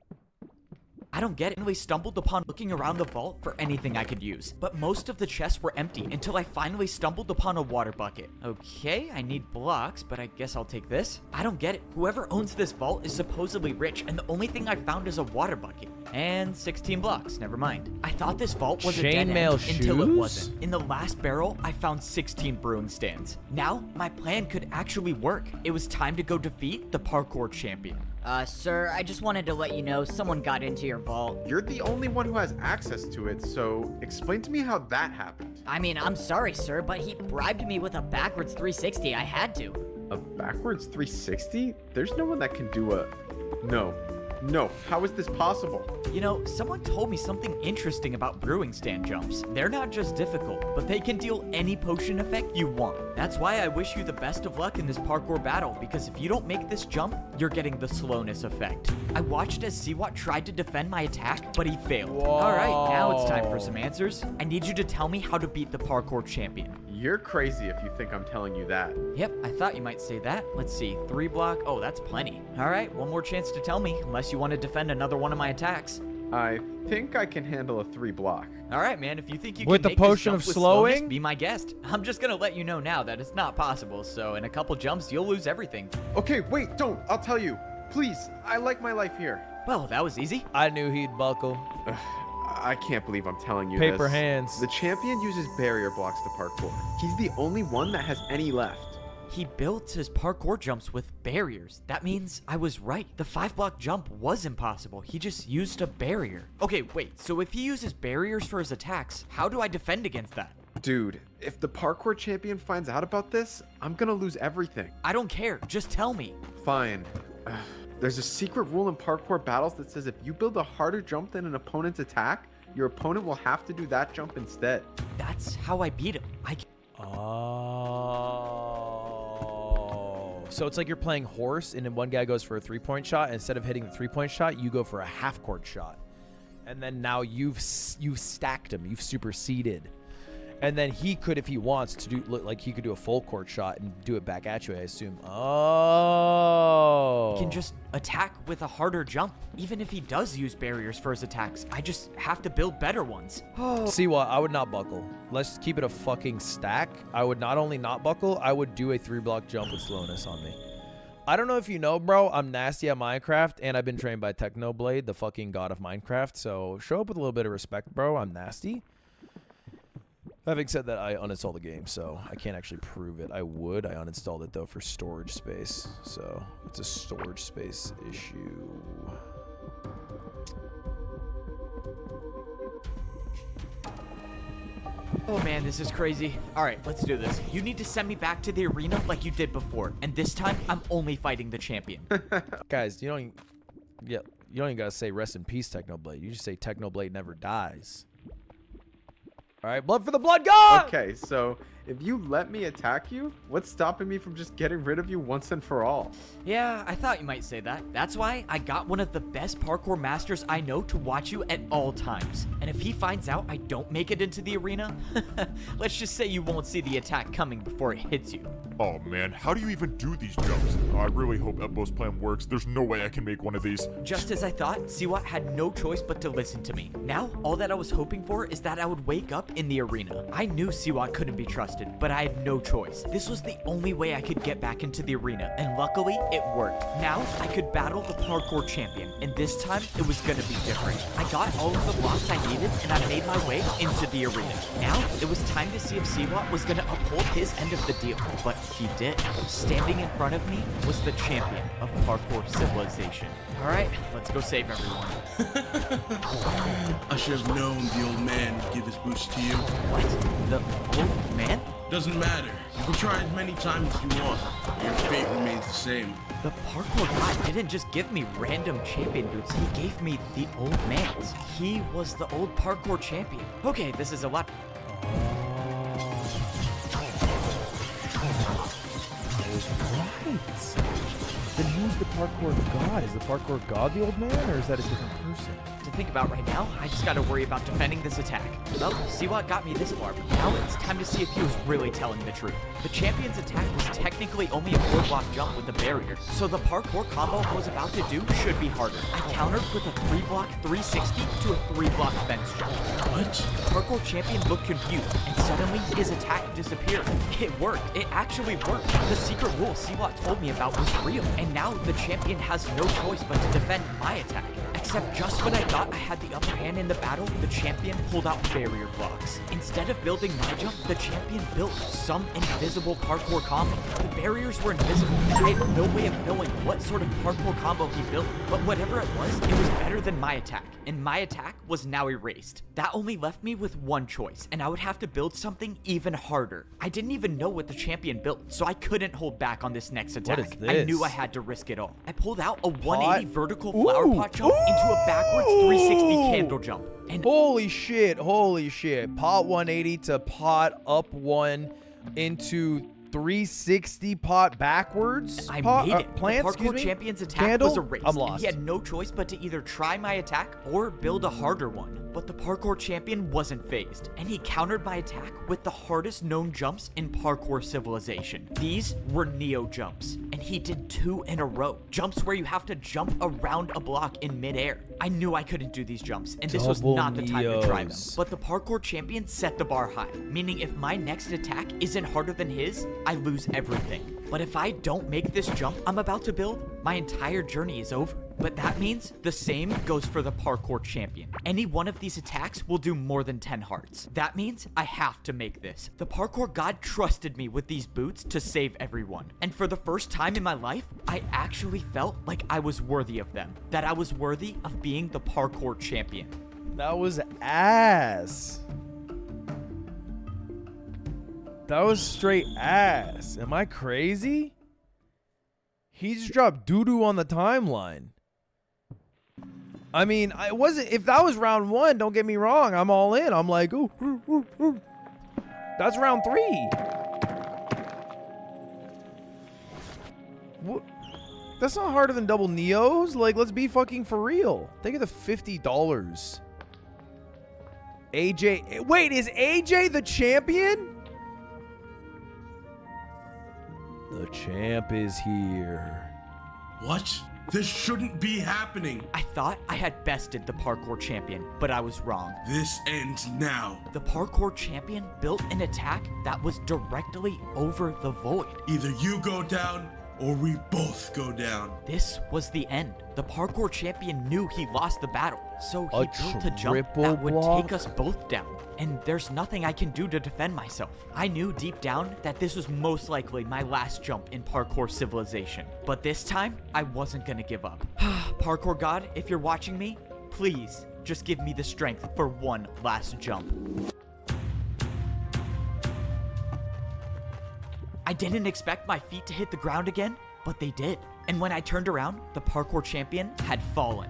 I don't get it. I stumbled upon looking around the vault for anything I could use, but most of the chests were empty until I finally stumbled upon a water bucket. Okay, I need blocks, but I guess I'll take this. I don't get it. Whoever owns this vault is supposedly rich, and the only thing I found is a water bucket. And 16 blocks, never mind. I thought this vault was a dead end until it wasn't. In the last barrel, I found 16 brewing stands. Now, my plan could actually work. It was time to go defeat the parkour champion. Sir, I just wanted to let you know someone got into your vault. You're the only one who has access to it, so explain to me how that happened. I mean, I'm sorry, sir, but he bribed me with a backwards 360. I had to. A backwards 360? There's no one that can do a... No, how is this possible? You know, someone told me something interesting about brewing stand jumps. They're not just difficult, but they can deal any potion effect you want. That's why I wish you the best of luck in this parkour battle, because if you don't make this jump, you're getting the slowness effect. I watched as Siwat tried to defend my attack, but he failed. Alright, now it's time for some answers. I need you to tell me how to beat the parkour champion. You're crazy if you think I'm telling you that. Yep, I thought you might say that. Let's see, 3 block. Oh, that's plenty. Alright, one more chance to tell me, unless you want to defend another one of my attacks. I think I can handle a 3 block. Alright, man, if you think you with can the make this potion jump of with slowing, slowness, be my guest. I'm just gonna let you know now that it's not possible, so in a couple jumps, you'll lose everything. Okay, wait, don't. I'll tell you. Please, I like my life here. Well, that was easy. I knew he'd buckle. I can't believe I'm telling you Paper this. hands. The champion uses barrier blocks to parkour. He's the only one that has any left. He built his parkour jumps with barriers. That means I was right. The 5-block jump was impossible. He just used a barrier. Okay, wait, so if he uses barriers for his attacks, how do I defend against that? Dude, if the parkour champion finds out about this, I'm gonna lose everything. I don't care. Just tell me. Fine. There's a secret rule in parkour battles that says if you build a harder jump than an opponent's attack, your opponent will have to do that jump instead. That's how I beat him. So it's like you're playing horse, and then one guy goes for a 3-point shot. And instead of hitting the 3-point shot, you go for a half-court shot. And then now you've stacked him. You've superseded. And then he could, if he wants to do, like he could do a full court shot and do it back at you, I assume. Oh. He can just attack with a harder jump. Even if he does use barriers for his attacks, I just have to build better ones. See what? I would not buckle. Let's keep it a fucking stack. I would not only not buckle, I would do a 3-block jump with slowness on me. I don't know if you know, bro, I'm nasty at Minecraft, and I've been trained by Technoblade, the fucking god of Minecraft. So show up with a little bit of respect, bro. I'm nasty. Having said that, I uninstalled the game, so I can't actually prove it. I would. I uninstalled it, though, for storage space. So it's a storage space issue. Oh man, this is crazy. Alright, let's do this. You need to send me back to the arena like you did before. And this time, I'm only fighting the champion. Guys, you don't even gotta say rest in peace, Technoblade. You just say Technoblade never dies. All right, blood for the blood god! Okay, so if you let me attack you, what's stopping me from just getting rid of you once and for all? Yeah, I thought you might say that. That's why I got one of the best parkour masters I know to watch you at all times. And if he finds out I don't make it into the arena, let's just say you won't see the attack coming before it hits you. Oh man, how do you even do these jumps? I really hope Eppo's plan works. There's no way I can make one of these. Just as I thought, Siwat had no choice but to listen to me. Now, all that I was hoping for is that I would wake up in the arena. I knew Siwat couldn't be trusted, but I had no choice. This was the only way I could get back into the arena, and luckily, it worked. Now, I could battle the parkour champion, and this time, it was gonna be different. I got all of the blocks I needed, and I made my way into the arena. Now, it was time to see if Siwat was gonna uphold his end of the deal, but he did. Standing in front of me was the champion of parkour civilization. All right, let's go save everyone. I should have known the old man would give his boost to you. What? The old man? Doesn't matter. You can try as many times as you want. Your fate remains the same. The parkour god didn't just give me random champion boots, he gave me the old man's. He was the old parkour champion. Okay, this is a lot. Then who's the parkour god? Is the parkour god the old man, or is that a different person? To think about right now, I just gotta worry about defending this attack. Well, Siwat got me this far, but now it's time to see if he was really telling the truth. The champion's attack was technically only a 4-block jump with a barrier, so the parkour combo I was about to do should be harder. I countered with a 3-block 360 to a 3-block fence jump. What? The parkour champion looked confused, and suddenly his attack disappeared. It worked. It actually worked. The secret rule Siwat told me about was real, and now the champion has no choice but to defend my attack. Except just when I thought I had the upper hand in the battle, the champion pulled out barrier blocks. Instead of building my jump, the champion built some invisible parkour combo. The barriers were invisible, and I had no way of knowing what sort of parkour combo he built. But whatever it was better than my attack, and my attack was now erased. That only left me with one choice, and I would have to build something even harder. I didn't even know what the champion built, so I couldn't hold back on this next attack. What is this? I knew I had to risk it all. I pulled out a 180 vertical flower pot jump into a backwards 360 candle jump. And holy shit, pot 180 to pot up 1 into 360 pot backwards. I pot, made it. Plant, the excuse parkour me? champion's attack Candle? was erased. I'm And lost. he had no choice but to either try my attack or build a harder one. But the parkour champion wasn't phased, and he countered my attack with the hardest known jumps in parkour civilization. These were Neo jumps, and he did 2 in a row. Jumps where you have to jump around a block in midair. I knew I couldn't do these jumps, and this was Double not the time to try them. Neos. But the parkour champion set the bar high, meaning if my next attack isn't harder than his, I lose everything. But if I don't make this jump I'm about to build, my entire journey is over. But that means the same goes for the parkour champion. Any one of these attacks will do more than 10 hearts. That means I have to make this. The parkour god trusted me with these boots to save everyone. And for the first time in my life, I actually felt like I was worthy of them. That I was worthy of being the parkour champion. That was ass. That was straight ass. Am I crazy? He just dropped doo-doo on the timeline. I mean, I wasn't. If that was round 1, don't get me wrong. I'm all in. I'm like, ooh, ooh, ooh, ooh. That's round 3. What? That's not harder than double Neos. Like, let's be fucking for real. Think of the $50. AJ. Wait, is AJ the champion? The champ is here. What? This shouldn't be happening. I thought I had bested the parkour champion, but I was wrong. This ends now. The parkour champion built an attack that was directly over the void. Either you go down or we both go down. This was the end. The parkour champion knew he lost the battle, so he A built a jump triple that would block? take us both down. And there's nothing I can do to defend myself. I knew deep down that this was most likely my last jump in Parkour Civilization. But this time, I wasn't gonna give up. Parkour God, if you're watching me, please just give me the strength for one last jump. I didn't expect my feet to hit the ground again, but they did. And when I turned around, the parkour champion had fallen.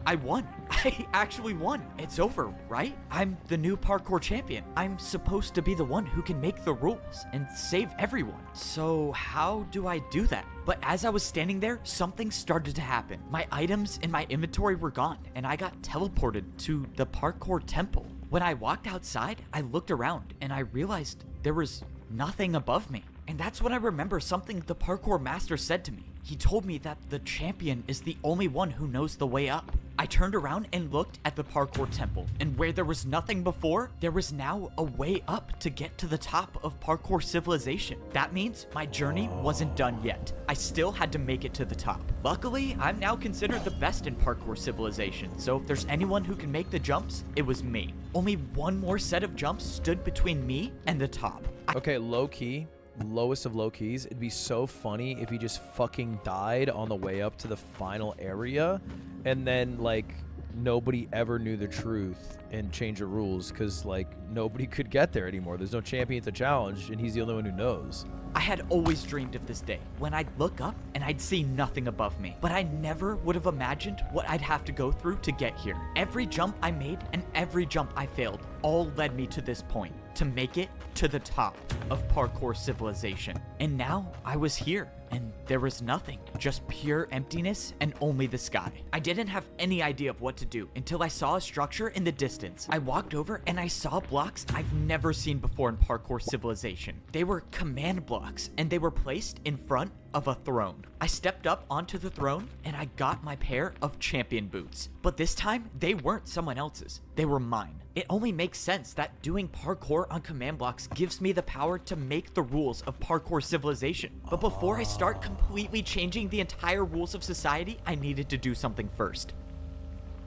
I won. I actually won. It's over, right? I'm the new parkour champion. I'm supposed to be the one who can make the rules and save everyone. So how do I do that? But as I was standing there, something started to happen. My items in my inventory were gone, and I got teleported to the parkour temple. When I walked outside, I looked around, and I realized there was nothing above me. And that's when I remember something the parkour master said to me. He told me that the champion is the only one who knows the way up. I turned around and looked at the parkour temple, and where there was nothing before, there was now a way up to get to the top of parkour civilization. That means my journey wasn't done yet. I still had to make it to the top. Luckily, I'm now considered the best in parkour civilization, so if there's anyone who can make the jumps, it was me. Only one more set of jumps stood between me and the top. Okay, low key, lowest of low keys. It'd be so funny if he just fucking died on the way up to the final area, and then like nobody ever knew the truth and changed the rules because like nobody could get there anymore. There's no champion to challenge, and he's the only one who knows. I had always dreamed of this day when I'd look up and I'd see nothing above me, but I never would have imagined what I'd have to go through to get here. Every jump I made and every jump I failed all led me to this point, to make it to the top of parkour civilization. And now I was here, and there was nothing, just pure emptiness and only the sky. I didn't have any idea of what to do until I saw a structure in the distance. I walked over and I saw blocks I've never seen before in parkour civilization. They were command blocks, and they were placed in front of a throne. I stepped up onto the throne and I got my pair of champion boots. But this time, they weren't someone else's, they were mine. It only makes sense that doing parkour on command blocks gives me the power to make the rules of parkour civilization. But before I start completely changing the entire rules of society, I needed to do something first.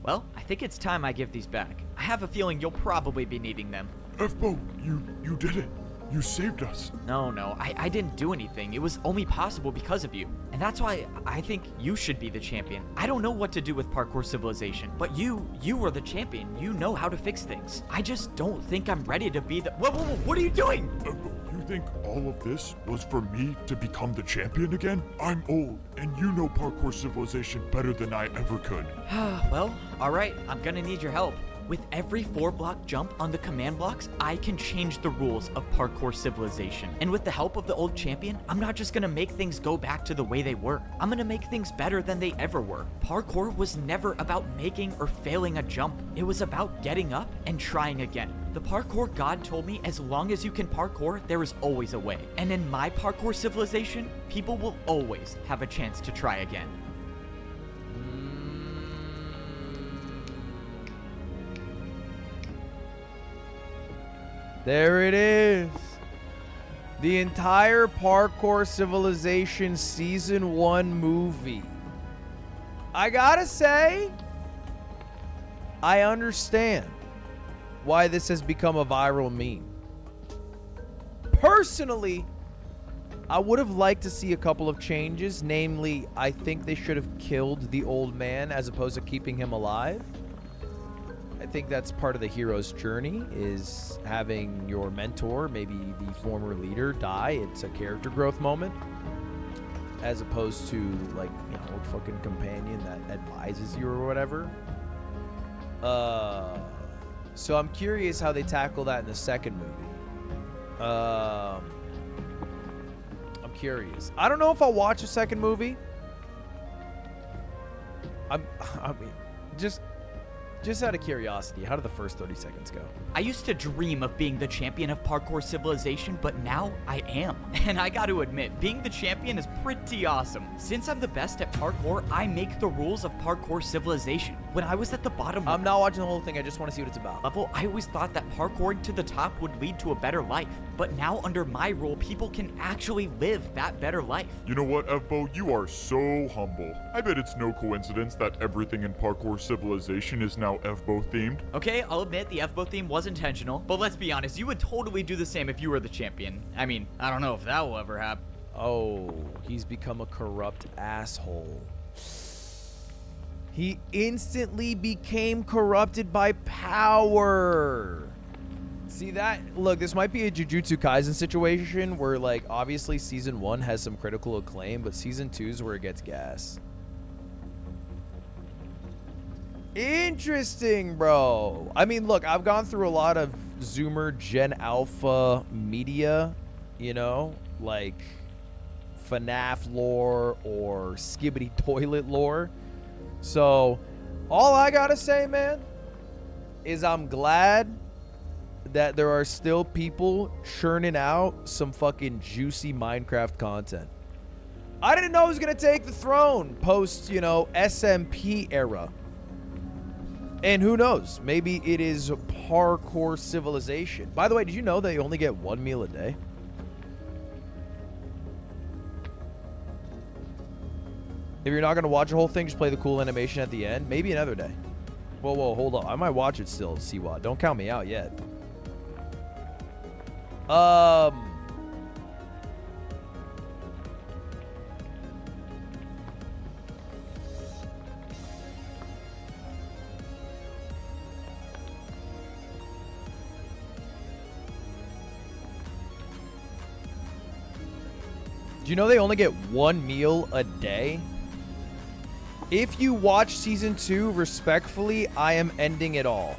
Well, I think it's time I give these back. I have a feeling you'll probably be needing them. F-Boat, you did it. You saved us. No, I didn't do anything. It was only possible because of you. And that's why I think you should be the champion. I don't know what to do with parkour civilization, but you are the champion. You know how to fix things. I just don't think I'm ready to be the— Whoa, what are you doing? You think all of this was for me to become the champion again? I'm old, and you know parkour civilization better than I ever could. Well, alright, I'm gonna need your help. With every 4-block jump on the command blocks, I can change the rules of parkour civilization. And with the help of the old champion, I'm not just gonna make things go back to the way they were. I'm gonna make things better than they ever were. Parkour was never about making or failing a jump. It was about getting up and trying again. The parkour god told me as long as you can parkour, there is always a way. And in my parkour civilization, people will always have a chance to try again. There it is. The entire Parkour Civilization Season 1 movie. I gotta say, I understand why this has become a viral meme. Personally, I would have liked to see a couple of changes. Namely, I think they should have killed the old man as opposed to keeping him alive. I think that's part of the hero's journey, is having your mentor, maybe the former leader, die. It's a character growth moment, as opposed to like, you know, a fucking companion that advises you or whatever. So I'm curious how they tackle that in the second movie. I'm curious. I don't know if I'll watch a second movie. I mean, just out of curiosity, how did the first 30 seconds go? I used to dream of being the champion of parkour civilization, but now I am. And I got to admit, being the champion is pretty awesome. Since I'm the best at parkour, I make the rules of parkour civilization. when I was at the bottom I'm not watching the whole thing. I just want to see what it's about. level, I always thought that parkouring to the top would lead to a better life. But now under my rule, people can actually live that better life. You know what, Evbo? You are so humble. I bet it's no coincidence that everything in Parkour Civilization is now Evbo themed. Okay, I'll admit the FBO theme was intentional, but let's be honest, you would totally do the same if you were the champion. I mean, I don't know if that will ever happen. Oh, he's become a corrupt asshole. He instantly became corrupted by power. See that? Look, this might be a Jujutsu Kaisen situation where, like, obviously season 1 has some critical acclaim, but season 2 is where it gets gas. Interesting, bro. I mean, look, I've gone through a lot of Zoomer Gen Alpha media, you know, like FNAF lore or Skibbity Toilet lore. So, all I gotta say, man, is I'm glad that there are still people churning out some fucking juicy Minecraft content. I didn't know it was gonna take the throne post, you know, SMP era. And who knows? Maybe it is Parkour Civilization. By the way, did you know that you only get 1 meal a day? If you're not going to watch the whole thing, just play the cool animation at the end. Maybe another day. Whoa, hold on. I might watch it still, CWAT. Don't count me out yet. Do you know they only get 1 meal a day? If you watch season 2, respectfully, I am ending it all.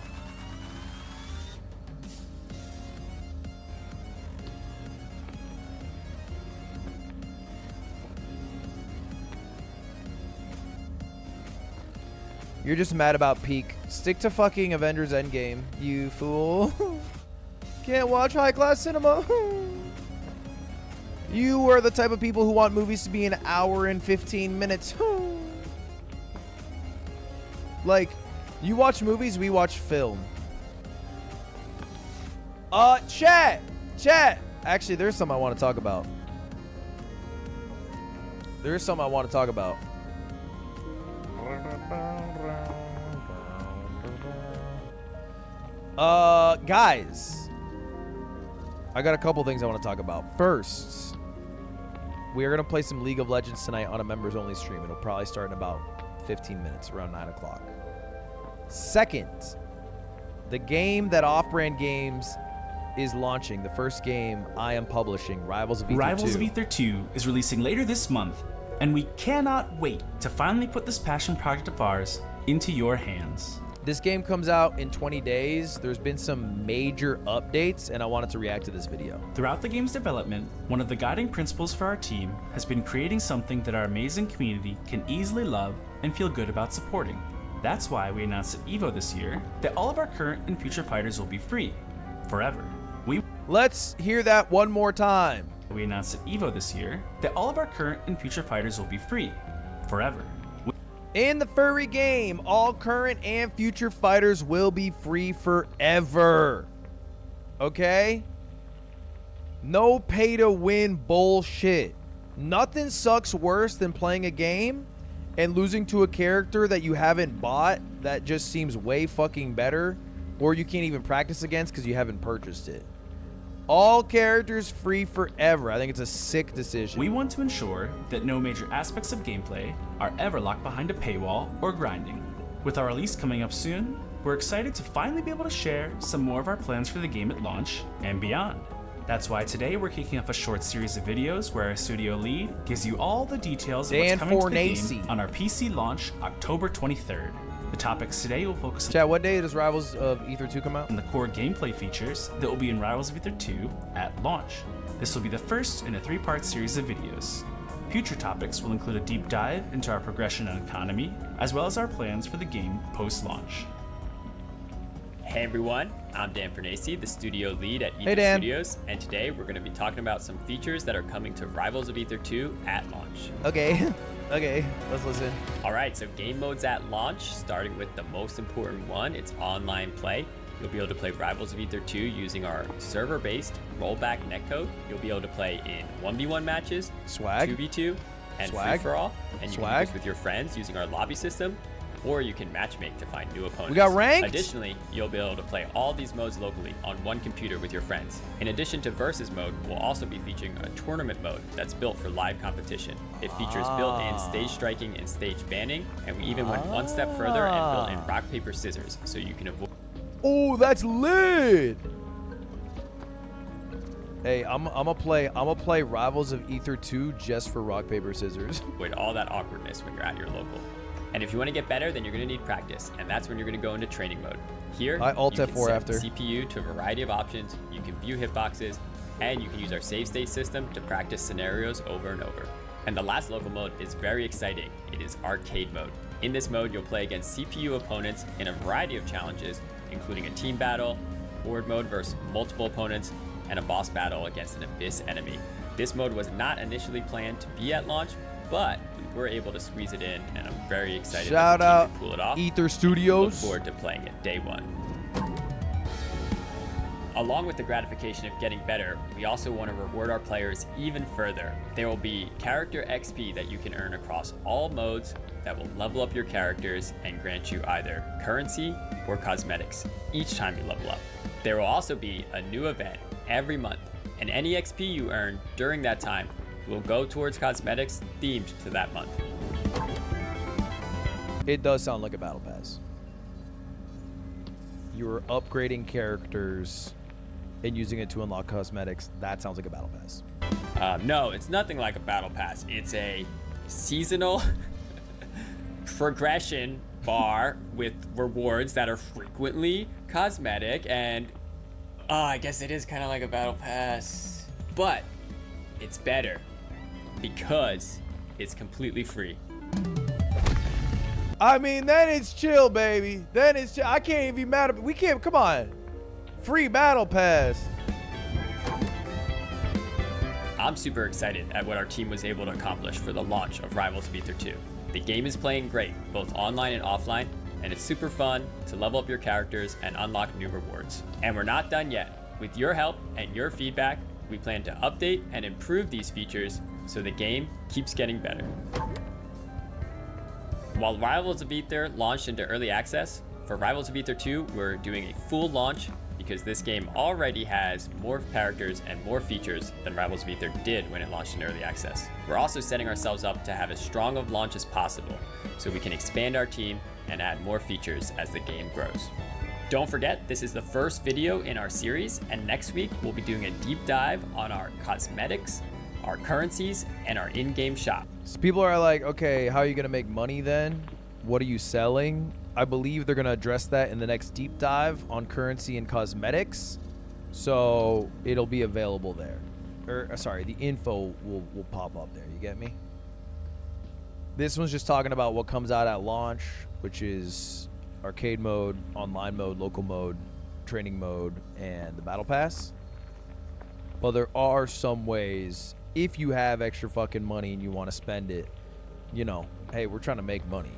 You're just mad about Peak. Stick to fucking Avengers Endgame, you fool. Can't watch high class cinema. You are the type of people who want movies to be an hour and 15 minutes. Like, you watch movies, we watch film. Chat. Actually, there's something I want to talk about. Guys, I got a couple things I want to talk about. First, we are going to play some League of Legends tonight on a members only stream. It'll probably start in about 15 minutes, around 9 o'clock. Second, the game that Off-Brand Games is launching, the first game I am publishing, Rivals of Ether 2. Rivals of Ether 2 is releasing later this month, and we cannot wait to finally put this passion project of ours into your hands. This game comes out in 20 days. There's been some major updates, and I wanted to react to this video. Throughout the game's development, one of the guiding principles for our team has been creating something that our amazing community can easily love and feel good about supporting. That's why we announced at EVO this year that all of our current and future fighters will be free, forever. Let's hear that one more time. We announced at EVO this year that all of our current and future fighters will be free, forever. In the furry game, all current and future fighters will be free forever. Okay? No pay to win bullshit. Nothing sucks worse than playing a game and losing to a character that you haven't bought that just seems way fucking better, or you can't even practice against because you haven't purchased it. All characters free forever. I think it's a sick decision. We want to ensure that no major aspects of gameplay are ever locked behind a paywall or grinding. With our release coming up soon, we're excited to finally be able to share some more of our plans for the game at launch and beyond. That's why today we're kicking off a short series of videos where our studio lead gives you all the details of what's coming to the game on our PC launch October 23rd. The topics today will focus on... Chat, what day does Rivals of Ether 2 come out? ...and the core gameplay features that will be in Rivals of Ether 2 at launch. This will be the first in a 3-part series of videos. Future topics will include a deep dive into our progression and economy, as well as our plans for the game post-launch. Hey everyone, I'm Dan Fernacey, the studio lead at Ether Hey, Dan. Studios, and today we're going to be talking about some features that are coming to Rivals of Aether 2 at launch. Okay. Okay. Let's listen. All right, so game modes at launch, starting with the most important one, it's online play. You'll be able to play Rivals of Aether 2 using our server-based rollback netcode. You'll be able to play in 1v1 matches, Swag. 2v2, and Swag. free-for-all. And you can Swag. do this with your friends using our lobby system, or you can matchmake to find new opponents. We got ranked? Additionally, you'll be able to play all these modes locally on one computer with your friends. In addition to Versus mode, we'll also be featuring a tournament mode that's built for live competition. It features built-in stage striking and stage banning, and we even went one step further and built in rock, paper, scissors, so you can avoid... Oh, that's lit. Hey, I'm gonna play Rivals of Aether 2 just for rock, paper, scissors. avoid all that awkwardness when you're at your local. And if you want to get better, then you're going to need practice, and that's when you're going to go into training mode. Here, I alt you can F4 set after. the CPU to a variety of options, you can view hitboxes, and you can use our save state system to practice scenarios over and over. And the last local mode is very exciting. It is arcade mode. In this mode, you'll play against CPU opponents in a variety of challenges, including a team battle, horde mode versus multiple opponents, and a boss battle against an abyss enemy. This mode was not initially planned to be at launch, but we were able to squeeze it in, and I'm very excited Shout that the team out can pull it off. Aether Look Studios. forward to playing it day one. Along with the gratification of getting better, we also want to reward our players even further. There will be character XP that you can earn across all modes that will level up your characters and grant you either currency or cosmetics each time you level up. There will also be a new event every month, and any XP you earn during that time will go towards cosmetics themed to that month. It does sound like a battle pass. You're upgrading characters and using it to unlock cosmetics. That sounds like a battle pass. No, it's nothing like a battle pass. It's a seasonal progression bar with rewards that are frequently cosmetic, and I guess it is kind of like a battle pass, but it's better because it's completely free. I mean, then it's chill, baby. Then it's chill. I can't even be mad at. We can't. Come on. Free battle pass. I'm super excited at what our team was able to accomplish for the launch of Rivals of Aether 2. The game is playing great, both online and offline, and it's super fun to level up your characters and unlock new rewards. And we're not done yet. With your help and your feedback, we plan to update and improve these features so the game keeps getting better. While Rivals of Aether launched into early access, for Rivals of Aether 2, we're doing a full launch because this game already has more characters and more features than Rivals of Aether did when it launched in early access. We're also setting ourselves up to have as strong of launch as possible so we can expand our team and add more features as the game grows. Don't forget, this is the first video in our series, and next week we'll be doing a deep dive on our cosmetics, our currencies, and our in-game shop. So people are like, okay, how are you going to make money then? What are you selling? I believe they're going to address that in the next deep dive on currency and cosmetics. So it'll be available there. Sorry, the info will pop up there. You get me? This one's just talking about what comes out at launch, which is arcade mode, online mode, local mode, training mode, and the battle pass. But there are some ways, if you have extra fucking money and you want to spend it, you know, hey, we're trying to make money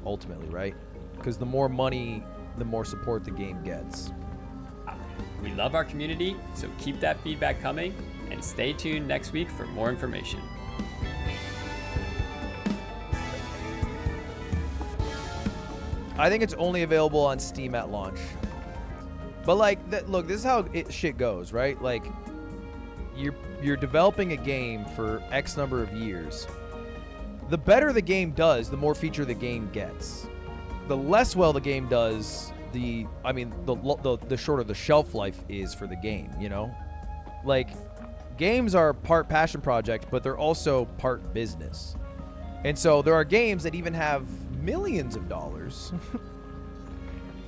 ultimately, right? Because the more money, the more support the game gets. We love our community, so keep that feedback coming and stay tuned next week for more information. I think it's only available on Steam at launch. But like, look, this is how shit goes, right? Like, you're developing a game for X number of years. The better the game does, the more feature the game gets. The less well the game does, the shorter the shelf life is for the game, you know? Like, games are part passion project, but they're also part business. And so there are games that even have millions of dollars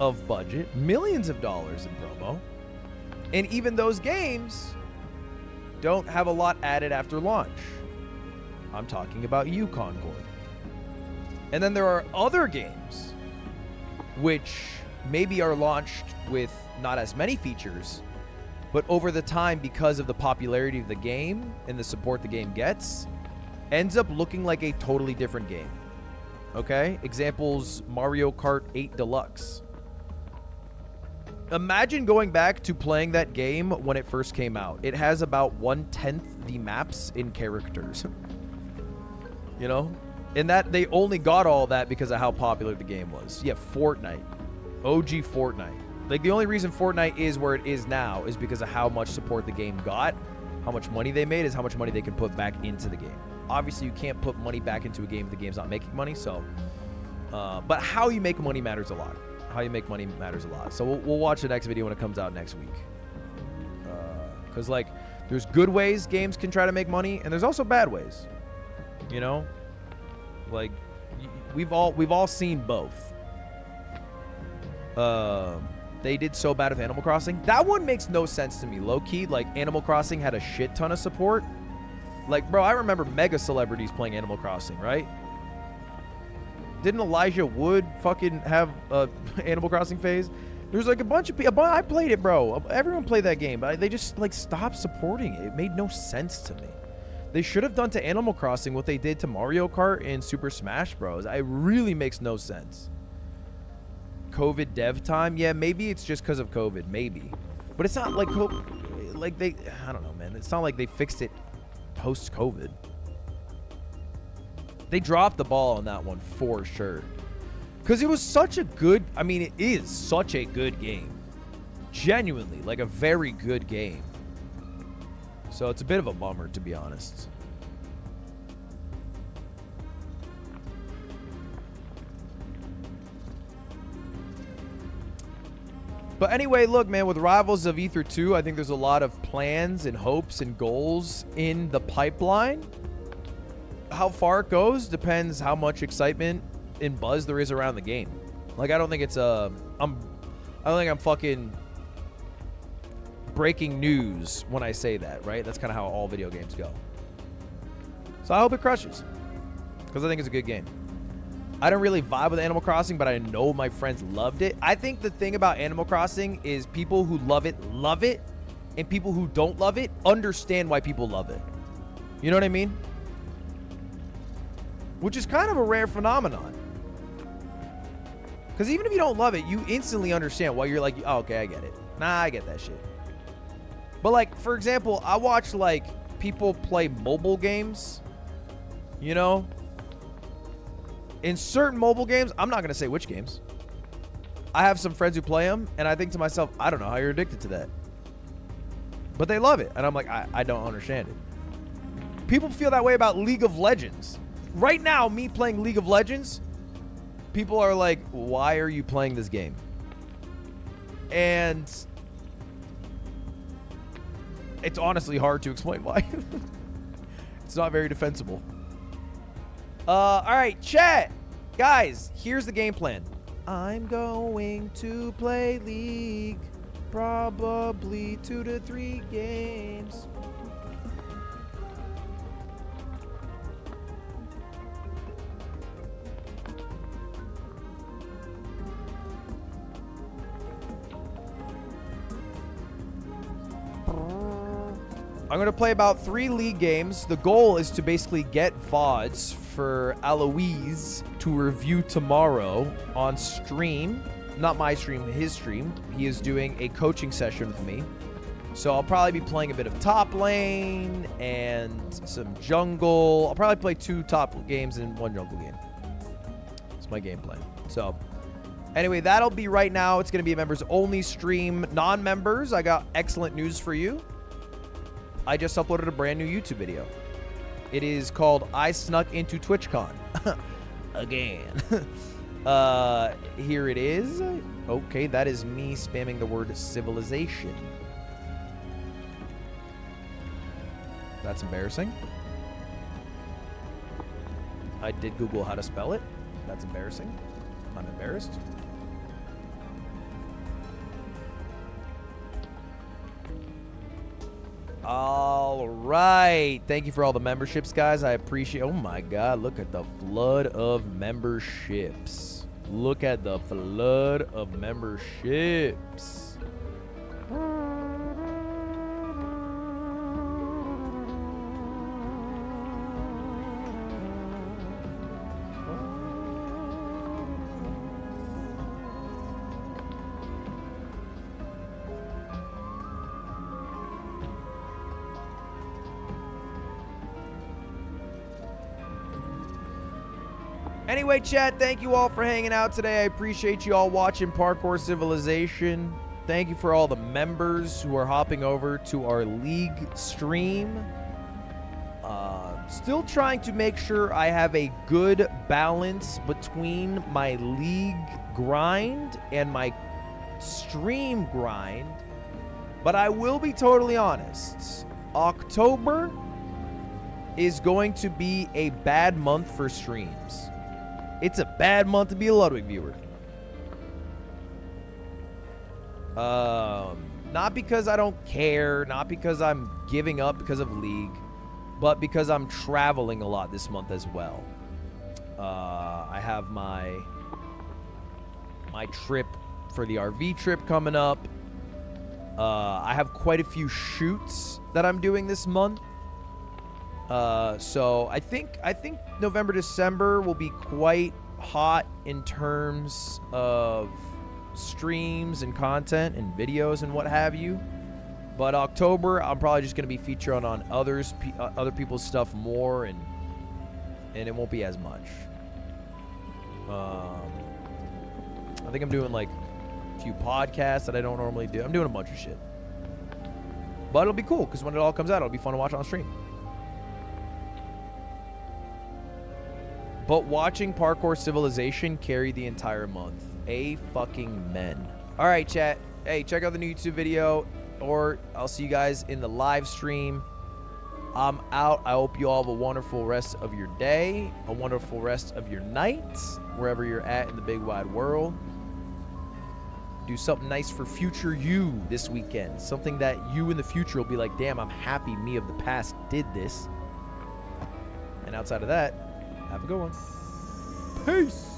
of budget, millions of dollars in promo, and even those games don't have a lot added after launch. I'm talking about you, Concord. And then there are other games which maybe are launched with not as many features, but over the time, because of the popularity of the game and the support the game gets, ends up looking like a totally different game. Okay? Examples, Mario Kart 8 Deluxe. Imagine going back to playing that game when it first came out. It has about 1/10 the maps in characters. You know? And that they only got all that because of how popular the game was. Yeah, Fortnite. OG Fortnite. Like, the only reason Fortnite is where it is now is because of how much support the game got. How much money they made is how much money they can put back into the game. Obviously, you can't put money back into a game if the game's not making money, so... but how you make money matters a lot. How you make money matters a lot. So we'll watch the next video when it comes out next week. Because, like, there's good ways games can try to make money, and there's also bad ways. You know? Like, we've all seen both. They did so bad with Animal Crossing. That one makes no sense to me, low-key. Like, Animal Crossing had a shit ton of support. Like, bro, I remember mega celebrities playing Animal Crossing, right? Didn't Elijah Wood fucking have a Animal Crossing phase? There's like a bunch of people. I played it, bro. Everyone played that game, but they just like stopped supporting it. It made no sense to me. They should have done to Animal Crossing what they did to Mario Kart and Super Smash Bros. It really makes no sense. COVID dev time? Yeah, maybe it's just because of COVID, maybe. But it's not like they, I don't know, man. It's not like they fixed it post-COVID. They dropped the ball on that one for sure. Because it was such a good, I mean, it is such a good game. Genuinely, like a very good game. So it's a bit of a bummer, to be honest. But anyway, look, man, with Rivals of Aether 2, I think there's a lot of plans and hopes and goals in the pipeline. How far it goes depends how much excitement and buzz there is around the game. Like, I don't think it's I don't think I'm fucking breaking news when I say that, right? That's kind of how all video games go. So I hope it crushes, because I think it's a good game. I don't really vibe with Animal Crossing, but I know my friends loved it. I think the thing about Animal Crossing is people who love it, and people who don't love it understand why people love it. You know what I mean? Which is kind of a rare phenomenon. Because even if you don't love it, you instantly understand why you're like, oh, okay, I get it. Nah, I get that shit. But like, for example, I watch like people play mobile games, you know? In certain mobile games, I'm not going to say which games. I have some friends who play them, and I think to myself, I don't know how you're addicted to that. But they love it, and I'm like, I don't understand it. People feel that way about League of Legends. Right now, me playing League of Legends, people are like, why are you playing this game? And it's honestly hard to explain why. It's not very defensible. All right, chat. Guys, here's the game plan. I'm going to play League. Probably 2 to 3 games. I'm going to play about 3 League games. The goal is to basically get VODs for Aloise to review tomorrow on stream. Not my stream, his stream. He is doing a coaching session with me. So I'll probably be playing a bit of top lane and some jungle. I'll probably play 2 top games and 1 jungle game. It's my game plan. So anyway, that'll be right now. It's going to be a members only stream. Non-members, I got excellent news for you. I just uploaded a brand new YouTube video. It is called I Snuck into TwitchCon. Again. Here it is. Okay, that is me spamming the word civilization. That's embarrassing. I did Google how to spell it. That's embarrassing. I'm embarrassed. All right. Thank you for all the memberships, guys. I appreciate. Oh my God, look at the flood of memberships. Look at the flood of memberships. Anyway, chat, thank you all for hanging out today. I appreciate you all watching Parkour Civilization. Thank you for all the members who are hopping over to our league stream. Still trying to make sure I have a good balance between my league grind and my stream grind. But I will be totally honest. October is going to be a bad month for streams. It's a bad month to be a Ludwig viewer. Not because I don't care, not because I'm giving up because of League, but because I'm traveling a lot this month as well. I have my trip for the RV trip coming up. I have quite a few shoots that I'm doing this month. So I think November, December will be quite hot in terms of streams and content and videos and what have you. But October, I'm probably just going to be featuring on other people's stuff more, and it won't be as much. I think I'm doing like a few podcasts that I don't normally do. I'm doing a bunch of shit. But it'll be cool because when it all comes out, it'll be fun to watch on stream. But watching Parkour Civilization carry the entire month. A fucking men. All right, chat. Hey, check out the new YouTube video, or I'll see you guys in the live stream. I'm out. I hope you all have a wonderful rest of your day, a wonderful rest of your night, wherever you're at in the big wide world. Do something nice for future you this weekend. Something that you in the future will be like, damn, I'm happy me of the past did this. And outside of that, have a good one. Peace.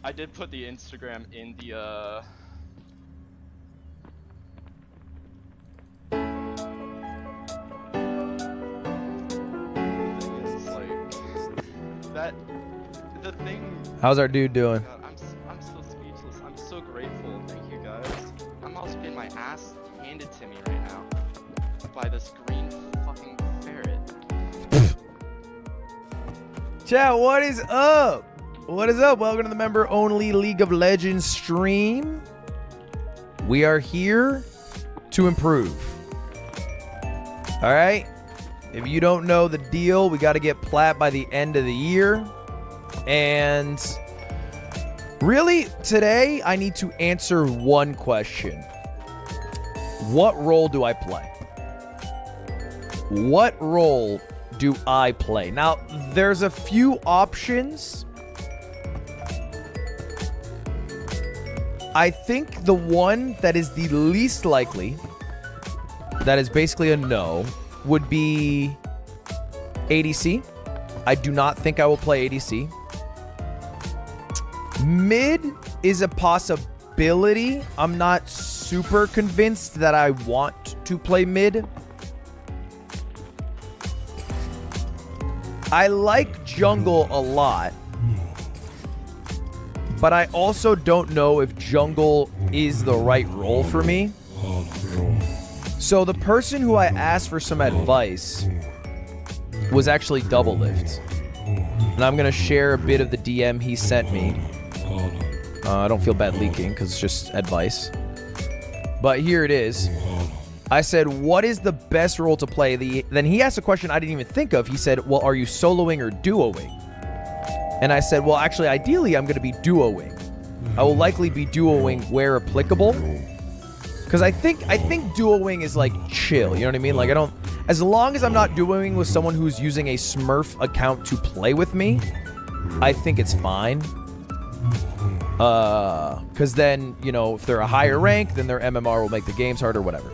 I did put the Instagram in the the thing. How's our dude doing? God, I'm so speechless. I'm so grateful. Thank you guys. I'm also getting my ass handed to me right now by this green fucking ferret. Chat, what is up? What is up? Welcome to the member-only League of Legends stream. We are here to improve. All right? If you don't know the deal, we got to get plat by the end of the year. And really, today, I need to answer one question. What role do I play? What role do I play? Now, there's a few options. I think the one that is the least likely, that is basically a no, would be ADC. I do not think I will play ADC. Mid is a possibility. I'm not super convinced that I want to play mid. I like jungle a lot. But I also don't know if jungle is the right role for me. So the person who I asked for some advice was actually Doublelift. And I'm going to share a bit of the DM he sent me. I don't feel bad leaking because it's just advice. But here it is. I said, what is the best role to play? Then he asked a question I didn't even think of. He said, well, are you soloing or duoing? And I said, well, actually, ideally, I'm going to be duoing. I will likely be duoing where applicable. Because I think duoing is like chill, you know what I mean? Like I don't, as long as I'm not duoing with someone who's using a Smurf account to play with me, I think it's fine. Because then, you know, if they're a higher rank, then their MMR will make the games harder, whatever.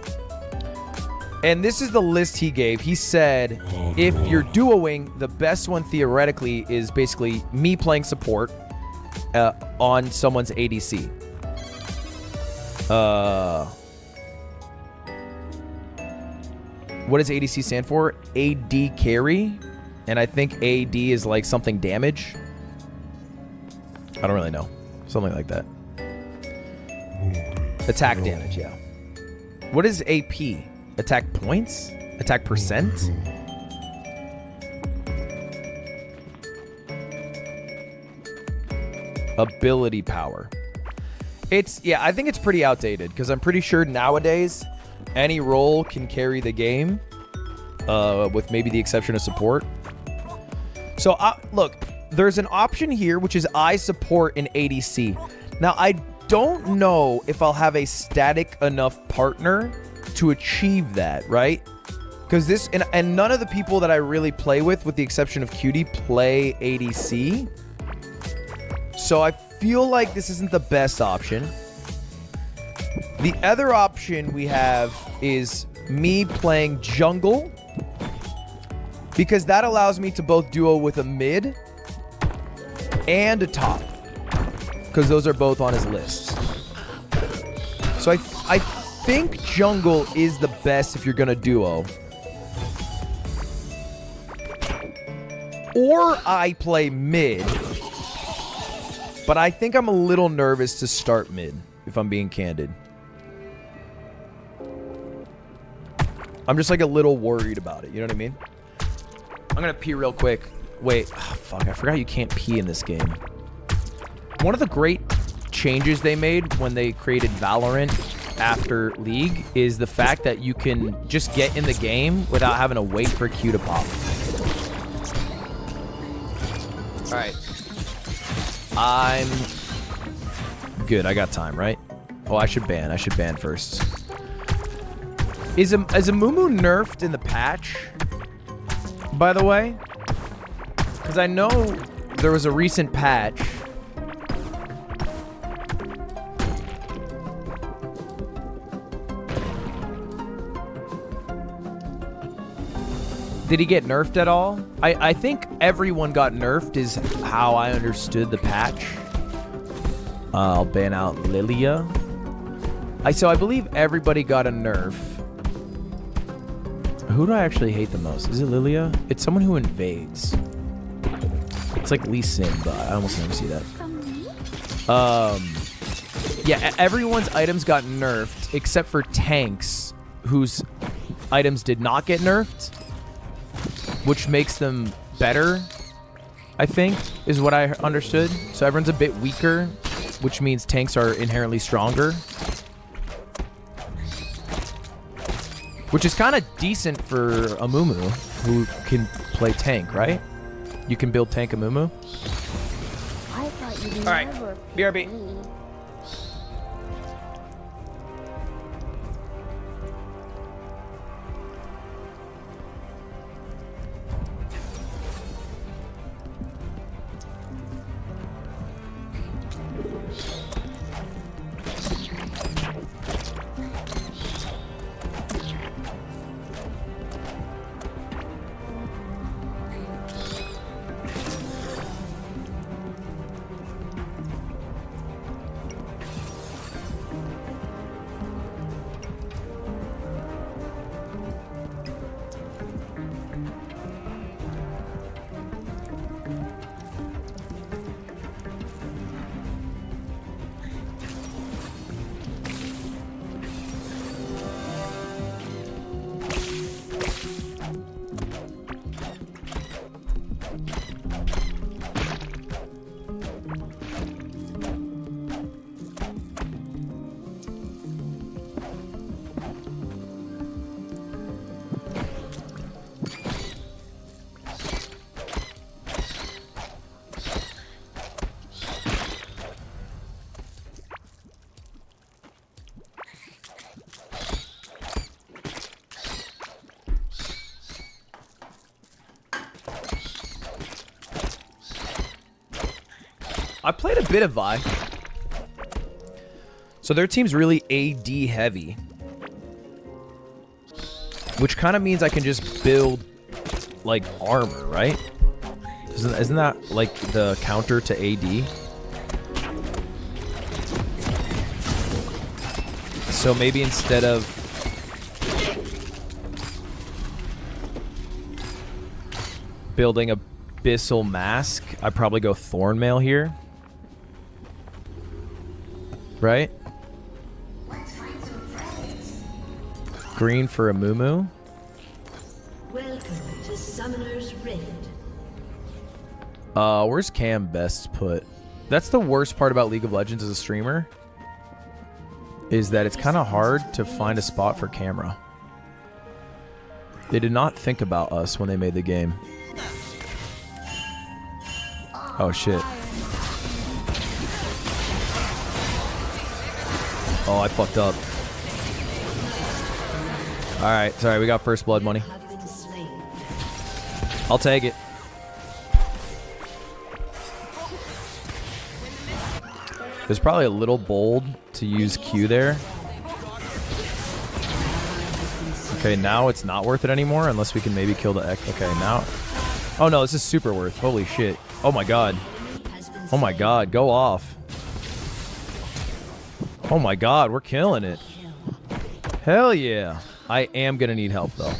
And this is the list he gave. He said, if you're duoing, the best one theoretically is basically me playing support on someone's ADC. What does ADC stand for? AD carry. And I think AD is like something damage. I don't really know. Something like that. Attack damage, yeah. What is AP? Attack points? Attack percent? Ability power. Yeah, I think it's pretty outdated because I'm pretty sure nowadays any role can carry the game, with maybe the exception of support. So, look, there's an option here, which is I support an ADC. Now, I don't know if I'll have a static enough partner to achieve that, right? Because this, and none of the people that I really play with the exception of Cutie, play ADC. So I feel like this isn't the best option. The other option we have is me playing jungle, because that allows me to both duo with a mid and a top, because those are both on his list. So I think jungle is the best if you're gonna duo. Or I play mid, but I think I'm a little nervous to start mid, if I'm being candid. I'm just like a little worried about it, you know what I mean? I'm gonna pee real quick. Wait, fuck, I forgot you can't pee in this game. One of the great changes they made when they created Valorant after League is the fact that you can just get in the game without having to wait for Q to pop. Alright. I'm good. I got time, right? Oh, I should ban. I should ban first. Is Amumu nerfed in the patch, by the way? Because I know there was a recent patch. Did he get nerfed at all? I think everyone got nerfed is how I understood the patch. I'll ban out Lilia. So I believe everybody got a nerf. Who do I actually hate the most? Is it Lilia? It's someone who invades. It's like Lee Sin, but I almost never see that. Yeah, everyone's items got nerfed except for tanks whose items did not get nerfed, which makes them better, I think, is what I understood. So everyone's a bit weaker, which means tanks are inherently stronger. Which is kind of decent for Amumu, who can play tank, right? You can build tank Amumu. All right, BRB. I played a bit of Vi. So their team's really AD heavy. Which kind of means I can just build, like, armor, right? Isn't that, like, the counter to AD? So maybe instead of... building Abyssal Mask, I probably go Thornmail here. Right? Green for a Mumu. Welcome to Summoner's Rift. Where's Cam best put? That's the worst part about League of Legends as a streamer. Is that it's kind of hard to find a spot for camera. They did not think about us when they made the game. Oh shit. Oh, I fucked up. Alright, sorry, we got first blood money. I'll take it. It was probably a little bold to use Q there. Okay, now it's not worth it anymore unless we can maybe kill the X. Okay, now... Oh no, this is super worth. Holy shit. Oh my god. Oh my god, go off. Oh my god, we're killing it. Hell yeah. I am gonna need help though.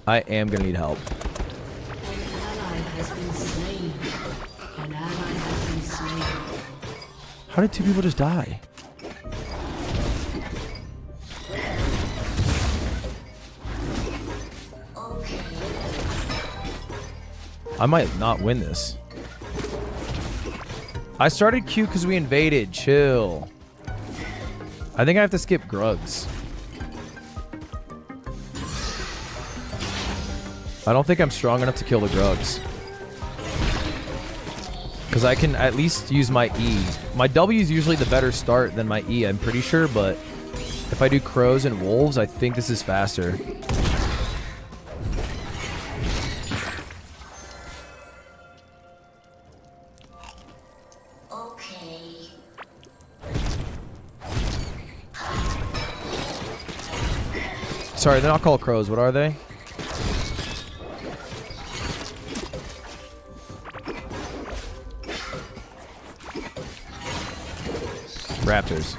I am gonna need help. How did two people just die? I might not win this. I started Q because we invaded. Chill. I think I have to skip Grugs. I don't think I'm strong enough to kill the Grugs. Because I can at least use my E. My W is usually the better start than my E, I'm pretty sure, but if I do Crows and Wolves, I think this is faster. Sorry, they're not called crows. What are they? Raptors.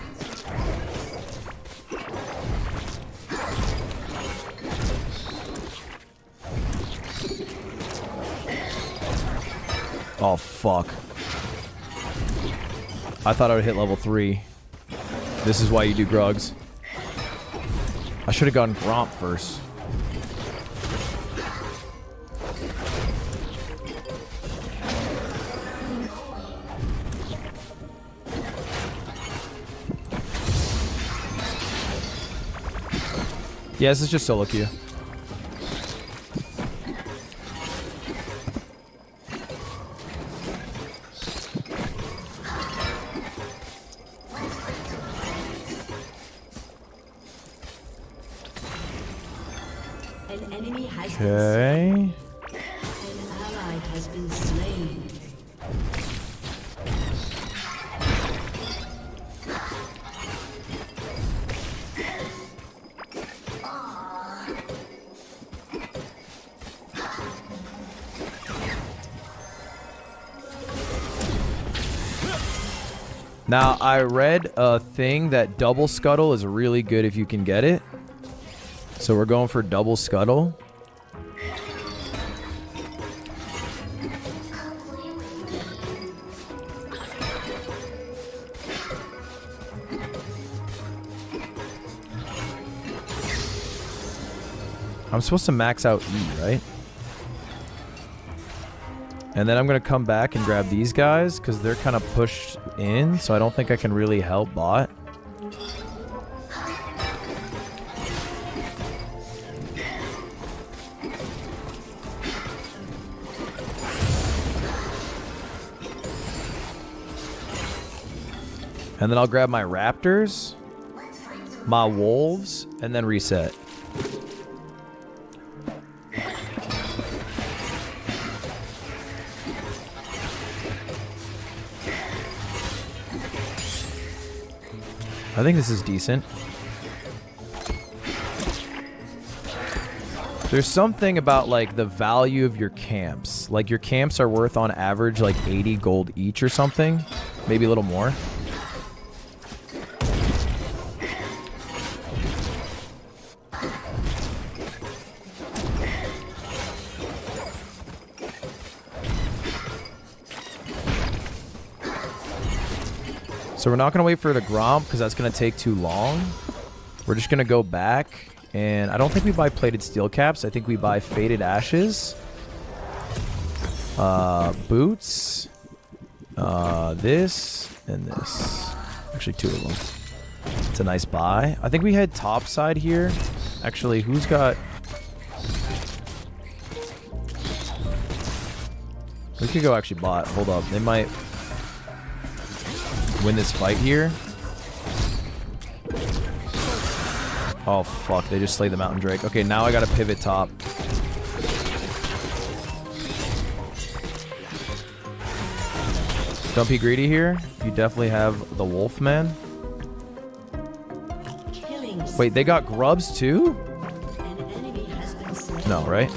Oh, fuck. I thought I would hit level 3. This is why you do Grugs. I should have gone Gromp first. Yeah, this is just solo queue. An enemy has Okay. An ally has been slain. Now, I read a thing that double scuttle is really good if you can get it. So we're going for double scuttle. I'm supposed to max out E, right? And then I'm going to come back and grab these guys because they're kind of pushed in, so I don't think I can really help bot. And then I'll grab my Raptors, my Wolves, and then reset. I think this is decent. There's something about like the value of your camps. Like your camps are worth on average like 80 gold each or something. Maybe a little more. So we're not going to wait for the Gromp because that's going to take too long. We're just going to go back. And I don't think we buy plated steel caps. I think we buy faded ashes. Boots. This and this. Actually, two of them. It's a nice buy. I think we head top side here. Actually, who's got... We could go actually bot. Hold up. They might win this fight here. Oh, fuck. They just slayed the Mountain Drake. Okay, now I gotta pivot top. Don't be greedy here. You definitely have the Wolfman. Wait, they got grubs too? No, right?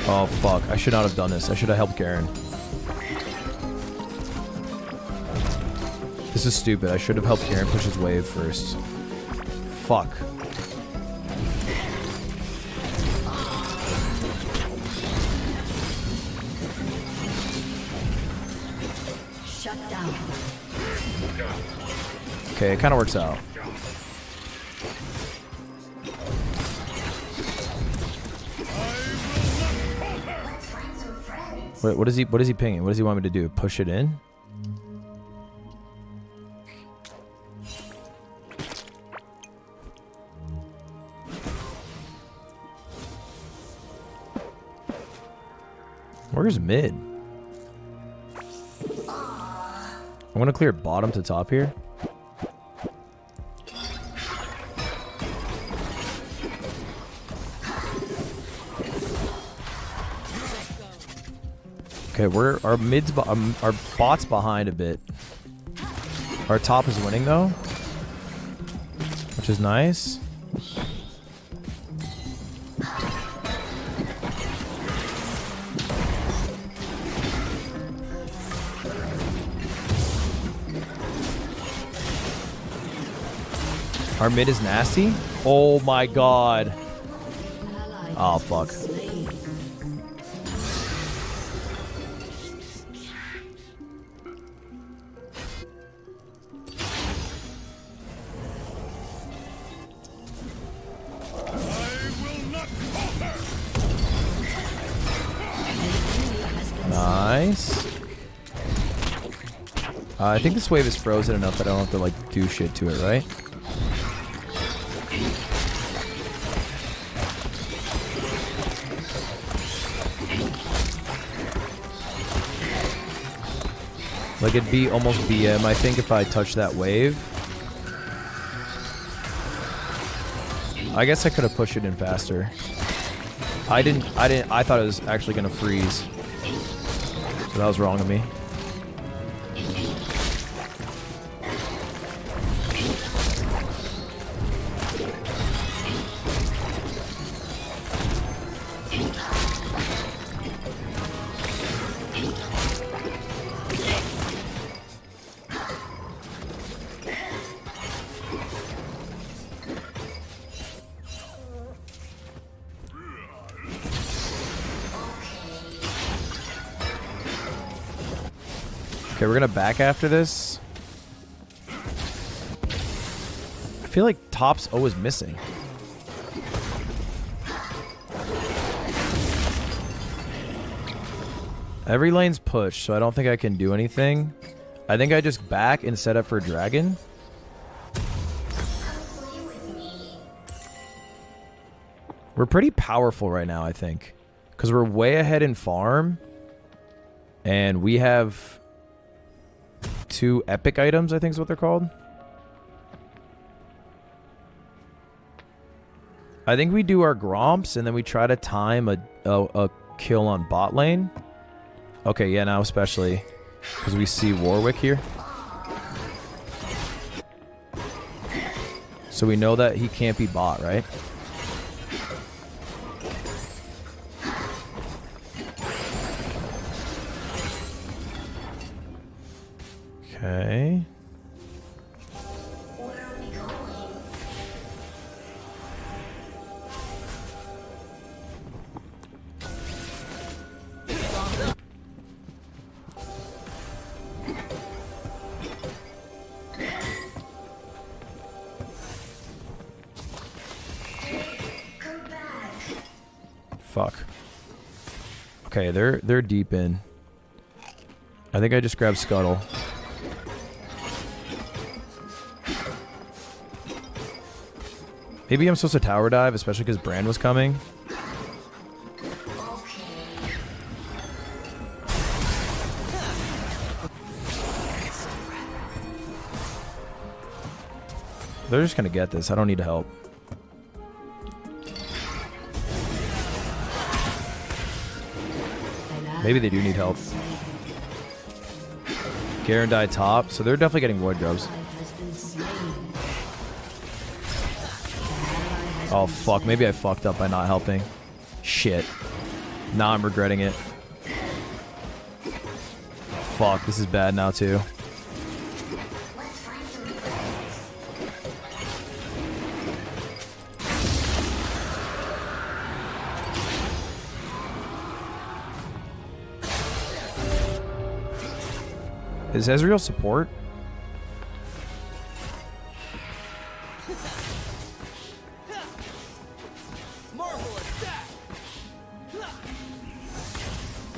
Oh, fuck. I should not have done this. I should have helped Garen. This is stupid. I should have helped Garen push his wave first. Fuck. Shut down. Okay, it kind of works out. Wait, what is he pinging? What does he want me to do? Push it in? Where's mid? I want to clear bottom to top here. Okay, our bot's behind a bit. Our top is winning though, which is nice. Our mid is nasty. Oh my god. Oh fuck. Nice. I think this wave is frozen enough that I don't have to like do shit to it, right? Like it'd be almost BM, I think, if I touch that wave. I guess I could have pushed it in faster. I thought it was actually gonna freeze. So that was wrong of me. Okay, we're gonna back after this. I feel like top's always missing. Every lane's pushed, so I don't think I can do anything. I think I just back and set up for dragon. We're pretty powerful right now, I think. Because we're way ahead in farm. And we have 2 epic items, I think is what they're called. I think we do our Gromps and then we try to time a kill on bot lane. Okay, yeah, now especially because we see Warwick here. So we know that he can't be bot, right? Okay. Fuck. Okay, they're deep in. I think I just grabbed Scuttle. Maybe I'm supposed to tower dive, especially because Brand was coming. They're just gonna get this. I don't need help. Maybe they do need help. Garen died top, so they're definitely getting void grubs. Oh fuck, maybe I fucked up by not helping. Shit. Now I'm regretting it. Fuck, this is bad now too. Is Ezreal support?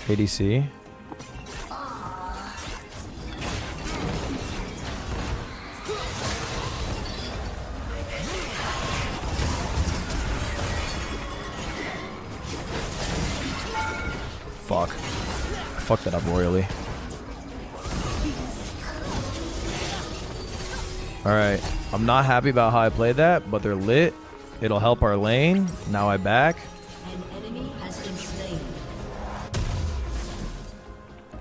ADC? Fuck. I fucked that up royally. Alright, I'm not happy about how I played that, but they're lit. It'll help our lane. Now I back. An enemy has been slain.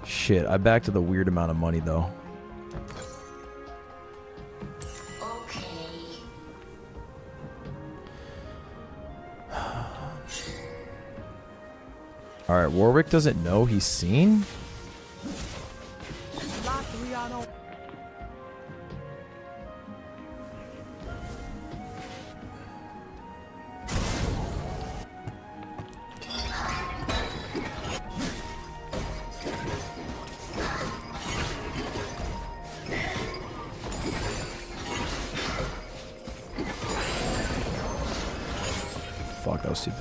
Shit, I backed to the weird amount of money though. Alright, Warwick doesn't know he's seen? Fuck, that was stupid.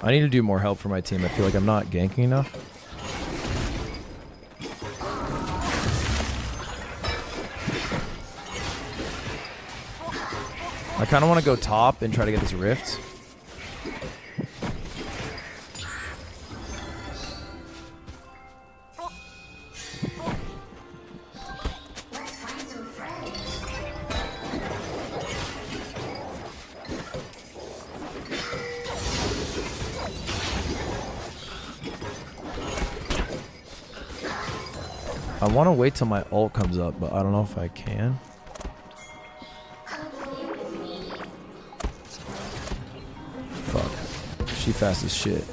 I need to do more help for my team. I feel like I'm not ganking enough. I kind of want to go top and try to get this rift. I want to wait till my ult comes up, but I don't know if I can. Fuck. She fast as shit.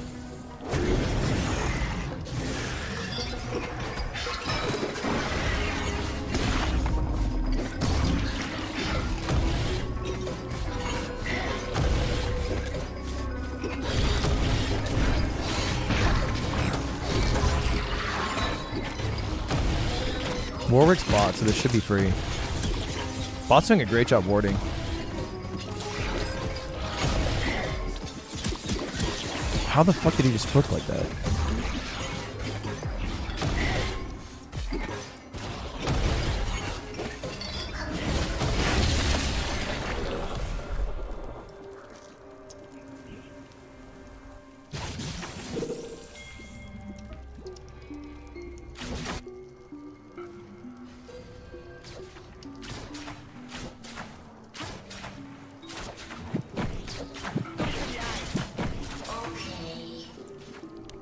Warwick's bot, so this should be free. Bot's doing a great job warding. How the fuck did he just hook like that?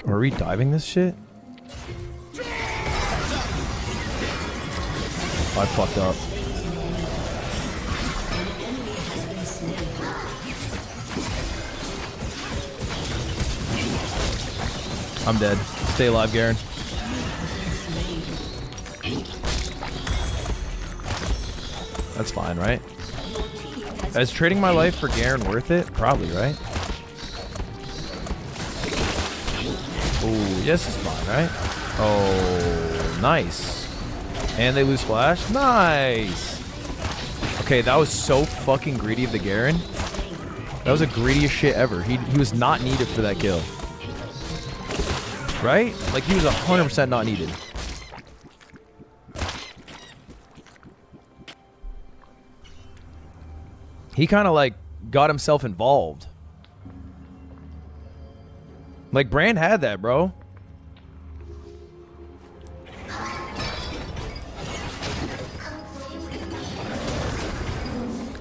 Are we diving this shit? I fucked up. I'm dead. Stay alive, Garen. That's fine, right? Is trading my life for Garen worth it? Probably, right? Oh, yes, it's fine, right? Oh, nice. And they lose flash? Nice! Okay, that was so fucking greedy of the Garen. That was the greediest shit ever. He was not needed for that kill. Right? Like, he was 100% not needed. He kind of, like, got himself involved. Like, Brand had that, bro.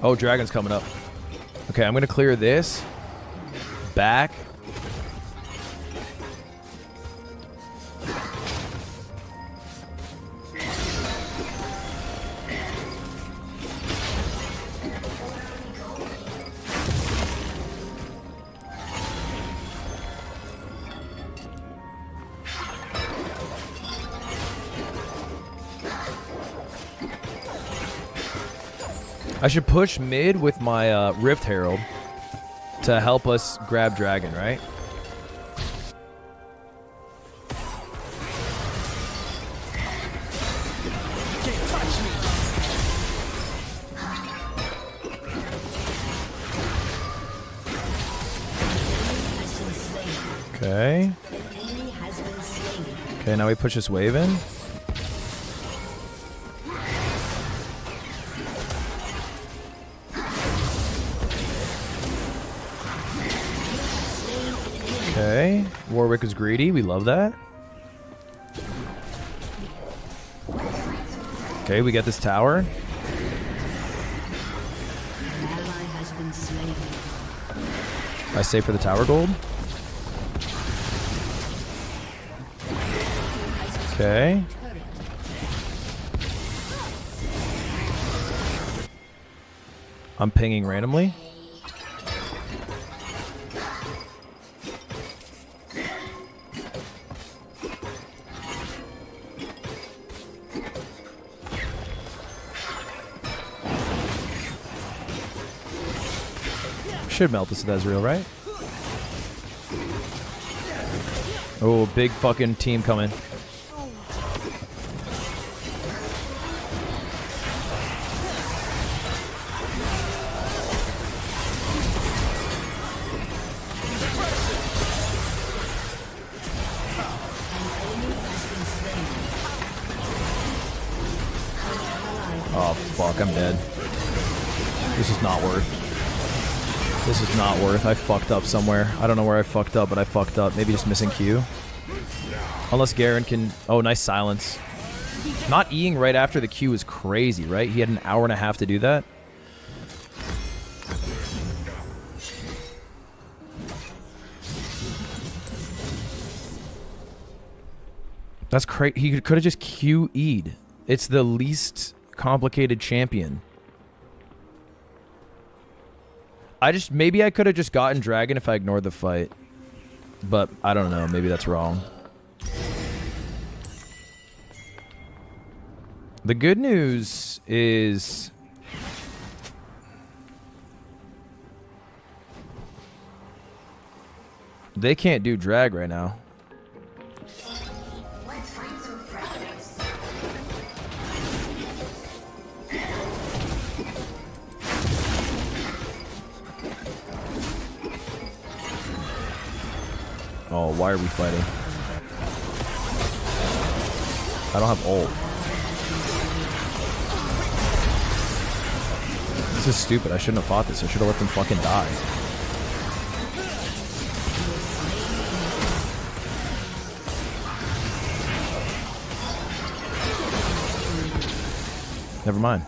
Oh, Dragon's coming up. Okay, I'm going to clear this. Back. I should push mid with my Rift Herald to help us grab Dragon, right? Okay. Okay, now we push this wave in. Okay, Warwick is greedy. We love that. Okay, we get this tower. I save for the tower gold. Okay. I'm pinging randomly. Should melt this with Ezreal, right? Oh, big fucking team coming. Oh, fuck, I'm dead. This is not worth. This is not worth. I fucked up somewhere. I don't know where I fucked up, but I fucked up. Maybe just missing Q. Unless Garen can... Oh, nice silence. Not Eing right after the Q is crazy, right? He had an hour and a half to do that. That's crazy. He could have just QE'd. It's the least complicated champion. Maybe I could have just gotten Dragon if I ignored the fight. But I don't know. Maybe that's wrong. The good news is... they can't do drag right now. Oh, why are we fighting? I don't have ult. This is stupid. I shouldn't have fought this. I should have let them fucking die. Never mind.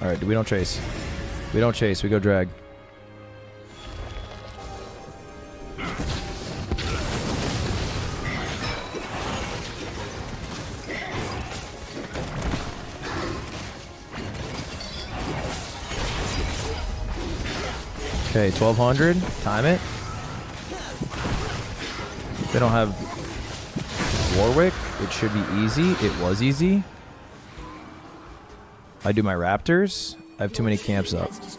All right, we don't chase. We don't chase. We go drag. Okay, 1200. Time it. They don't have Warwick. It should be easy. It was easy. I do my Raptors. I have too many camps up. There's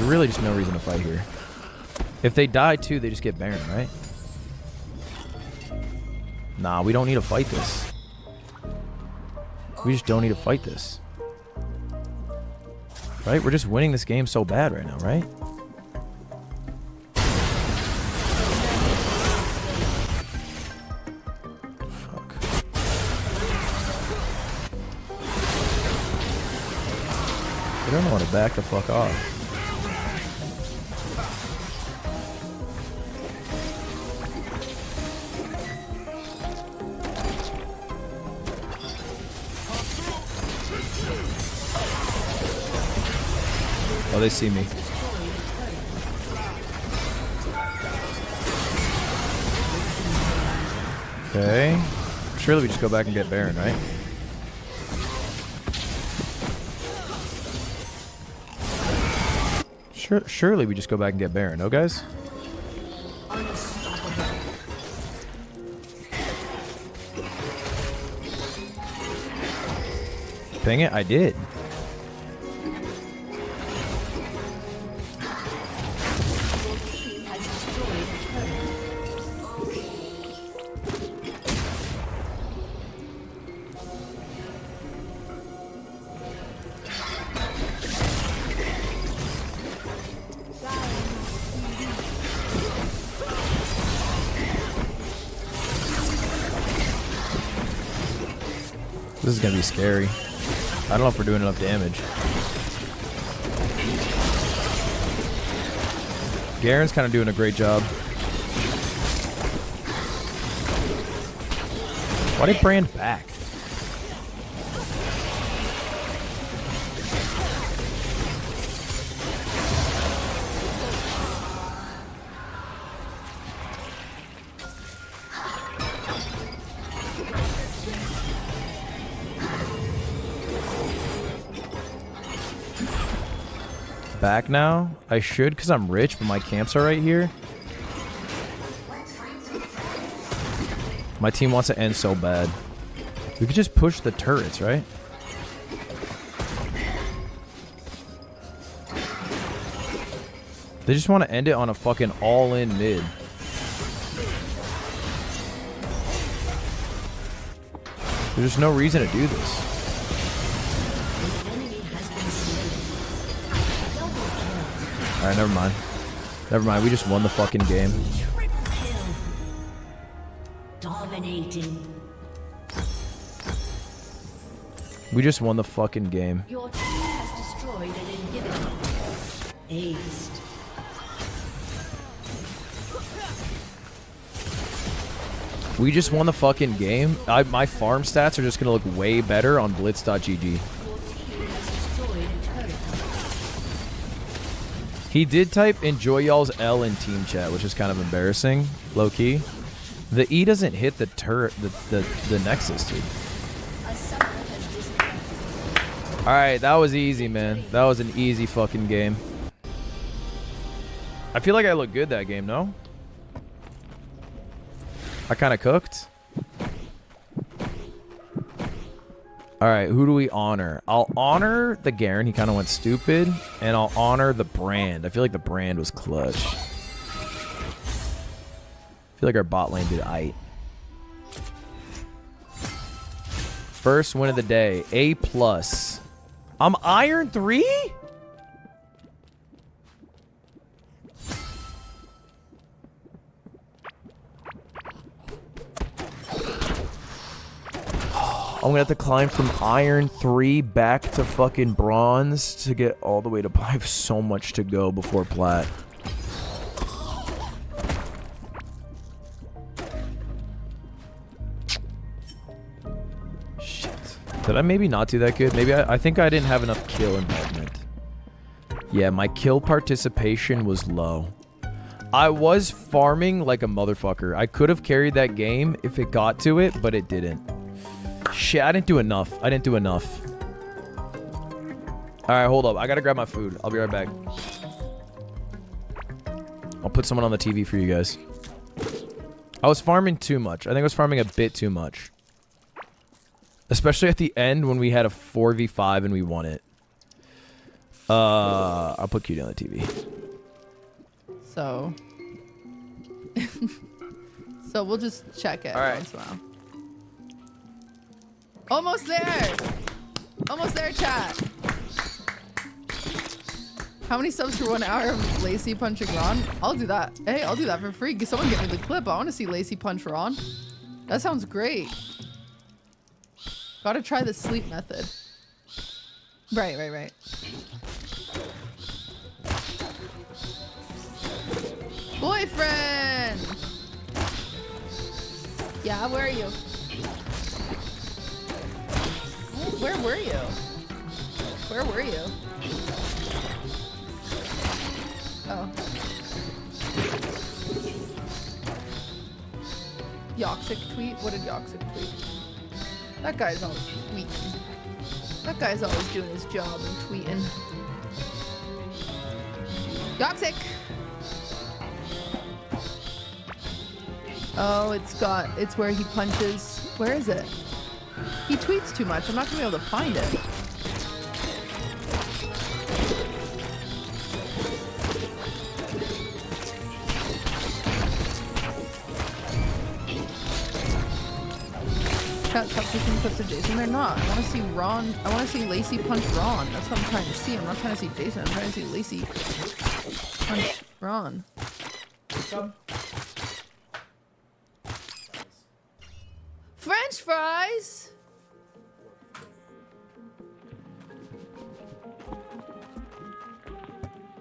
really just no reason to fight here. If they die too, they just get Baron, right? Nah, we don't need to fight this. We just don't need to fight this. Right? We're just winning this game so bad right now, right? Fuck. I don't know how to back the fuck off. Oh, they see me. Okay. Surely we just go back and get Baron, right? Surely we just go back and get Baron, no guys? Ping it? I did. This is gonna be scary. I don't know if we're doing enough damage. Garen's kind of doing a great job. Why did Brand back? Back now? I should because I'm rich, but my camps are right here. My team wants to end so bad. We could just push the turrets, right? They just want to end it on a fucking all-in mid. There's no reason to do this. Alright, never mind. Never mind, we just won the fucking game. Dominating. We just won the fucking game. Your team has destroyed an inhibitor. Aced. We just won the fucking game. My farm stats are just gonna look way better on blitz.gg. He did type enjoy y'all's L in team chat, which is kind of embarrassing, low key. The E doesn't hit the turret, the Nexus, dude. Alright, that was easy, man. That was an easy fucking game. I feel like I looked good that game, no? I kind of cooked. Alright, who do we honor? I'll honor the Garen. He kind of went stupid. And I'll honor the Brand. I feel like the Brand was clutch. I feel like our bot lane did aight. First win of the day. A+. I'm Iron 3? I'm gonna have to climb from Iron 3 back to fucking Bronze to get all the way to... I have so much to go before Plat. Shit. Did I maybe not do that good? Maybe I think I didn't have enough kill involvement. Yeah, my kill participation was low. I was farming like a motherfucker. I could have carried that game if it got to it, but it didn't. Shit, I didn't do enough. I didn't do enough. Alright, hold up. I gotta grab my food. I'll be right back. I'll put someone on the TV for you guys. I was farming too much. I think I was farming a bit too much. Especially at the end when we had a 4v5 and we won it. I'll put Cutie on the TV. So... so we'll just check it once in a while. Almost there! Almost there, chat! How many subs for 1 hour of Lacey punching Ron? I'll do that. Hey, I'll do that for free. Someone get me the clip. I want to see Lacey punch Ron. That sounds great. Gotta try the sleep method. Right. Boyfriend! Yeah, where are you? Where were you? Where were you? Oh. Yoxic tweet? What did Yoxic tweet? That guy's always tweeting. That guy's always doing his job and tweeting. Yoxic! Oh, it's where he punches. Where is it? He tweets too much. I'm not gonna be able to find it. Chat, stop taking clips of Jason. They're not. I want to see Ron. I want to see Lacey punch Ron. That's what I'm trying to see. I'm not trying to see Jason. I'm trying to see Lacey punch Ron. French fries.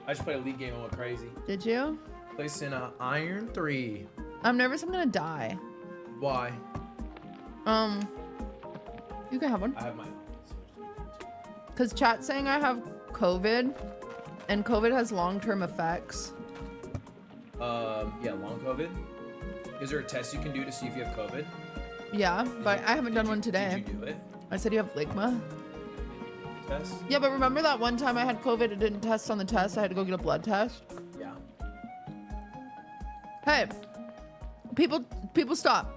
I just played a league game and went crazy. Did you? Placed in Iron 3. I'm nervous I'm gonna die. Why? You can have one. I have mine. Cause chat's saying I have COVID, and COVID has long-term effects. Yeah, long COVID. Is there a test you can do to see if you have COVID? Yeah, but I haven't done one today. Did you do it? I said you have ligma. Test? Yeah, but remember that one time I had COVID, it didn't test on the test, I had to go get a blood test? Yeah. Hey, people stop.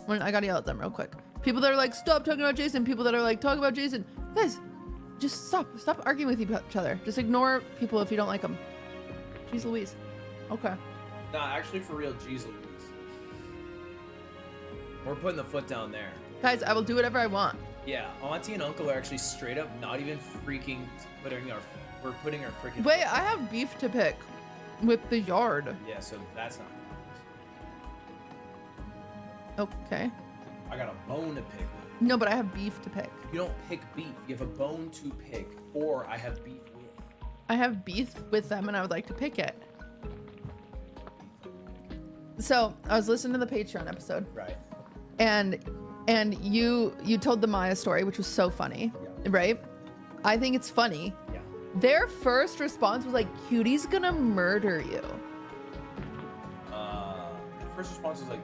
I gotta yell at them real quick. People that are like, stop talking about Jason. People that are like, talk about Jason. Guys, just stop arguing with each other. Just ignore people if you don't like them. Jeez Louise. Okay. Nah, actually for real, jeez Louise. We're putting the foot down there. Guys, I will do whatever I want. Yeah, Auntie and Uncle are actually straight up not even freaking we're putting our freaking... Wait, I have beef to pick with the yard. Yeah, so that's not... Okay. I got a bone to pick. No, but I have beef to pick. You don't pick beef. You have a bone to pick, or I have beef with. I have beef with them, and I would like to pick it. So I was listening to the Patreon episode, right? And you told the Maya story, which was so funny, right? I think it's funny. Yeah. Their first response was like, "Cutie's gonna murder you." First response was like.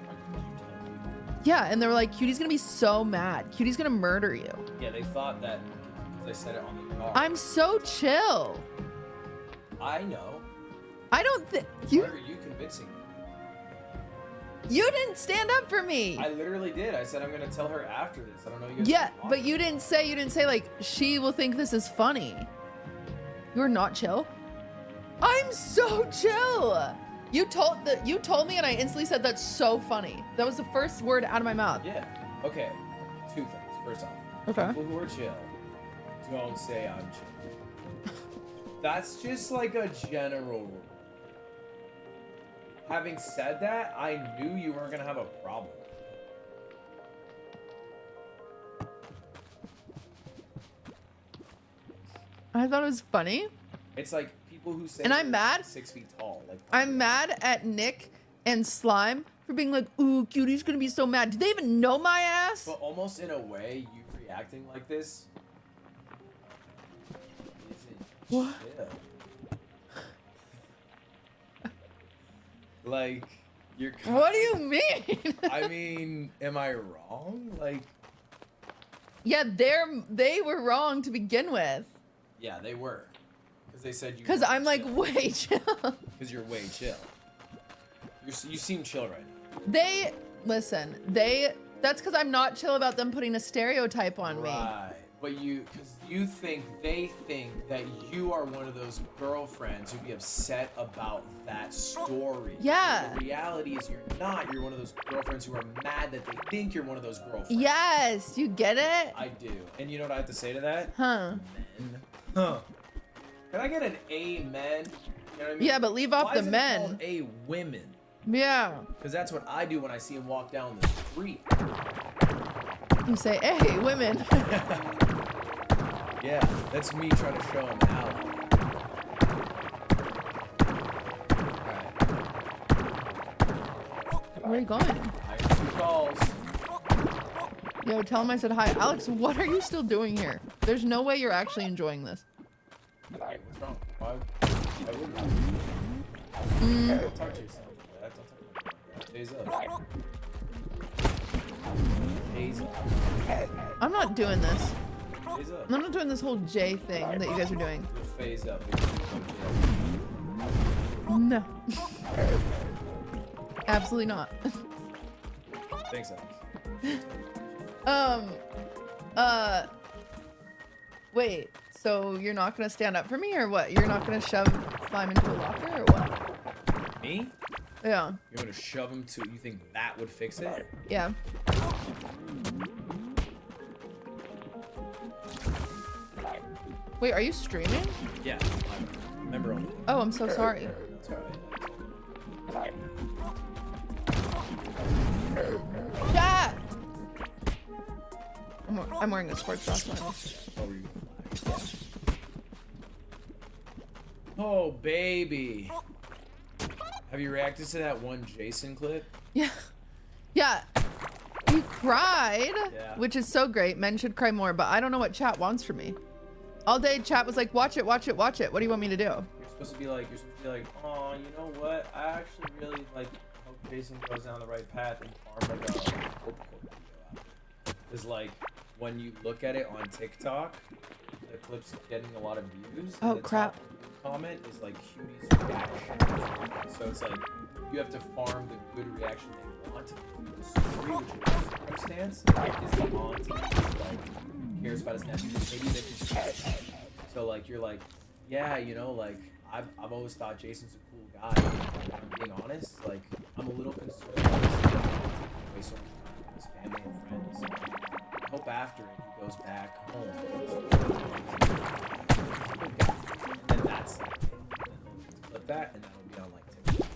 Yeah, and they were like, "Cutie's gonna be so mad. Cutie's gonna murder you." Yeah, they thought that because I said it on the car. I'm so chill. I know. I don't think you. Why are you convincing me? You didn't stand up for me. I literally did. I said I'm gonna tell her after this. I don't know you guys. Yeah, but you didn't say like she will think this is funny. You're not chill. I'm so chill. You told me and I instantly said that's so funny. That was the first word out of my mouth. Yeah. Okay. Two things. First off, okay. People who are chill don't say I'm chill. That's just like a general rule. Having said that, I knew you weren't gonna have a problem. I thought it was funny. It's like people who say And I'm they're mad. 6 feet tall. Like I'm mad at Nick and Slime for being like, ooh, Cutie's gonna be so mad. Do they even know my ass? But almost in a way, you reacting like this isn't What? chill. Like, you're What do you mean? I mean, am I wrong? Like, Yeah, they were wrong to begin with. yeah, they were. Because they said you Cause weren't I'm like chill. way chill. Because you're way chill. You seem chill right now. They listen. That's because I'm not chill about them putting a stereotype on me. Right. But because they think that you are one of those girlfriends who'd be upset about that story. Yeah. The reality is you're not. You're one of those girlfriends who are mad that they think you're one of those girlfriends. Yes, you get it? I do. And you know what I have to say to that? Huh. Huh. Can I get an amen? You know what I mean? Yeah, but leave off Why the isn't it men. called a women? Yeah. Because that's what I do when I see him walk down the street. You say, hey, women. Yeah, that's me trying to show him out. Where are you going? I got 2 calls. Yo, tell him I said hi. Alex, what are you still doing here? There's no way you're actually enjoying this. What's wrong? Why wouldn't I? Don't talk to yourself like that. Don't talk to yourself. Phase up. I'm not doing this. Phase up. I'm not doing this whole J thing that you guys are doing. You'll phase up. No. Absolutely not. Thanks, Alex. Wait, so you're not gonna stand up for me or what? You're not gonna shove Slime into a locker or what? Me? Yeah. You're gonna shove him to. You think that would fix it? Yeah. Wait, are you streaming? Yeah. I'm member only. Oh, I'm so sorry. That's alright. Chat! I'm wearing a sports bra. Oh, baby. Have you reacted to that one Jason clip? Yeah. Yeah. You cried, Yeah. which is so great. Men should cry more, but I don't know what chat wants from me. All day chat was like, watch it, watch it, watch it. What do you want me to do? You're supposed to be like, oh, you know what? I actually really hope Jason goes down the right path and farm like a corporate video. Is like when you look at it on TikTok, the clip's getting a lot of views. Oh, and the crap. top comment is like Cutie's reaction. So it's like you have to farm the good reaction they want. The story, which is circumstance, is the auntie like cares about his nephew. Maybe they can. So like you're like, yeah, you know, like I've always thought Jason's a cool guy. If I'm being honest, like I'm a little concerned about his family and friends. I hope after it he goes back home. And that's like it. And then clip that and that'll be on like TikTok.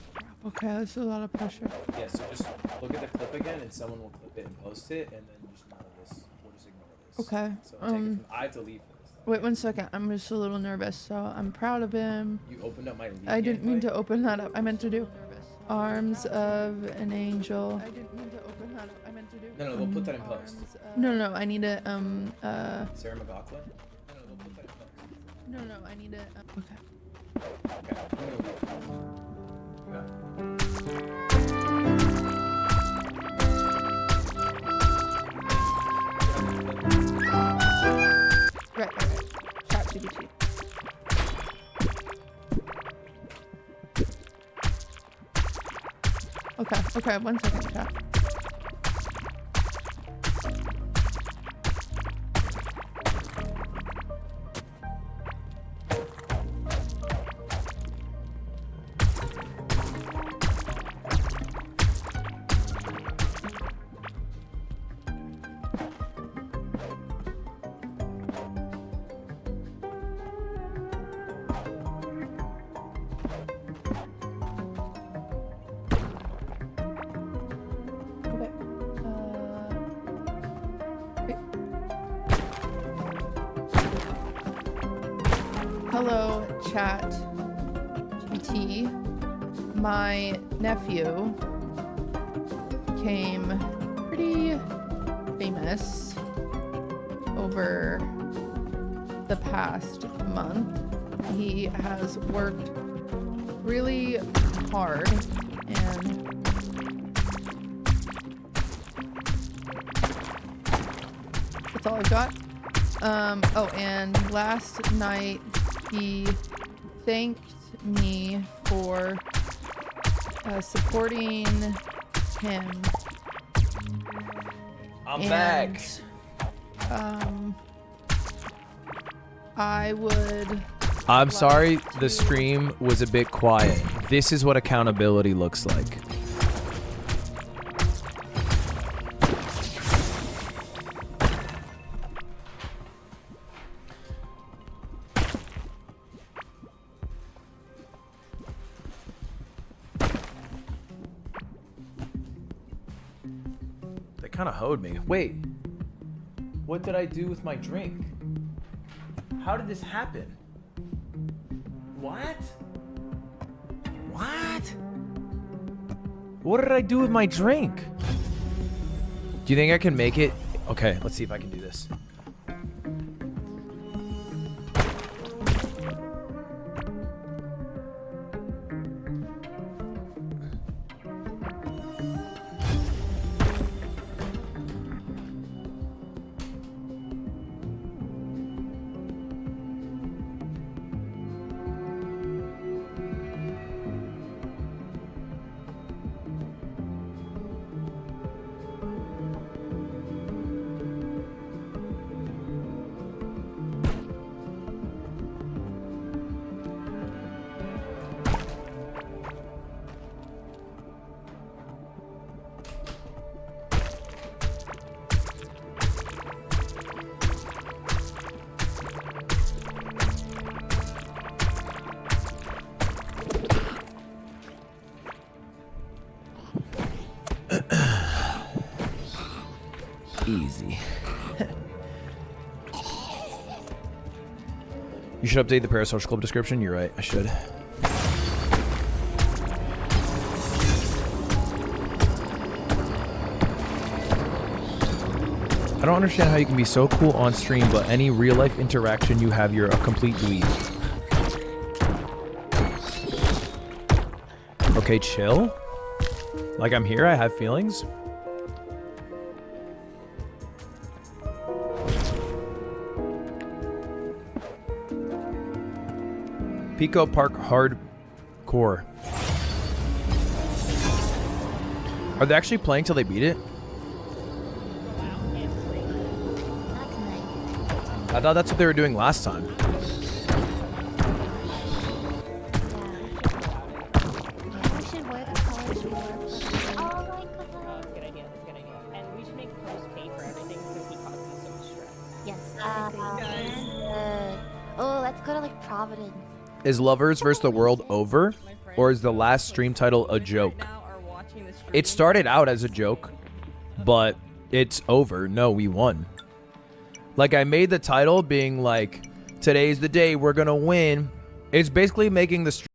Okay, that's a lot of pressure. Yeah, so just look at the clip again and someone will clip it and post it and then just none of this. We'll just ignore this. Okay. So take it from, I have to leave for this. Wait 1 second. I'm just a little nervous, so I'm proud of him. You opened up my lead. I didn't mean to open that up. I meant to do Arms of an Angel. I didn't mean to open that up. I meant to do. No, we'll put that in post. No, I need to Sarah McLaughlin? No, we'll put that in post. No, I need to okay. Right. Chat GPT. Okay, 1 second, chat. hello, chat. GT. My nephew became pretty famous over the past month. He has worked really hard and that's all I've got. Oh, and last night he thanked me for supporting him. I'm back. I would. I'm sorry the stream was a bit quiet. This is what accountability looks like. They kind of hoed me. Wait. What did I do with my drink? How did this happen? What? What? What did I do with my drink? Do you think I can make it? Okay, let's see if I can do this. Easy. You should update the Parasocial Club description. You're right, I should. I don't understand how you can be so cool on stream, but any real life interaction you have, you're a complete dweeb. Okay, chill. Like I'm here, I have feelings. Pico Park Hardcore. Are they actually playing till they beat it? I thought that's what they were doing last time. Oh, let's go to like Providence. Is Lovers vs. the World over? Or is the last stream title a joke? It started out as a joke, but it's over. No, we won. Like, I made the title being like, today's the day we're gonna win. It's basically making the stream